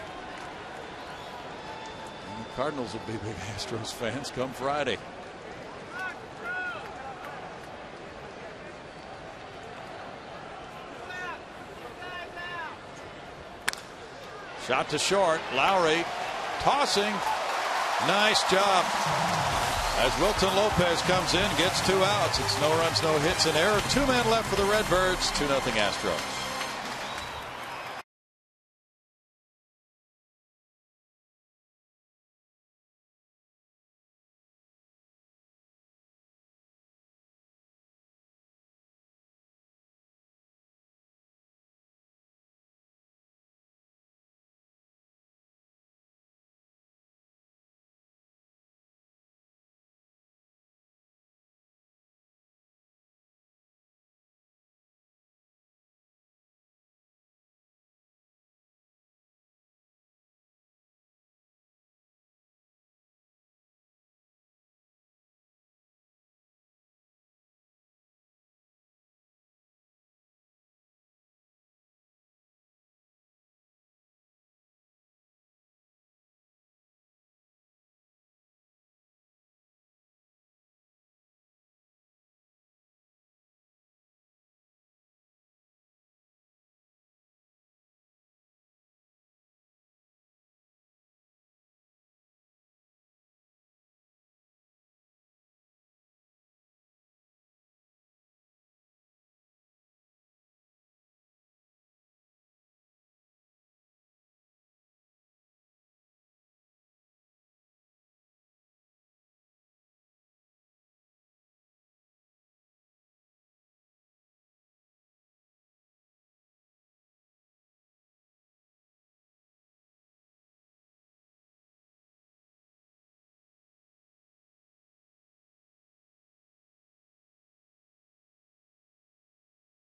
And the Cardinals will be big Astros fans come Friday. Shot to short. Lowry tossing. Nice job. As Wilton Lopez comes in, gets 2 outs. It's no runs, no hits, an error. 2 men left for the Redbirds. 2-0 Astros.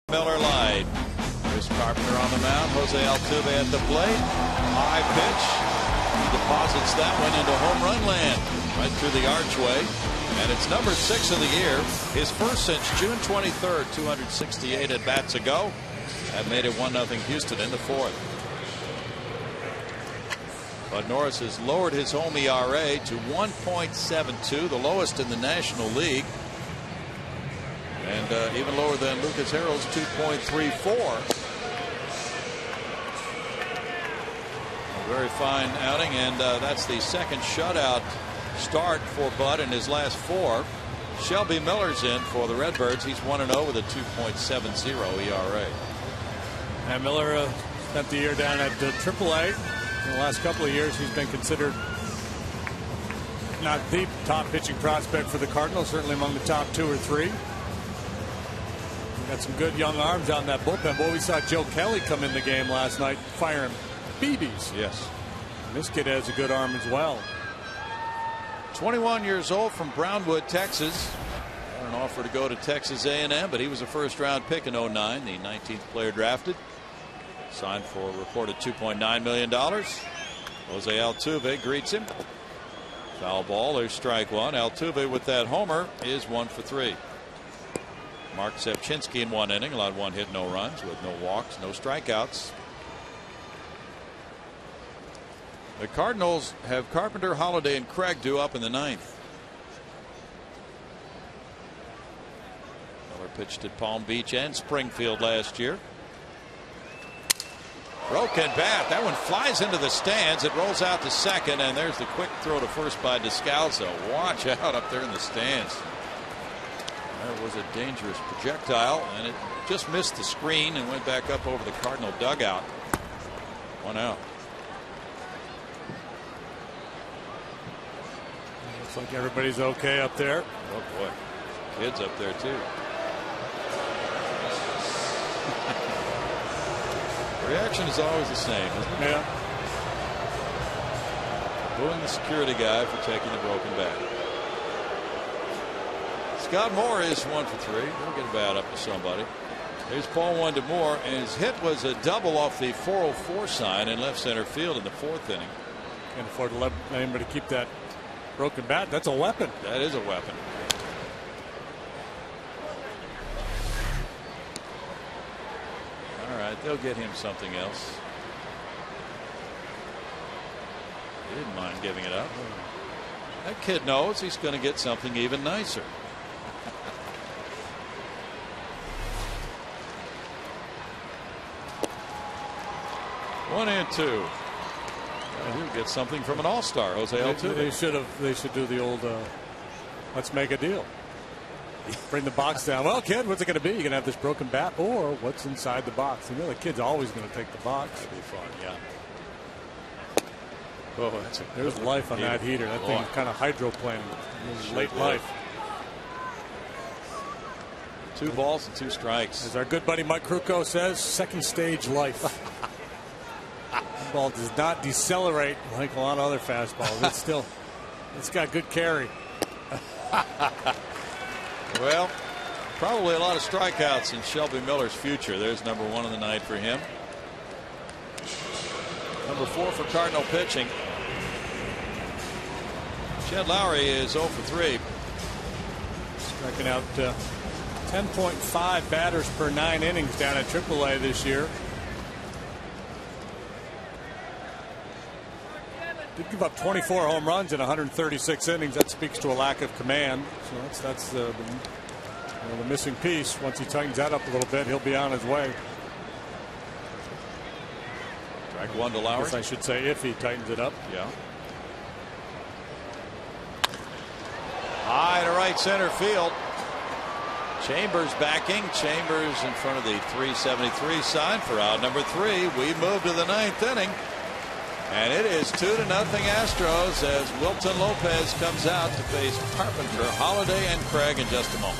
Miller Lite. Chris Carpenter on the mound. Jose Altuve at the plate. High pitch. He deposits that one into home run land right through the archway. And it's number 6 of the year. His first since June 23rd. 268 at bats ago. That made it 1-0 Houston in the 4th. But Norris has lowered his home ERA to 1.72, the lowest in the National League. And even lower than Lucas Harrell's 2.34. A very fine outing, and that's the second shutout start for Bud in his last 4. Shelby Miller's in for the Redbirds. He's 1-0 with a 2.70 ERA. And Miller spent the year down at AAA. In the last couple of years, he's been considered not the top pitching prospect for the Cardinals, certainly among the top 2 or 3. Got some good young arms out in that bullpen. Boy, we saw Joe Kelly come in the game last night firing BBs. Yes. And this kid has a good arm as well. 21 years old from Brownwood, Texas. Got an offer to go to Texas A&M, but he was a first-round pick in 09, the 19th player drafted. Signed for a reported $2.9 million. Jose Altuve greets him. Foul ball. There's strike one. Altuve with that homer is 1 for 3. Mark Sepchinski in 1 inning allowed 1 hit, no runs, with no walks, no strikeouts. The Cardinals have Carpenter, Holliday, and Craig due up in the 9th. Miller pitched at Palm Beach and Springfield last year. Broken bat. That one flies into the stands. It rolls out to second, and there's the quick throw to first by Descalso. Watch out up there in the stands. That was a dangerous projectile, and it just missed the screen and went back up over the Cardinal dugout. 1 out. Looks like everybody's okay up there. Oh boy, kids up there too. The reaction is always the same, isn't it? Yeah. Booing the security guy for taking the broken bat. Scott Moore is 1 for 3. He'll get a bat up to somebody. Here's Paul Wonder-Moore, and his hit was a double off the 404 sign in left center field in the 4th inning. Can't afford to let anybody keep that broken bat. That's a weapon. That is a weapon. All right, they'll get him something else. He didn't mind giving it up. That kid knows he's going to get something even nicer. One and two. He'll get something from an all-star, Jose Altuve. They should do the old let's make a deal. Bring the box down. Well, kid, what's it going to be? You're going to have this broken bat, or what's inside the box? You know, the kid's always going to take the box. That'd be fun, yeah. Oh, there's life on that heater. That thing's kind of hydroplaning. Late life. 2 balls and 2 strikes. As our good buddy Mike Krukow says, second stage life. The ball does not decelerate like a lot of other fastballs. It's got good carry. Well, probably a lot of strikeouts in Shelby Miller's future. There's number 1 of the night for him. Number 4 for Cardinal pitching. Chet Lowry is 0 for 3. Striking out 10.5 batters per 9 innings down at AAA this year. Did give up 24 home runs in 136 innings. That speaks to a lack of command. So that's the missing piece. Once he tightens that up a little bit, he'll be on his way. Strike 1 to Lowry. I guess I should say if he tightens it up. Yeah. High to right center field. Chambers backing. Chambers in front of the 373 sign for out number 3. We move to the 9th inning. And it is 2-0 Astros as Wilton Lopez comes out to face Carpenter, Holliday, and Craig in just a moment.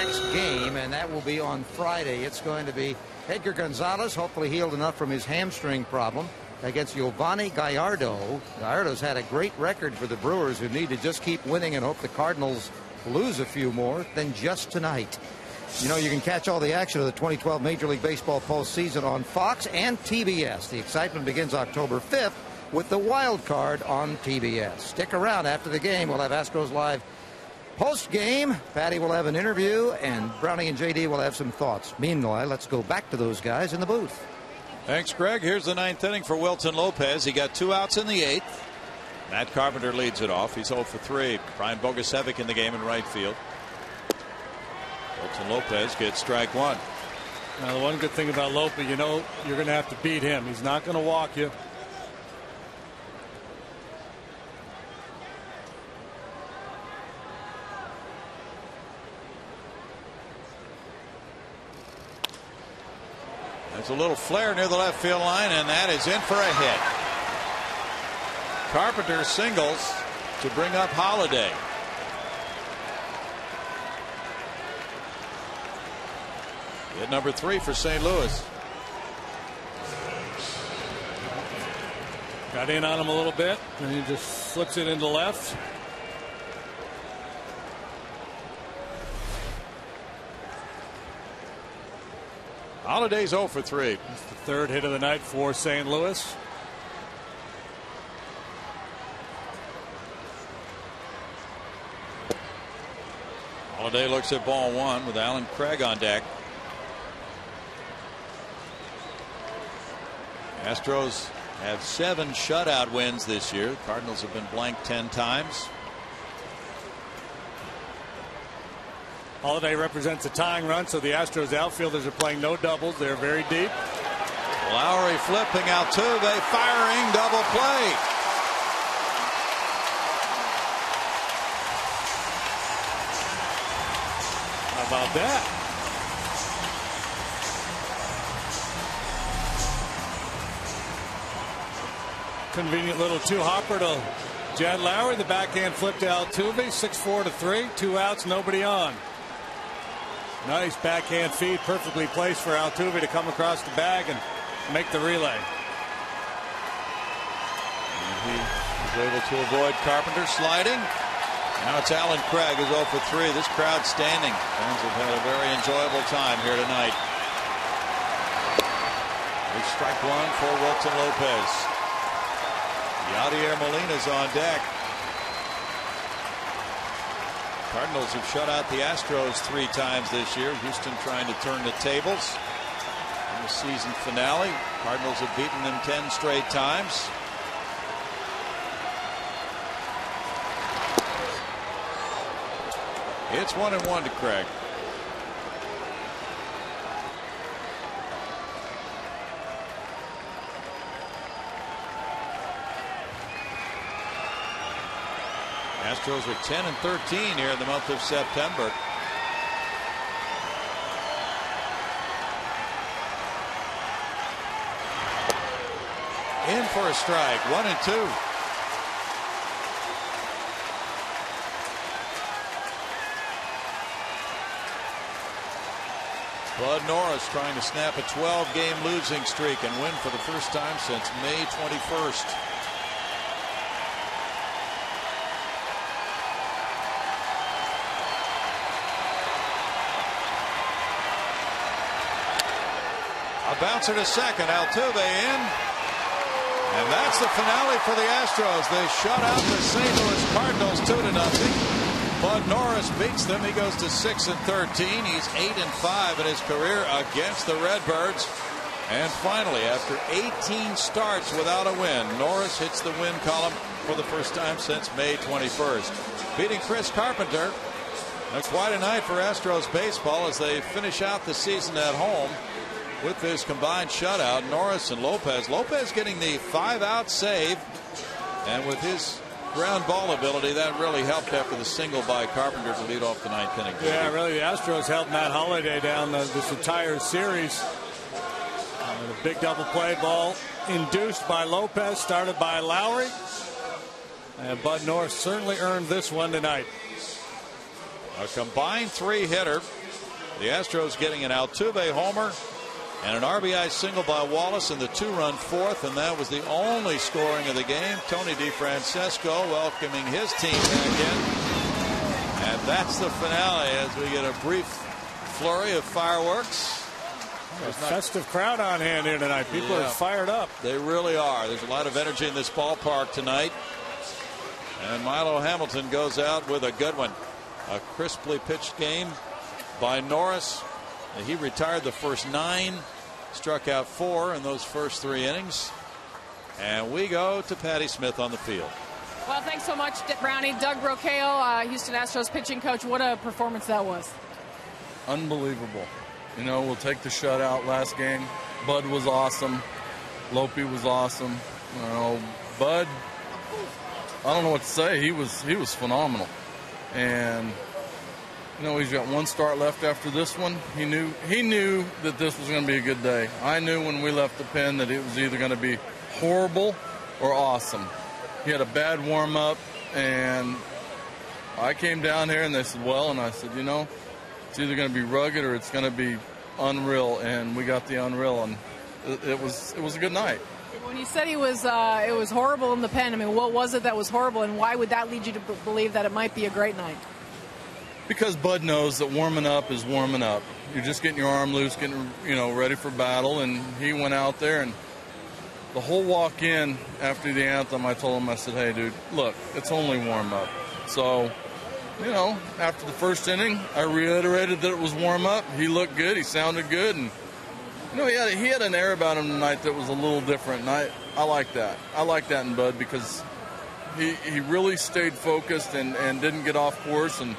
next game, and that will be on Friday. It's going to be Edgar Gonzalez, hopefully healed enough from his hamstring problem, against Giovanni Gallardo. Gallardo's had a great record for the Brewers, who need to just keep winning and hope the Cardinals lose a few more than just tonight. You know, you can catch all the action of the 2012 Major League Baseball postseason on Fox and TBS. The excitement begins October 5th with the wild card on TBS. Stick around after the game. We'll have Astros Live post-game. Patty will have an interview, and Brownie and JD will have some thoughts. Meanwhile, let's go back to those guys in the booth. Thanks, Greg. Here's the ninth inning for Wilton Lopez. He got 2 outs in the 8th. Matt Carpenter leads it off. He's 0 for 3. Brian Bogusevic in the game in right field. Wilton Lopez gets strike 1. Now, the one good thing about Lopez, you know you're going to have to beat him. He's not going to walk you. There's a little flare near the left field line, and that is in for a hit. Carpenter singles to bring up Holiday. Hit number 3 for St. Louis. Got in on him a little bit, and he just slips it into left. Holiday's 0 for 3. It's the 3rd hit of the night for St. Louis. Holiday looks at ball 1 with Alan Craig on deck. Astros have 7 shutout wins this year. The Cardinals have been blanked 10 times. Holiday represents a tying run, so the Astros outfielders are playing no doubles. They're very deep. Lowry flipping, Altuve firing, double play. How about that? Convenient little 2-hopper to Jed Lowry. The backhand flip to Altuve. 6-4 to 3. 2 outs, nobody on. Nice backhand feed, perfectly placed for Altuve to come across the bag and make the relay. And he was able to avoid Carpenter sliding. Now it's Alan Craig who's 0 for 3. This crowd standing. Fans have had a very enjoyable time here tonight. Big strike 1 for Wilton Lopez. Yadier Molina's on deck. Cardinals have shut out the Astros 3 times this year. Houston trying to turn the tables. In the season finale, Cardinals have beaten them 10 straight times. It's 1-1 to Craig. Astros are 10-13 here in the month of September. In for a strike, 1-2. Bud Norris trying to snap a 12-game losing streak and win for the first time since May 21st. A bouncer to second, Altuve in. And that's the finale for the Astros. They shut out the St. Louis Cardinals 2-0. Bud Norris beats them. He goes to 6-13. He's 8-5 in his career against the Redbirds. And finally, after 18 starts without a win, Norris hits the win column for the first time since May 21st. Beating Chris Carpenter. Quite a night for Astros baseball as they finish out the season at home with this combined shutout. Norris and Lopez. Lopez getting the 5-out save, and with his ground ball ability, that really helped after the single by Carpenter to lead off the 9th inning. Yeah, really, the Astros held Matt Holliday down this entire series. The big double play ball induced by Lopez, started by Lowry, and Bud Norris certainly earned this one tonight. A combined 3-hitter The Astros getting an Altuve homer and an RBI single by Wallace in the 2-run fourth, and that was the only scoring of the game. Tony DeFrancesco welcoming his team back in. And that's the finale as we get a brief flurry of fireworks. A festive crowd on hand here tonight. People are fired up. They really are. There's a lot of energy in this ballpark tonight. And Milo Hamilton goes out with a good one. A crisply pitched game by Norris. He retired the first 9, struck out 4 in those first 3 innings. And we go to Patty Smith on the field. Well, thanks so much, Brownie. Doug Brocail, Houston Astros pitching coach. What a performance that was. Unbelievable. You know, we'll take the shutout last game. Bud was awesome. Lope was awesome. You know, Bud, I don't know what to say. He was phenomenal. And you know, he's got 1 start left after this one. He knew that this was going to be a good day. I knew when we left the pen that it was either going to be horrible or awesome. He had a bad warm-up, and I came down here and they said, well, and I said, you know, it's either going to be rugged or it's going to be unreal, and we got the unreal, and it was a good night. When you said it was horrible in the pen, I mean, what was it that was horrible, and why would that lead you to believe that it might be a great night? Because Bud knows that warming up is warming up. You're just getting your arm loose, getting ready for battle, and he went out there, and the whole walk in after the anthem, I told him, I said, hey, dude, look, it's only warm up. So, you know, after the first inning, I reiterated that it was warm up. He looked good. He sounded good. And, you know, he had an air about him tonight that was a little different. And I like that. I like that in Bud because he really stayed focused and didn't get off course. And,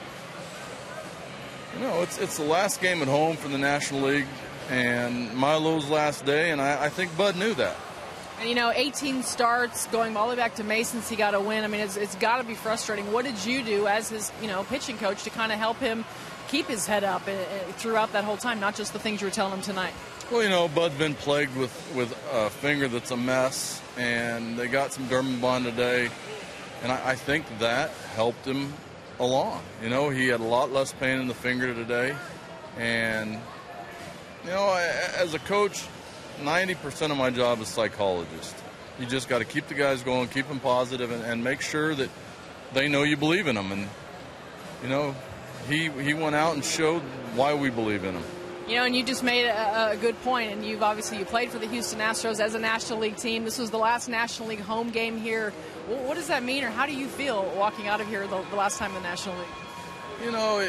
you know, it's the last game at home for the National League and Milo's last day. And I think Bud knew that. And, you know, 18 starts going all the way back to May since he got a win. I mean, it's got to be frustrating. What did you do as his, pitching coach to kind of help him keep his head up throughout that whole time, not just the things you were telling him tonight? Well, you know, Bud's been plagued with a finger that's a mess, and they got some Dermabond today, and I think that helped him along. You know, he had a lot less pain in the finger today, and, you know, as a coach, 90% of my job is psychologist. You just got to keep the guys going, keep them positive, and make sure that they know you believe in them. And, you know, he went out and showed why we believe in him. You know, and you just made a good point, and you played for the Houston Astros as a National League team. This was the last National League home game here. What does that mean, or how do you feel walking out of here the last time in the National League? You know,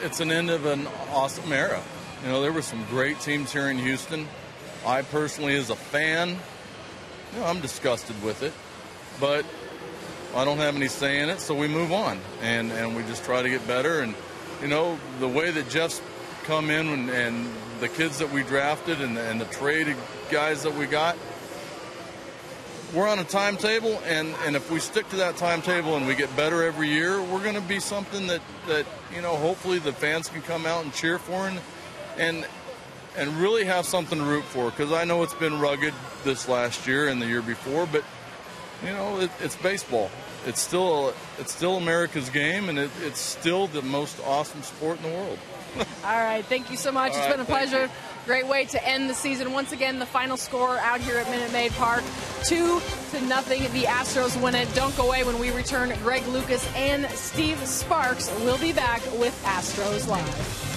it's an end of an awesome era. You know, there were some great teams here in Houston. I personally, as a fan, I'm disgusted with it, but I don't have any say in it, so we move on, and we just try to get better. And, you know, the way that Jeff's come in and the kids that we drafted and the traded guys that we got, we're on a timetable, and if we stick to that timetable and we get better every year, we're going to be something that hopefully the fans can come out and cheer for and really have something to root for, because I know it's been rugged this last year and the year before, but, you know, it's baseball. It's still America's game, and it's still the most awesome sport in the world. All right, thank you so much. It's been a pleasure. Great way to end the season. Once again, the final score out here at Minute Maid Park, 2-0. The Astros win it. Don't go away. When we return, Greg Lucas and Steve Sparks will be back with Astros Live.